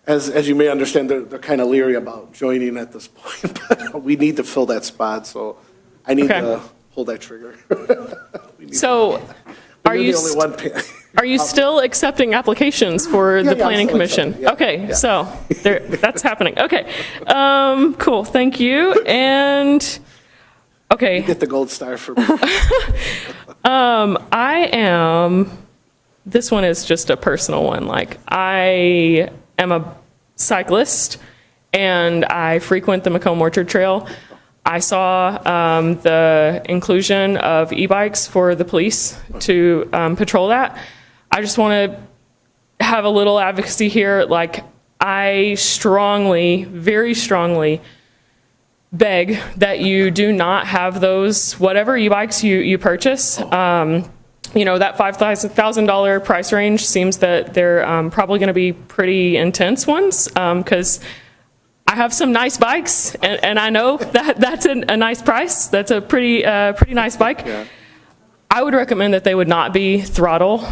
as you may understand, they're kind of leery about joining at this point, but we need to fill that spot, so I need to pull that trigger. So are you still accepting applications for the planning commission? Yeah. Okay, so that's happening. Okay, cool, thank you. And okay, you get the gold star for me. This one is just a personal one. Like, I am a cyclist and I frequent the Macomb Orchard Trail. I saw the inclusion of e-bikes for the police to patrol that. I just want to have a little advocacy here. Like, I strongly, very strongly beg that you do not have those, whatever e-bikes you purchase. You know, that $5,000 price range seems that they're probably going to be pretty intense ones, because I have some nice bikes, and I know that that's a nice price. That's a pretty nice bike. Yeah. I would recommend that they would not be throttle.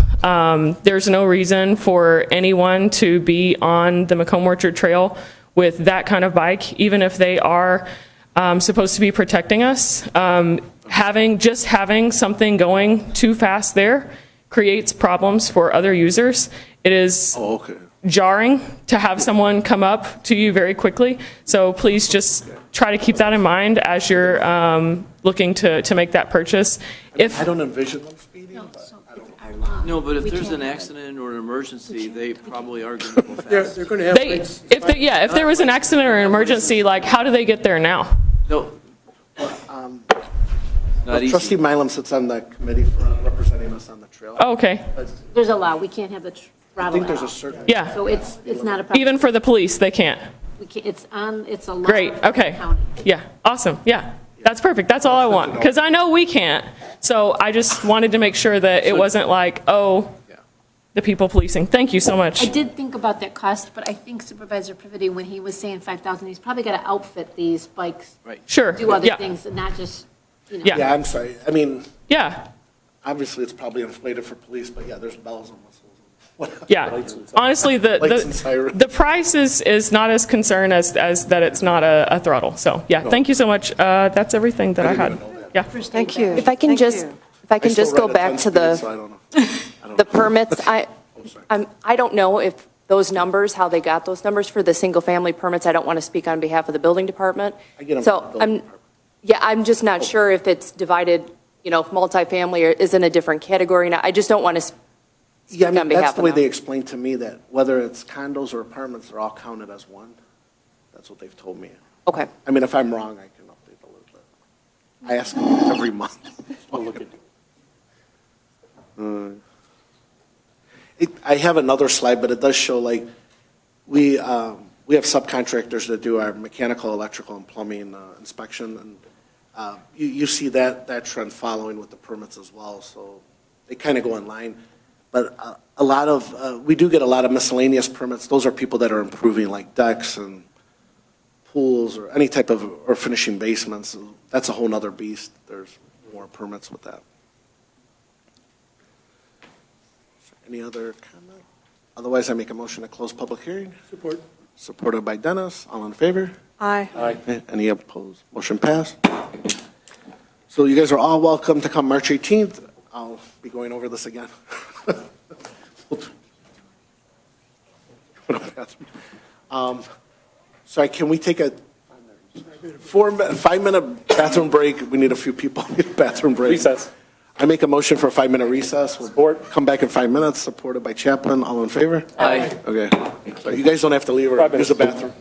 There's no reason for anyone to be on the Macomb Orchard Trail with that kind of bike, even if they are supposed to be protecting us. Having something going too fast there creates problems for other users. It is jarring to have someone come up to you very quickly. So please just try to keep that in mind as you're looking to make that purchase. I don't envision them speeding, but I don't. No, but if there's an accident or an emergency, they probably are going to go fast. They're going to have. If there was an accident or an emergency, like, how do they get there now? No. Not easy. Trustee Milam sits on the committee for representing us on the trail. Oh, okay. There's a law, we can't have the I throttle think at there's all. a certain. Yeah. So it's not a problem. Even for the police, they can't. We can't, it's a law. Great, for the okay. county. Yeah, awesome, yeah. That's perfect, that's all I want, because I know we can't. So I just wanted to make sure that it wasn't like, oh, the people policing. Thank you so much. I did think about that cost, but I think Supervisor Privity, when he was saying 5,000, he's probably got to outfit these bikes. Right. Sure. Do other Yeah. things and not just, you know. Yeah. Yeah, I'm sorry. I mean, Yeah, obviously it's probably inflated for police, but yeah, there's bells and whistles. Whatever. yeah. Honestly, Lights and sirens. the price is not as concerned as that it's not a throttle. So, yeah, thank you so much. That's everything that I had. Yeah. Thank you. If I can Thank just, you. if I can still just go ride at back 10 to speed, so I don't know. the permits, I don't know if those numbers, how they got those numbers for the single-family permits. I don't want to speak on behalf of the building department. I get them So from the building department. yeah, I'm just not sure if it's divided, you know, if multifamily is in a different category. Now, I just don't want to speak Yeah, I on mean, behalf that's of the way them. they explained to me that whether it's condos or apartments, they're all counted as one. That's what they've told me. Okay. I mean, if I'm wrong, I can update a little bit. I ask them every month. I have another slide, but it does show, like, we have subcontractors that do our mechanical, electrical, and plumbing inspection, and you see that trend following with the permits as well, so they kind of go in line. But a lot of, we do get a lot of miscellaneous permits. Those are people that are improving, like decks and pools or any type of, or finishing basements. That's a whole nother beast. There's more permits with that. Any other comment? Otherwise, I make a motion to close public hearing. Support. Supported by Dennis. All in favor? Aye. Aye. Any opposed? Motion passed. So you guys are all welcome to come March 18th. I'll be going over this again. Sorry, can we take a 5-minute bathroom break? We need a few people. Bathroom break. Recess. I make a motion for a 5-minute recess. We'll Support. come back in 5 minutes, supported by Chaplin. All in favor? Aye. Okay. So you guys don't have to leave or 5 use minutes. the bathroom.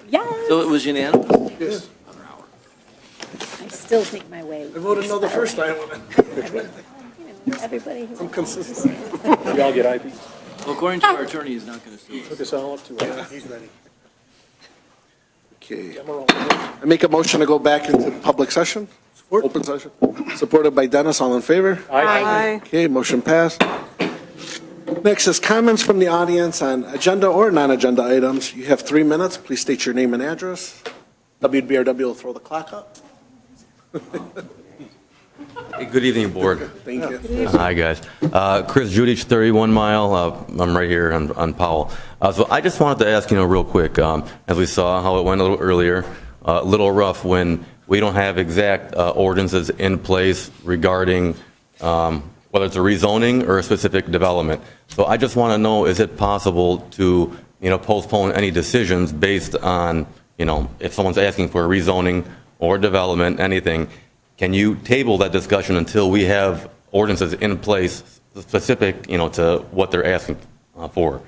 Yes. So it was unanimous? Yes. I still think my way. I voted no the first time. Everybody. I'm consistent. We all get IVs. Well, according to our attorney, he's not going to sue us. Took us all up to it. He's ready. Okay. I make a motion to go back into public session? Open session. Supported by Dennis, all in favor? Aye. Okay, motion passed. Next is comments from the audience on agenda or non-agenda items. You have 3 minutes. Please state your name and address. WBRW will throw the clock up. Hey, good evening, Board. Thank you. Hi, guys. Chris Judich, 31 Mile. I'm right here on Powell. So I just wanted to ask, real quick, as we saw how it went a little earlier, a little rough when we don't have exact ordinances in place regarding whether it's a rezoning or a specific development. So I just want to know, is it possible to, postpone any decisions based on, if someone's asking for a rezoning or development, anything, can you table that discussion until we have ordinances in place specific, to what they're asking for?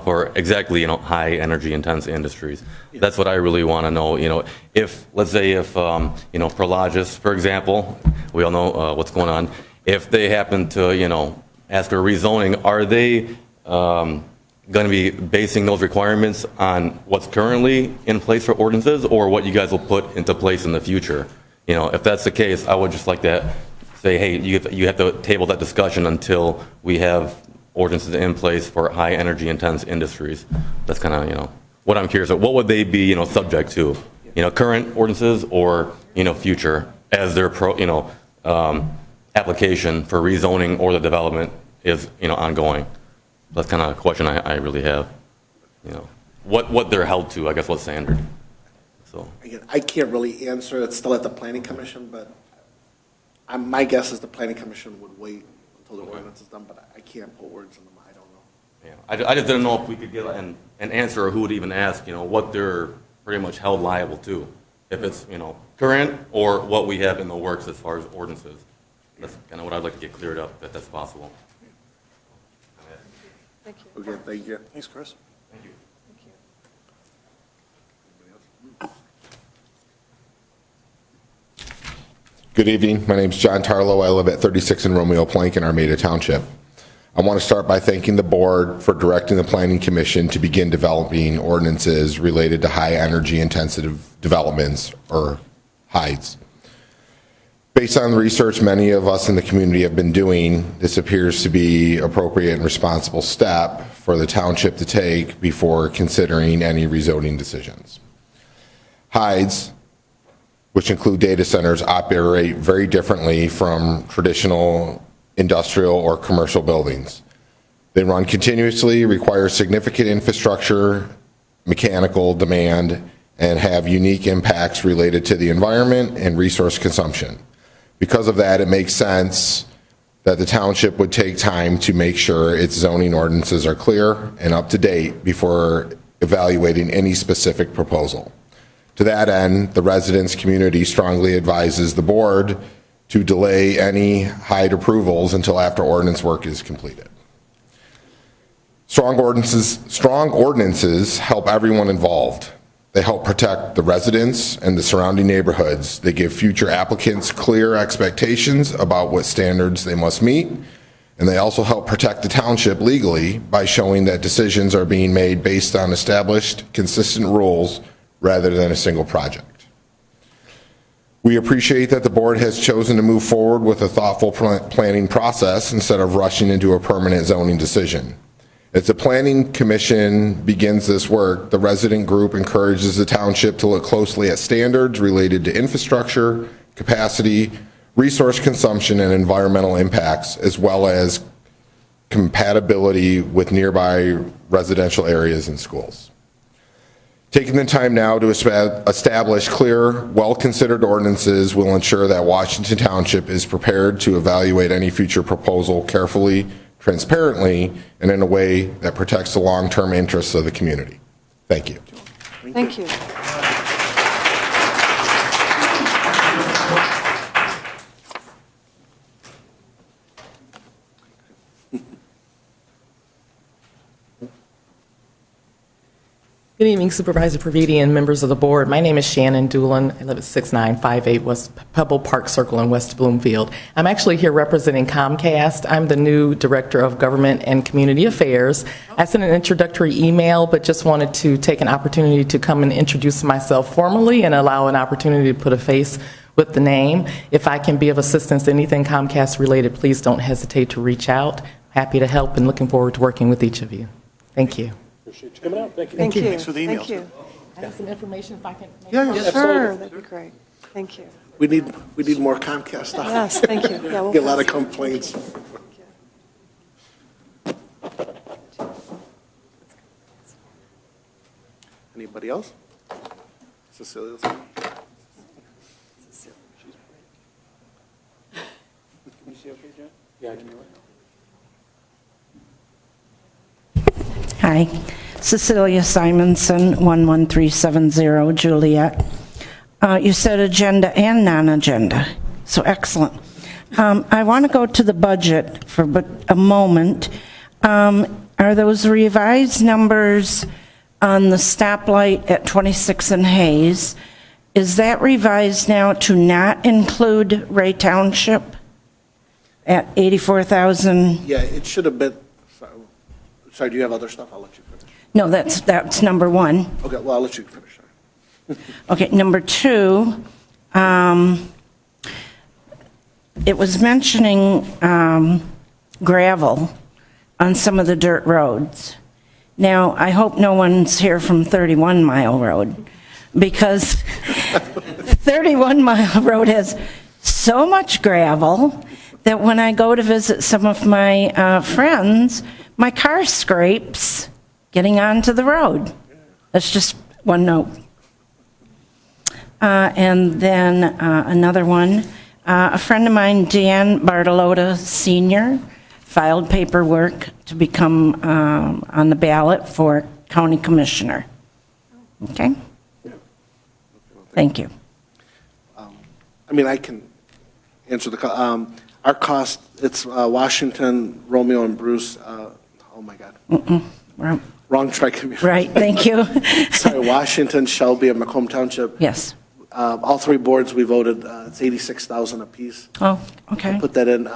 For exactly, high energy intense industries. That's what I really want to know. If, let's say if, Prologis, for example, we all know what's going on. If they happen to, ask for rezoning, are they going to be basing those requirements on what's currently in place for ordinances or what you guys will put into place in the future? If that's the case, I would just like to say, hey, you have to table that discussion until we have ordinances in place for high energy intense industries. That's kind of, what I'm curious about. What would they be, subject to? Current ordinances or, future as their application for rezoning or the development is, ongoing. That's kind of a question I really have. What they're held to, I guess, what standard. So Again, I can't really answer. It's still at the planning commission, but my guess is the planning commission would wait until the ordinance is done, but I can't put words in them. I don't know. yeah, I just didn't know if we could get an answer or who would even ask, what they're pretty much held liable to. If it's, current or what we have in the works as far as ordinances. That's kind of what I'd like to get cleared up, if that's possible. Thank you. Okay, thank you. Thanks, Chris. Thank you. Good evening. My name is John Tarlow. I live at 36 in Romeo Plank in Armada Township. I want to start by thanking the board for directing the Planning Commission to begin developing ordinances related to high energy intensive developments, or HIDEs. Based on the research many of us in the community have been doing, this appears to be appropriate and responsible step for the township to take before considering any rezoning decisions. HIDEs, which include data centers, operate very differently from traditional industrial or commercial buildings. They run continuously, require significant infrastructure, mechanical demand, and have unique impacts related to the environment and resource consumption. Because of that, it makes sense that the township would take time to make sure its zoning ordinances are clear and up to date before evaluating any specific proposal. To that end, the residents community strongly advises the board to delay any HIDE approvals until after ordinance work is completed. Strong ordinances help everyone involved. They help protect the residents and the surrounding neighborhoods. They give future applicants clear expectations about what standards they must meet, and they also help protect the township legally by showing that decisions are being made based on established, consistent rules rather than a single project. We appreciate that the board has chosen to move forward with a thoughtful planning process instead of rushing into a permanent zoning decision. As the Planning Commission begins this work, the resident group encourages the township to look closely at standards related to infrastructure, capacity, resource consumption, and environmental impacts, as well as compatibility with nearby residential areas and schools. Taking the time now to establish clear, well-considered ordinances will ensure that Washington Township is prepared to evaluate any future proposal carefully, transparently, and in a way that protects the long-term interests of the community. Thank you. Thank you. Good evening, Supervisor Praviti and members of the board. My name is Shannon Doolin. I live at 6958 West Pebble Park Circle in West Bloomfield. I'm actually here representing Comcast. I'm the new Director of Government and Community Affairs. I sent an introductory email, but just wanted to take an opportunity to come and introduce myself formally and allow an opportunity to put a face with the name. If I can be of assistance, anything Comcast related, please don't hesitate to reach out. Happy to help and looking forward to working with each of you. Thank you. Appreciate you coming out. Thank you. Thank you. Thanks for the email. Thank you. I have some information if I can. Yeah, Sure, that'd be great. Thank you. We need more Comcast stuff. Yes, thank you. Yeah, we'll Get a lot of pass. complaints. Anybody else? Cecilia's. Can you see okay, Jen? Yeah, I can. Hi, Cecilia Simonson, 11370 Juliet. You said agenda and non-agenda, so excellent. I want to go to the budget for but a moment. Are those revised numbers on the stoplight at 26 and Hayes, is that revised now to not include Ray Township at 84,000? Yeah, it should have been, sorry, do you have other stuff? I'll let you finish. No, that's number one. Okay, well, I'll let you finish. Okay, number two, it was mentioning gravel on some of the dirt roads. Now, I hope no one's here from 31 Mile Road, because 31 Mile Road has so much gravel that when I go to visit some of my friends, my car scrapes getting onto the road. That's just one note. And then another one, a friend of mine, Dan Bartolota Sr., filed paperwork to become on the ballot for county commissioner. Okay? Thank you. I mean, I can answer the, our cost, it's Washington, Romeo and Bruce, oh my God. Wrong tri-community. Right, thank you. Sorry, Washington, Shelby, and Macomb Township. Yes. All three boards, we voted, it's 86,000 apiece. Oh, okay. Put that in.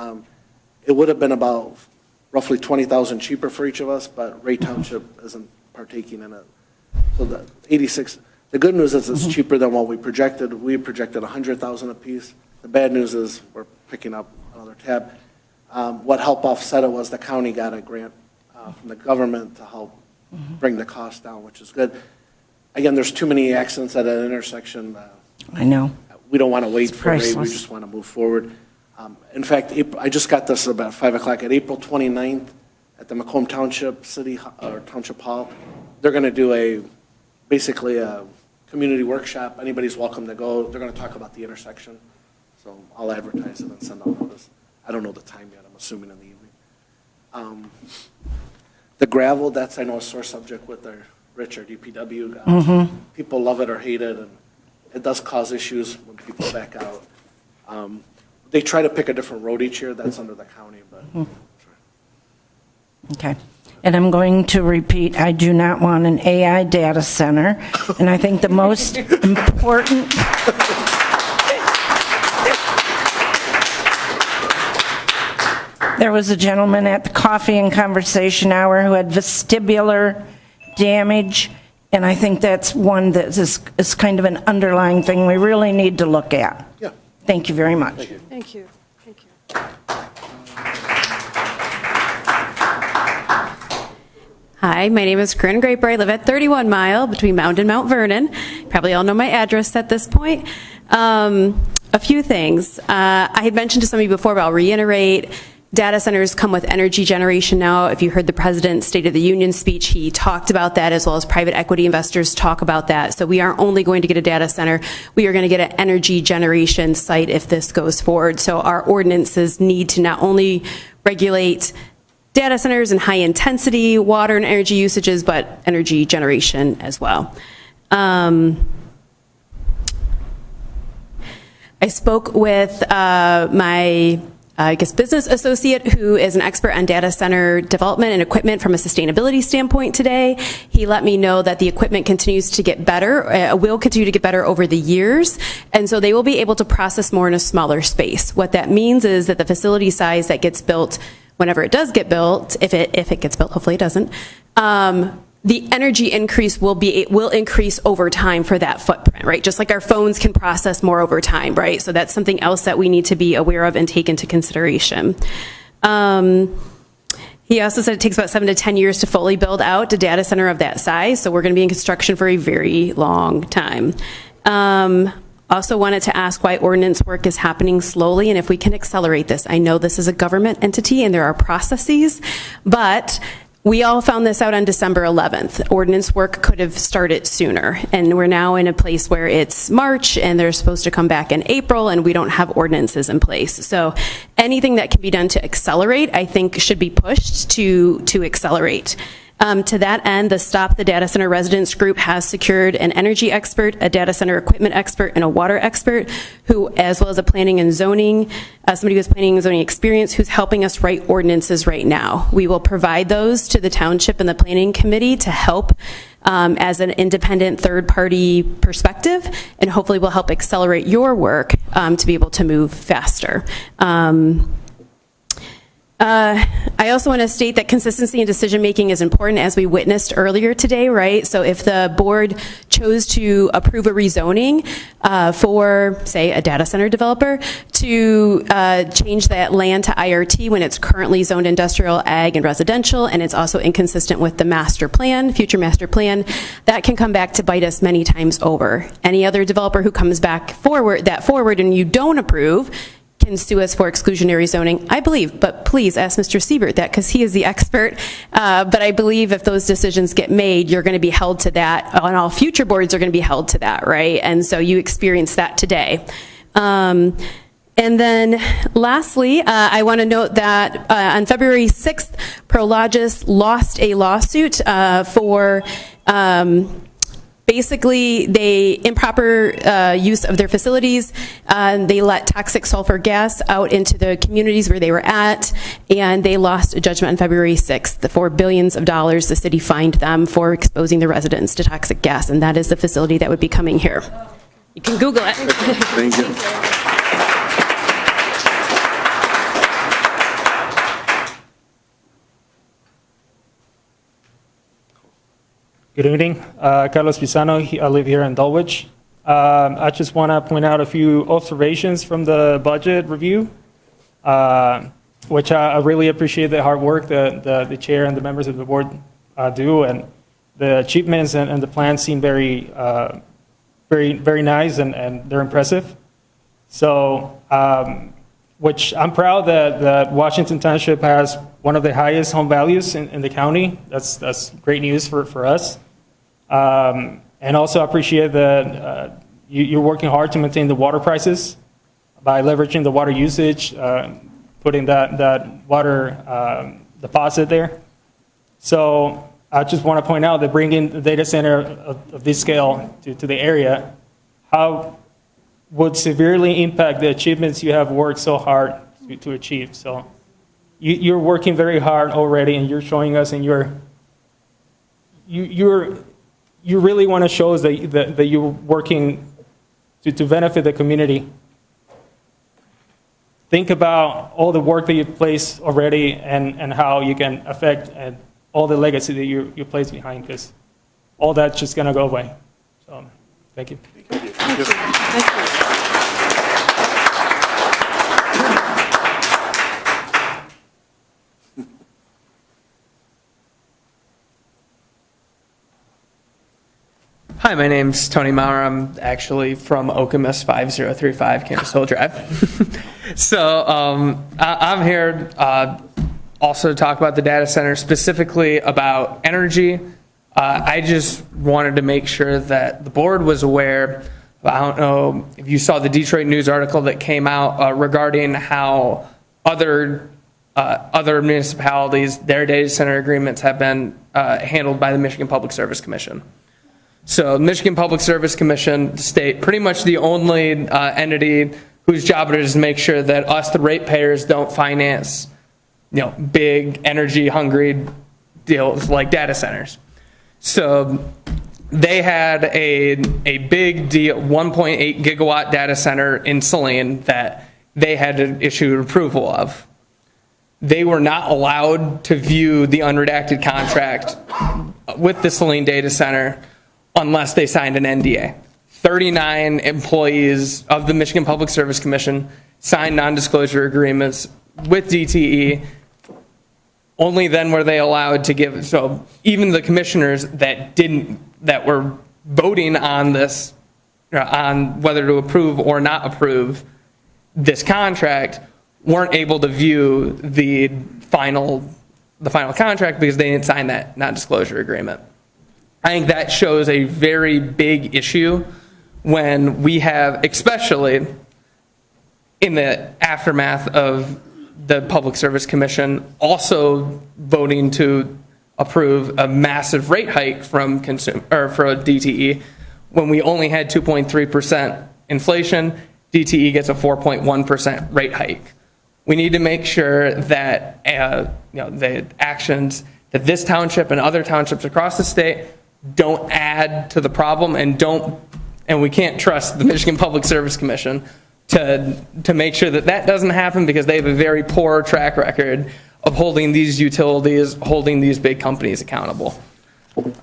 It would have been about roughly 20,000 cheaper for each of us, but Ray Township isn't partaking in it. So the 86, the good news is it's cheaper than what we projected. We projected 100,000 apiece. The bad news is we're picking up another tab. What helped offset it was the county got a grant from the government to help bring the cost down, which is good. Again, there's too many accidents at an intersection. I know. We don't want to wait It's for Ray, we priceless. just want to move forward. In fact, I just got this about 5 o'clock. At April 29th, at the Macomb Township or Township Hall, they're going to do basically a community workshop. Anybody's welcome to go. They're going to talk about the intersection. So I'll advertise it and send out notice. I don't know the time yet. I'm assuming in the evening. The gravel, that's, I know, a sore subject with our Richard, DPW. People love it or hate it, and it does cause issues when people back out. They try to pick a different road each year. That's under the county, but. Okay. And I'm going to repeat, I do not want an AI data center. And I think the most important. There was a gentleman at the coffee and conversation hour who had vestibular damage. And I think that's one that is kind of an underlying thing we really need to look at. Yeah. Thank you very much. Thank you. Thank you. Hi, my name is Corinne Graper. I live at 31 Mile between Mound and Mount Vernon. Probably all know my address at this point. A few things. I had mentioned to some of you before, but I'll reiterate. Data centers come with energy generation now. If you heard the President's State of the Union speech, he talked about that, as well as private equity investors talk about that. So we aren't only going to get a data center, we are going to get an energy generation site if this goes forward. So our ordinances need to not only regulate data centers and high intensity water and energy usages, but energy generation as well. I spoke with my business associate who is an expert on data center development and equipment from a sustainability standpoint today. He let me know that the equipment continues to get better, will continue to get better over the years, and so they will be able to process more in a smaller space. What that means is that the facility size that gets built, whenever it does get built, if it gets built, hopefully it doesn't, the energy increase will increase over time for that footprint, right? Just like our phones can process more over time, right? So that's something else that we need to be aware of and take into consideration. He also said it takes about 7 to 10 years to fully build out a data center of that size, so we're going to be in construction for a very long time. Also wanted to ask why ordinance work is happening slowly and if we can accelerate this. I know this is a government entity and there are processes, but we all found this out on December 11th. Ordinance work could have started sooner, and we're now in a place where it's March, and they're supposed to come back in April, and we don't have ordinances in place. So anything that can be done to accelerate, I think, should be pushed to accelerate. To that end, the Stop the Data Center Residents group has secured an energy expert, a data center equipment expert, and a water expert, who, as well as a planning and zoning, somebody who has planning and zoning experience, who's helping us write ordinances right now. We will provide those to the Township and the Planning Committee to help as an independent third-party perspective, and hopefully will help accelerate your work to be able to move faster. I also want to state that consistency in decision-making is important, as we witnessed earlier today, right? So if the board chose to approve a rezoning for, say, a data center developer to change that land to IRT when it's currently zoned industrial, ag, and residential, and it's also inconsistent with the master plan, future master plan, that can come back to bite us many times over. Any other developer who comes back forward and you don't approve can sue us for exclusionary zoning, I believe, but please ask Mr. Siebert that, because he is the expert. But I believe if those decisions get made, you're going to be held to that, and all future boards are going to be held to that, right? And so you experienced that today. And then lastly, I want to note that on February 6th, Prologis lost a lawsuit for basically they improper use of their facilities. They let toxic sulfur gas out into the communities where they were at, and they lost a judgment on February 6th for billions of dollars. The city fined them for exposing the residents to toxic gas, and that is the facility that would be coming here. You can Google it. Thank you. Good evening, Carlos Pisano. I live here in Dulwich. I just want to point out a few observations from the budget review, which I really appreciate the hard work that the chair and the members of the board do, and the achievements and the plans seem very nice and they're impressive. So, which I'm proud that Washington Township has one of the highest home values in the county. That's great news for us. And also appreciate that you're working hard to maintain the water prices by leveraging the water usage, putting that water deposit there. So I just want to point out that bringing the data center of this scale to the area, how would severely impact the achievements you have worked so hard to achieve. So you're working very hard already, and you're showing us, and you really want to show us that you're working to benefit the community. Think about all the work that you've placed already and how you can affect all the legacy that you place behind, because all that's just going to go away. So, thank you. Thank you. Hi, my name's Tony Maurer. I'm actually from Okemos 5035 Campus Hill Drive. So I'm here also to talk about the data center, specifically about energy. I just wanted to make sure that the board was aware. I don't know if you saw the Detroit News article that came out regarding how other municipalities, their data center agreements have been handled by the Michigan Public Service Commission. So Michigan Public Service Commission state pretty much the only entity whose job it is to make sure that us, the ratepayers, don't finance, big energy-hungry deals like data centers. So they had a big deal, 1.8 gigawatt data center in Saline that they had to issue approval of. They were not allowed to view the unredacted contract with the Saline data center unless they signed an NDA. 39 employees of the Michigan Public Service Commission signed non-disclosure agreements with DTE. Only then were they allowed to give, so even the commissioners that were voting on this, on whether to approve or not approve this contract, weren't able to view the final contract because they didn't sign that non-disclosure agreement. I think that shows a very big issue when we have, especially in the aftermath of the Public Service Commission also voting to approve a massive rate hike for DTE when we only had 2.3% inflation. DTE gets a 4.1% rate hike. We need to make sure that the actions that this township and other townships across the state don't add to the problem, and we can't trust the Michigan Public Service Commission to make sure that doesn't happen, because they have a very poor track record of holding these utilities, holding these big companies accountable.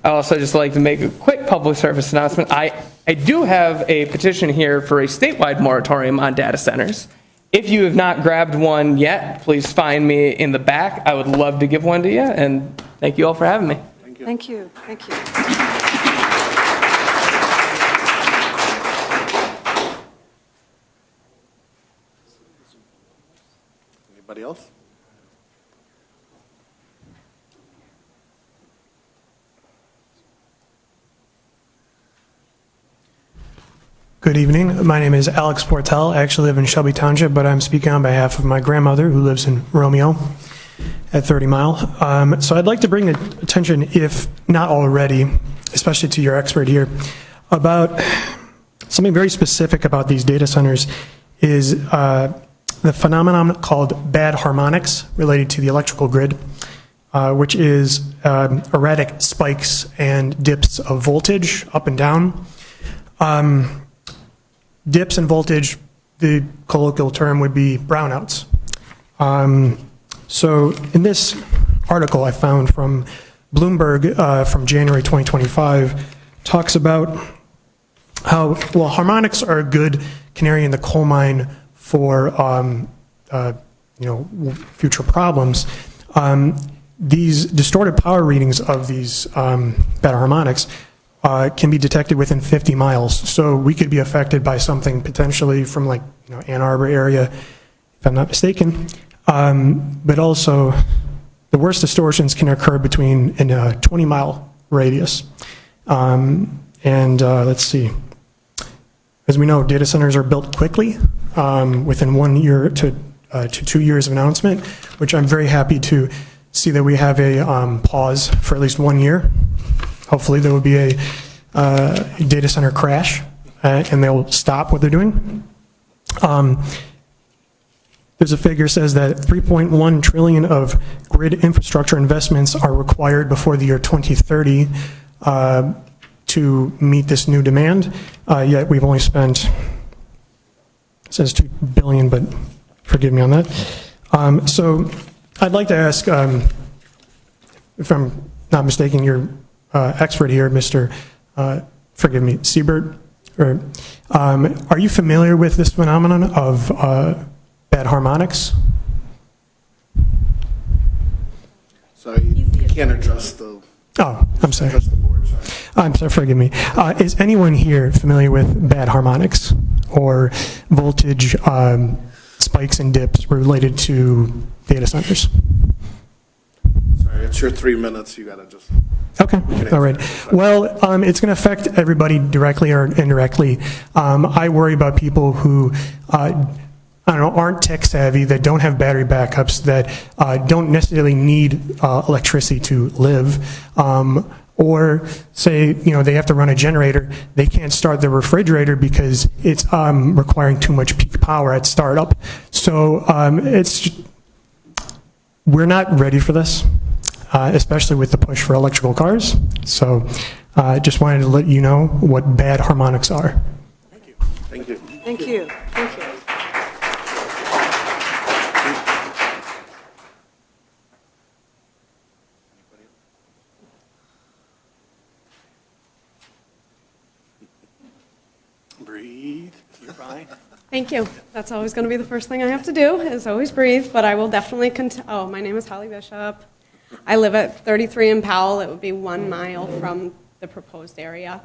I also just like to make a quick public service announcement. I do have a petition here for a statewide moratorium on data centers. If you have not grabbed one yet, please find me in the back. I would love to give one to you, and thank you all for having me. Thank you. Thank you. Anybody else? Good evening. My name is Alex Portel. I actually live in Shelby Township, but I'm speaking on behalf of my grandmother who lives in Romeo at 30 Mile. So I'd like to bring attention, if not already, especially to your expert here, about something very specific about these data centers is the phenomenon called bad harmonics related to the electrical grid, which is erratic spikes and dips of voltage up and down. Dips in voltage, the colloquial term would be brownouts. So in this article I found from Bloomberg from January 2025, talks about how, well, harmonics are a good canary in the coal mine for future problems. These distorted power readings of these bad harmonics can be detected within 50 miles. So we could be affected by something potentially from Ann Arbor area, if I'm not mistaken. But also the worst distortions can occur in a 20-mile radius. Let's see. As we know, data centers are built quickly, within 1 year to 2 years of announcement, which I'm very happy to see that we have a pause for at least 1 year. Hopefully there will be a data center crash and they'll stop what they're doing. There's a figure says that 3.1 trillion of grid infrastructure investments are required before the year 2030 to meet this new demand. Yet we've only spent, it says 2 billion, but forgive me on that. So I'd like to ask, if I'm not mistaken, your expert here, Mr. Forgive me, Siebert, are you familiar with this phenomenon of bad harmonics? So you can't adjust the... Oh, I'm sorry. Adjust the board, sorry. I'm sorry, forgive me. Is anyone here familiar with bad harmonics or voltage spikes and dips related to data centers? Sorry, it's your 3 minutes. You got to just... Okay, all right. Well, it's going to affect everybody directly or indirectly. I worry about people who aren't tech savvy, that don't have battery backups, that don't necessarily need electricity to live. Or say, they have to run a generator, they can't start the refrigerator because it's requiring too much peak power at startup. So we're not ready for this, especially with the push for electrical cars. So just wanted to let you know what bad harmonics are. Thank you. Thank you. Thank you. Thank you. Breathe. You're fine. Thank you. That's always going to be the first thing I have to do, is always breathe, but I will definitely my name is Holly Bishop. I live at 33 in Powell. It would be 1 mile from the proposed area.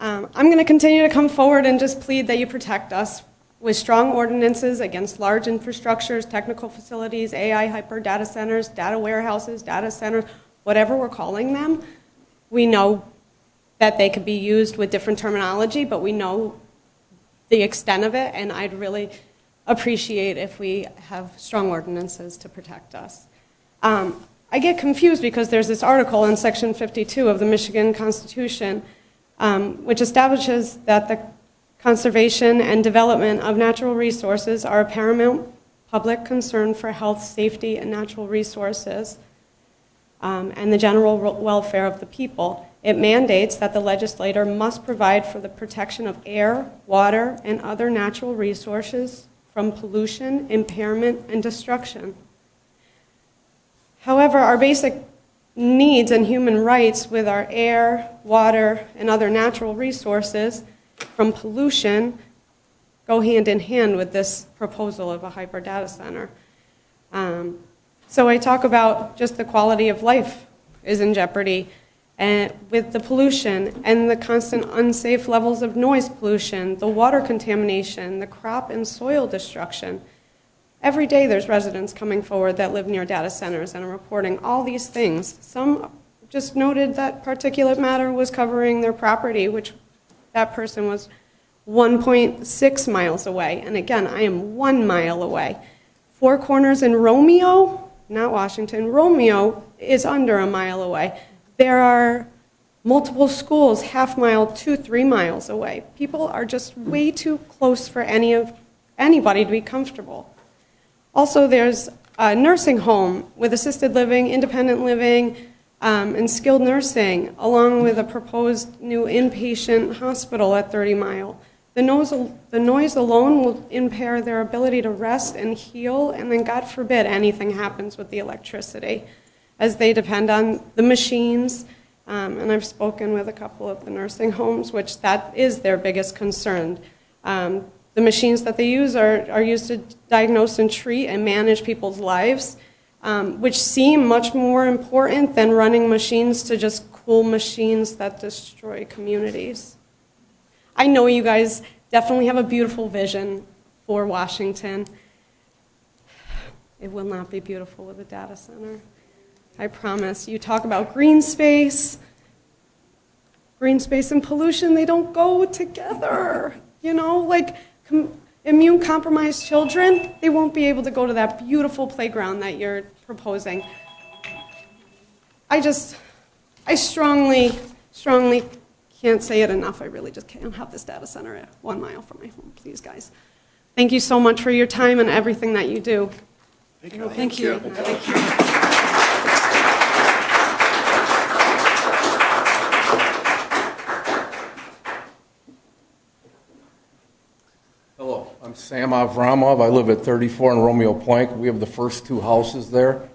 I'm going to continue to come forward and just plead that you protect us with strong ordinances against large infrastructures, technical facilities, AI hyper data centers, data warehouses, data centers, whatever we're calling them. We know that they could be used with different terminology, but we know the extent of it, and I'd really appreciate if we have strong ordinances to protect us. I get confused because there's this article in Section 52 of the Michigan Constitution, which establishes that the conservation and development of natural resources are a paramount public concern for health, safety, and natural resources, and the general welfare of the people. It mandates that the legislator must provide for the protection of air, water, and other natural resources from pollution, impairment, and destruction. However, our basic needs and human rights with our air, water, and other natural resources from pollution go hand in hand with this proposal of a hyper data center. So I talk about just the quality of life is in jeopardy, and with the pollution and the constant unsafe levels of noise pollution, the water contamination, the crop and soil destruction. Every day there's residents coming forward that live near data centers and are reporting all these things. Some just noted that particulate matter was covering their property, which that person was 1.6 miles away. And again, I am 1 mile away. Four Corners in Romeo, not Washington, Romeo is under a mile away. There are multiple schools half mile to 3 miles away. People are just way too close for anybody to be comfortable. Also, there's a nursing home with assisted living, independent living, and skilled nursing, along with a proposed new inpatient hospital at 30 Mile. The noise alone will impair their ability to rest and heal, and then God forbid anything happens with the electricity, as they depend on the machines. And I've spoken with a couple of the nursing homes, which that is their biggest concern. The machines that they use are used to diagnose and treat and manage people's lives, which seem much more important than running machines to just cool machines that destroy communities. I know you guys definitely have a beautiful vision for Washington. It will not be beautiful with a data center. I promise. You talk about green space and pollution, they don't go together. Like immune-compromised children, they won't be able to go to that beautiful playground that you're proposing. I strongly can't say it enough. I really just can't have this data center at 1 mile from my home. Please, guys. Thank you so much for your time and everything that you do. Thank you. Thank you. Thank you. Hello, I'm Sam Avramov. I live at 34 in Romeo Plank. We have the first 2 houses there,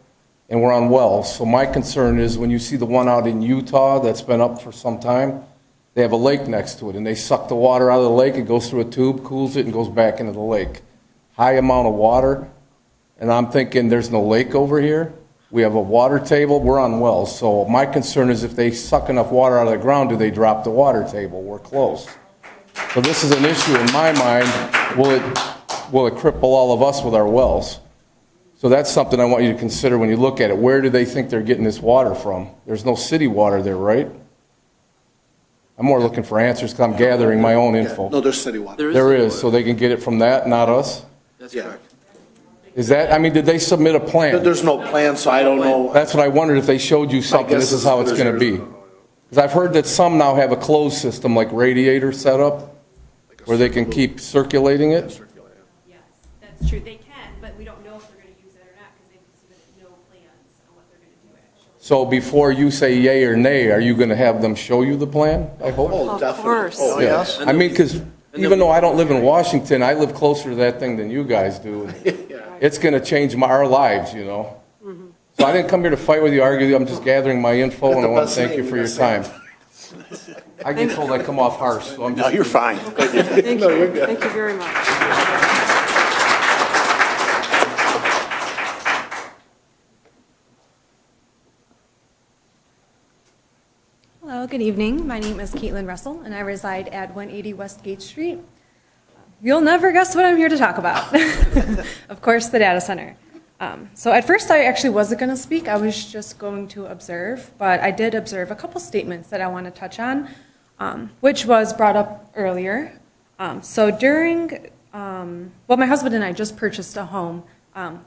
and we're on wells. So my concern is when you see the one out in Utah that's been up for some time, they have a lake next to it, and they suck the water out of the lake. It goes through a tube, cools it, and goes back into the lake. High amount of water, and I'm thinking there's no lake over here. We have a water table. We're on wells. So my concern is if they suck enough water out of the ground, do they drop the water table? We're close. So this is an issue in my mind. Will it cripple all of us with our wells? So that's something I want you to consider when you look at it. Where do they think they're getting this water from? There's no city water there, right? I'm more looking for answers because I'm gathering my own info. No, there's city water. There is, so they can get it from that, not us? That's correct. Is that, did they submit a plan? There's no plan, so I don't know. That's what I wondered, if they showed you something, this is how it's going to be. Because I've heard that some now have a closed system, like radiator set up, where they can keep circulating it. Yes, that's true. They can, but we don't know if they're going to use that or not because they've submitted no plans on what they're going to do actually. So before you say yay or nay, are you going to have them show you the plan, I hope? Of course. Oh, Yeah. yes. I mean, because even though I don't live in Washington, I live closer to that thing than you guys do. It's going to change our lives, you know? So I didn't come here to fight with you, argue with you. I'm just gathering my info, and I want to thank you for your time. I get told I come off harsh, so I'm just... No, you're fine. Thank you. Thank you very much. Hello, good evening. My name is Caitlin Russell, and I reside at 180 West Gate Street. You'll never guess what I'm here to talk about. Of course, the data center. So at first, I actually wasn't going to speak. I was just going to observe, but I did observe a couple statements that I want to touch on, which was brought up earlier. So during, my husband and I just purchased a home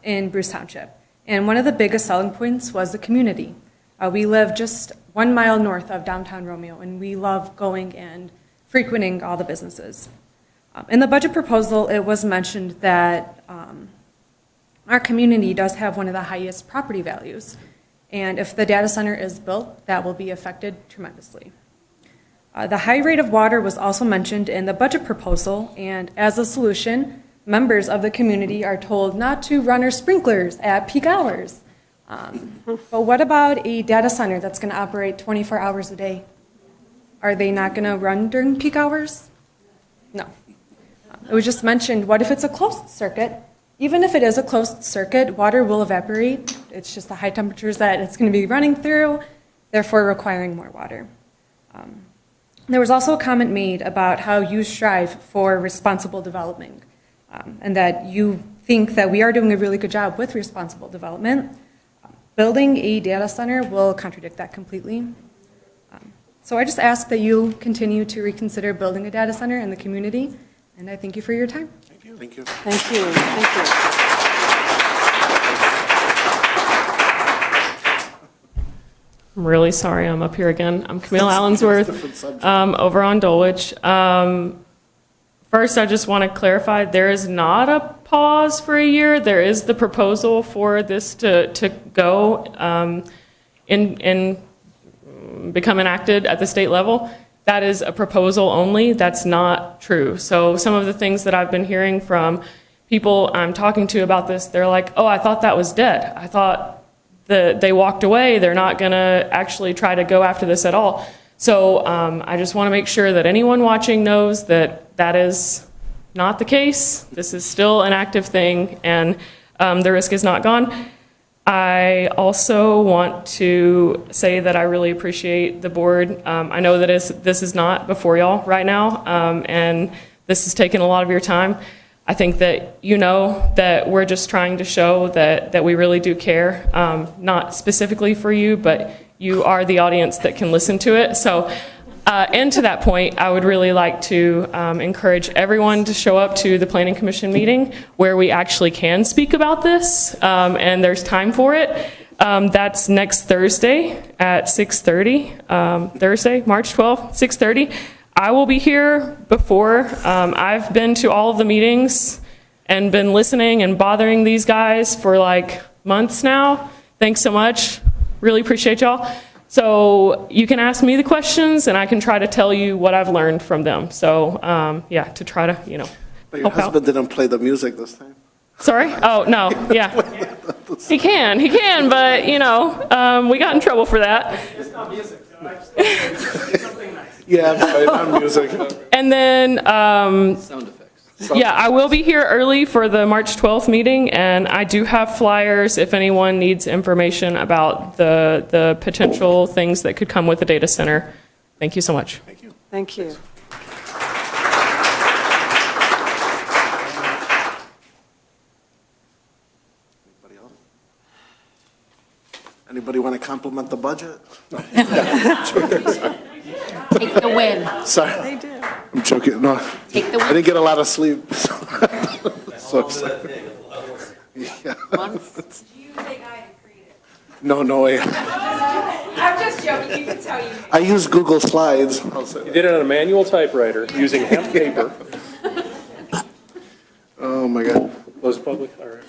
in Bruce Township, and one of the biggest selling points was the community. We live just 1 mile north of downtown Romeo, and we love going and frequenting all the businesses. In the budget proposal, it was mentioned that our community does have one of the highest property values, and if the data center is built, that will be affected tremendously. The high rate of water was also mentioned in the budget proposal, and as a solution, members of the community are told not to run our sprinklers at peak hours. But what about a data center that's going to operate 24 hours a day? Are they not going to run during peak hours? No. It was just mentioned, what if it's a closed circuit? Even if it is a closed circuit, water will evaporate. It's just the high temperatures that it's going to be running through, therefore requiring more water. There was also a comment made about how you strive for responsible development, and that you think that we are doing a really good job with responsible development. Building a data center will contradict that completely. So I just ask that you continue to reconsider building a data center in the community, and I thank you for your time. Thank you. Thank you. Thank you. Thank you. I'm really sorry I'm up here again. I'm Camille Allensworth, over on Dulwich. First, I just want to clarify, there is not a pause for a year. There is the proposal for this to go in become enacted at the state level. That is a proposal only. That's not true. So some of the things that I've been hearing from people I'm talking to about this, they're like, oh, I thought that was dead. I thought that they walked away. They're not going to actually try to go after this at all. So I just want to make sure that anyone watching knows that that is not the case. This is still an active thing, and the risk is not gone. I also want to say that I really appreciate the board. I know that this is not before y'all right now, and this has taken a lot of your time. I think that you know that we're just trying to show that we really do care, not specifically for you, but you are the audience that can listen to it. So, and to that point, I would really like to encourage everyone to show up to the Planning Commission meeting where we actually can speak about this, and there's time for it. That's next Thursday at 6:30, Thursday, March 12th, 6:30. I will be here before. I've been to all of the meetings and been listening and bothering these guys for like months now. Thanks so much. Really appreciate y'all. So you can ask me the questions and I can try to tell you what I've learned from them. So yeah, to try to, But your husband didn't play the music this time. Sorry? Oh, no, yeah. He can, but, we got in trouble for that. It's not music. Yeah, not music. And then, Sound effects. yeah, I will be here early for the March 12th meeting, and I do have flyers if anyone needs information about the potential things that could come with the data center. Thank you so much. Thank you. Thank you. Anybody else? Anybody want to compliment the budget? Take the win. Sorry. They did. I'm joking. No. Take the I win. didn't get a lot of sleep. So excited. Yeah. Once. No way. I'm just joking, you can tell you. I use Google Slides. You did it on a manual typewriter using hemp paper. Oh, my God. Close the public, all right.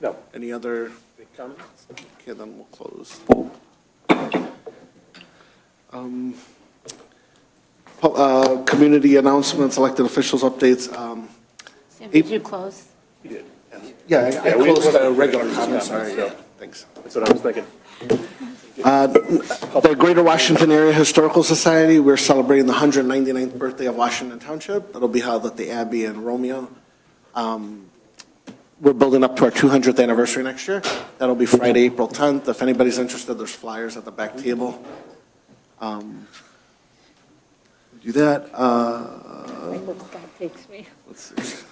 No. Any other? Comments? Okay, then we'll close. Community announcements, elected officials updates. Sam, did you close? You did. Yeah, I closed the regular comments, sorry, yeah, thanks. That's what I was thinking. The Greater Washington Area Historical Society, we're celebrating the 199th birthday of Washington Township. That'll be held at the Abbey in Romeo. We're building up to our 200th anniversary next year. That'll be Friday, April 10th. If anybody's interested, there's flyers at the back table. Do that. That takes me. Let's see.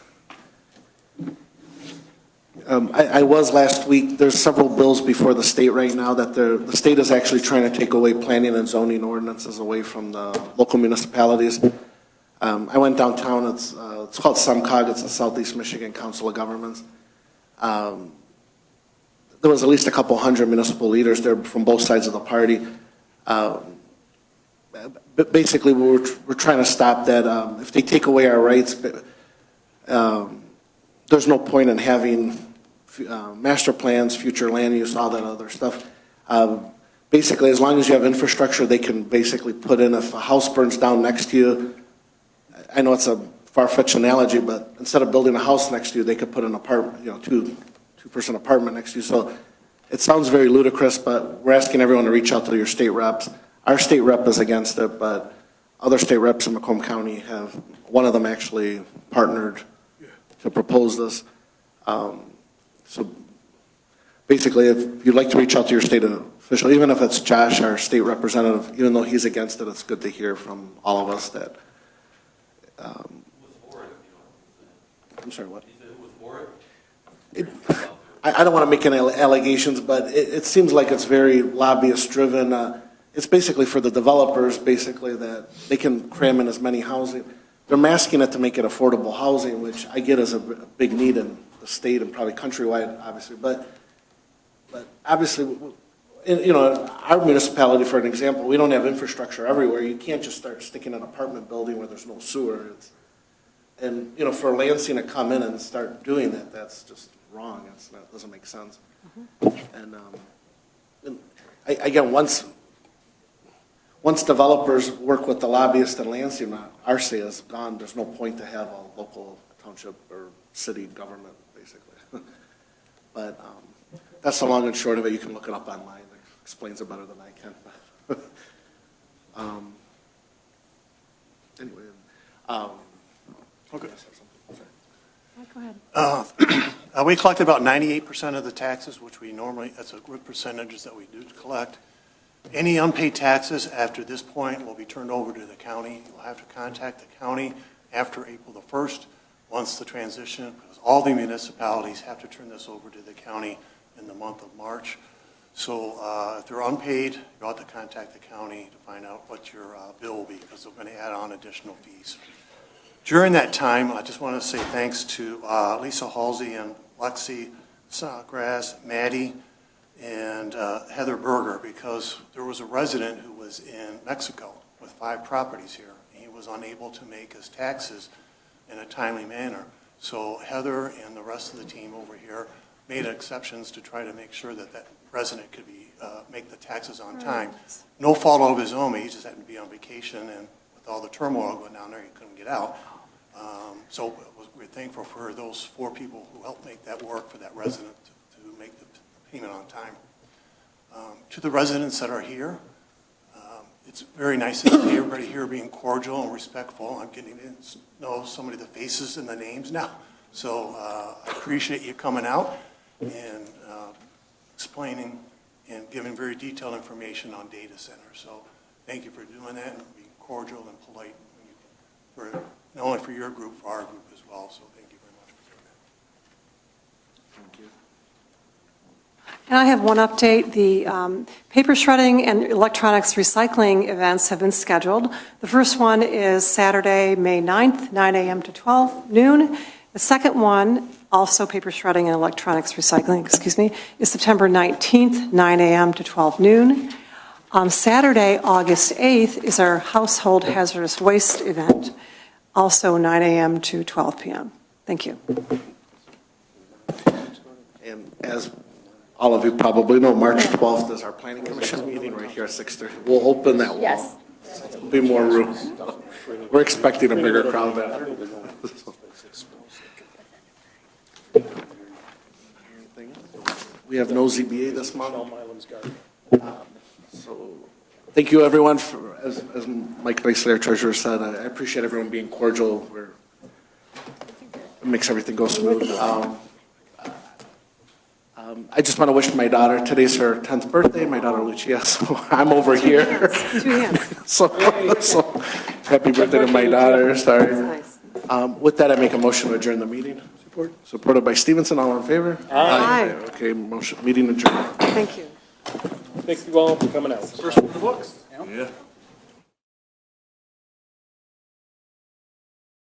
I was last week, there's several bills before the state right now that the state is actually trying to take away planning and zoning ordinances away from the local municipalities. I went downtown, it's called SEMCOG, it's the Southeast Michigan Council of Governments. There was at least a couple hundred municipal leaders there from both sides of the party. But basically, we're trying to stop that. If they take away our rights, there's no point in having master plans, future land use, all that other stuff. Basically, as long as you have infrastructure, they can basically put in, if a house burns down next to you, I know it's a far-fetched analogy, but instead of building a house next to you, they could put an apartment, two-person apartment next to you. So it sounds very ludicrous, but we're asking everyone to reach out to your state reps. Our state rep is against it, but other state reps in Macomb County have, one of them actually partnered to propose this. So basically, if you'd like to reach out to your state official, even if it's Josh, our state representative, even though he's against it, it's good to hear from all of us that. I'm sorry, what? I don't want to make any allegations, but it seems like it's very lobbyist-driven. It's basically for the developers, basically, that they can cram in as many housing. They're masking it to make it affordable housing, which I get is a big need in the state and probably countrywide, obviously. But obviously, our municipality, for an example, we don't have infrastructure everywhere. You can't just start sticking an apartment building where there's no sewer. And for Lansing to come in and start doing that, that's just wrong. That doesn't make sense. And again, once developers work with the lobbyists in Lansing, our say is gone. There's no point to have a local township or city government, basically. But that's the long and short of it. You can look it up online. It explains it better than I can. Anyway. Okay. Go ahead. We collect about 98% of the taxes, which we normally, that's a good percentage that we do collect. Any unpaid taxes after this point will be turned over to the county. You'll have to contact the county after April the 1st, once the transition, because all the municipalities have to turn this over to the county in the month of March. So if they're unpaid, you'll have to contact the county to find out what your bill will be, because they're going to add on additional fees. During that time, I just want to say thanks to Lisa Halsey and Lexi Grass, Maddie, and Heather Berger, because there was a resident who was in Mexico with 5 properties here. And he was unable to make his taxes in a timely manner. So Heather and the rest of the team over here made exceptions to try to make sure that that resident could make the taxes on time. No fault of his own, he just happened to be on vacation, and with all the turmoil going down there, he couldn't get out. So we're thankful for those 4 people who helped make that work for that resident to make the payment on time. To the residents that are here, it's very nice to see everybody here being cordial and respectful. I'm getting to know some of the faces and the names now. So I appreciate you coming out and explaining and giving very detailed information on data centers. So thank you for doing that and being cordial and polite, not only for your group, for our group as well. So thank you very much for doing that. Thank you. And I have one update. The paper shredding and electronics recycling events have been scheduled. The first one is Saturday, May 9th, 9 a.m. to 12 noon. The second one, also paper shredding and electronics recycling, is September 19th, 9 a.m. to 12 noon. Saturday, August 8th, is our household hazardous waste event, also 9 a.m. to 12 p.m. Thank you. And as all of you probably know, March 12th is our planning commission meeting right here at 6:30. We'll open that wall. Yes. There'll be more room. We're expecting a bigger crowd. We have no ZBA this month. So, thank you, everyone, for, as Mike Nicely, our treasurer, said, I appreciate everyone being cordial. It makes everything go smooth. I just want to wish my daughter, today's her 10th birthday, my daughter Lucia, so I'm over here. So happy birthday to my daughter, sorry. With that, I make a motion to adjourn the meeting. Supported by Stevenson, all in favor? Aye. Okay, motion, meeting adjourned. Thank you. Thank you all for coming out. First one in the books. Yeah.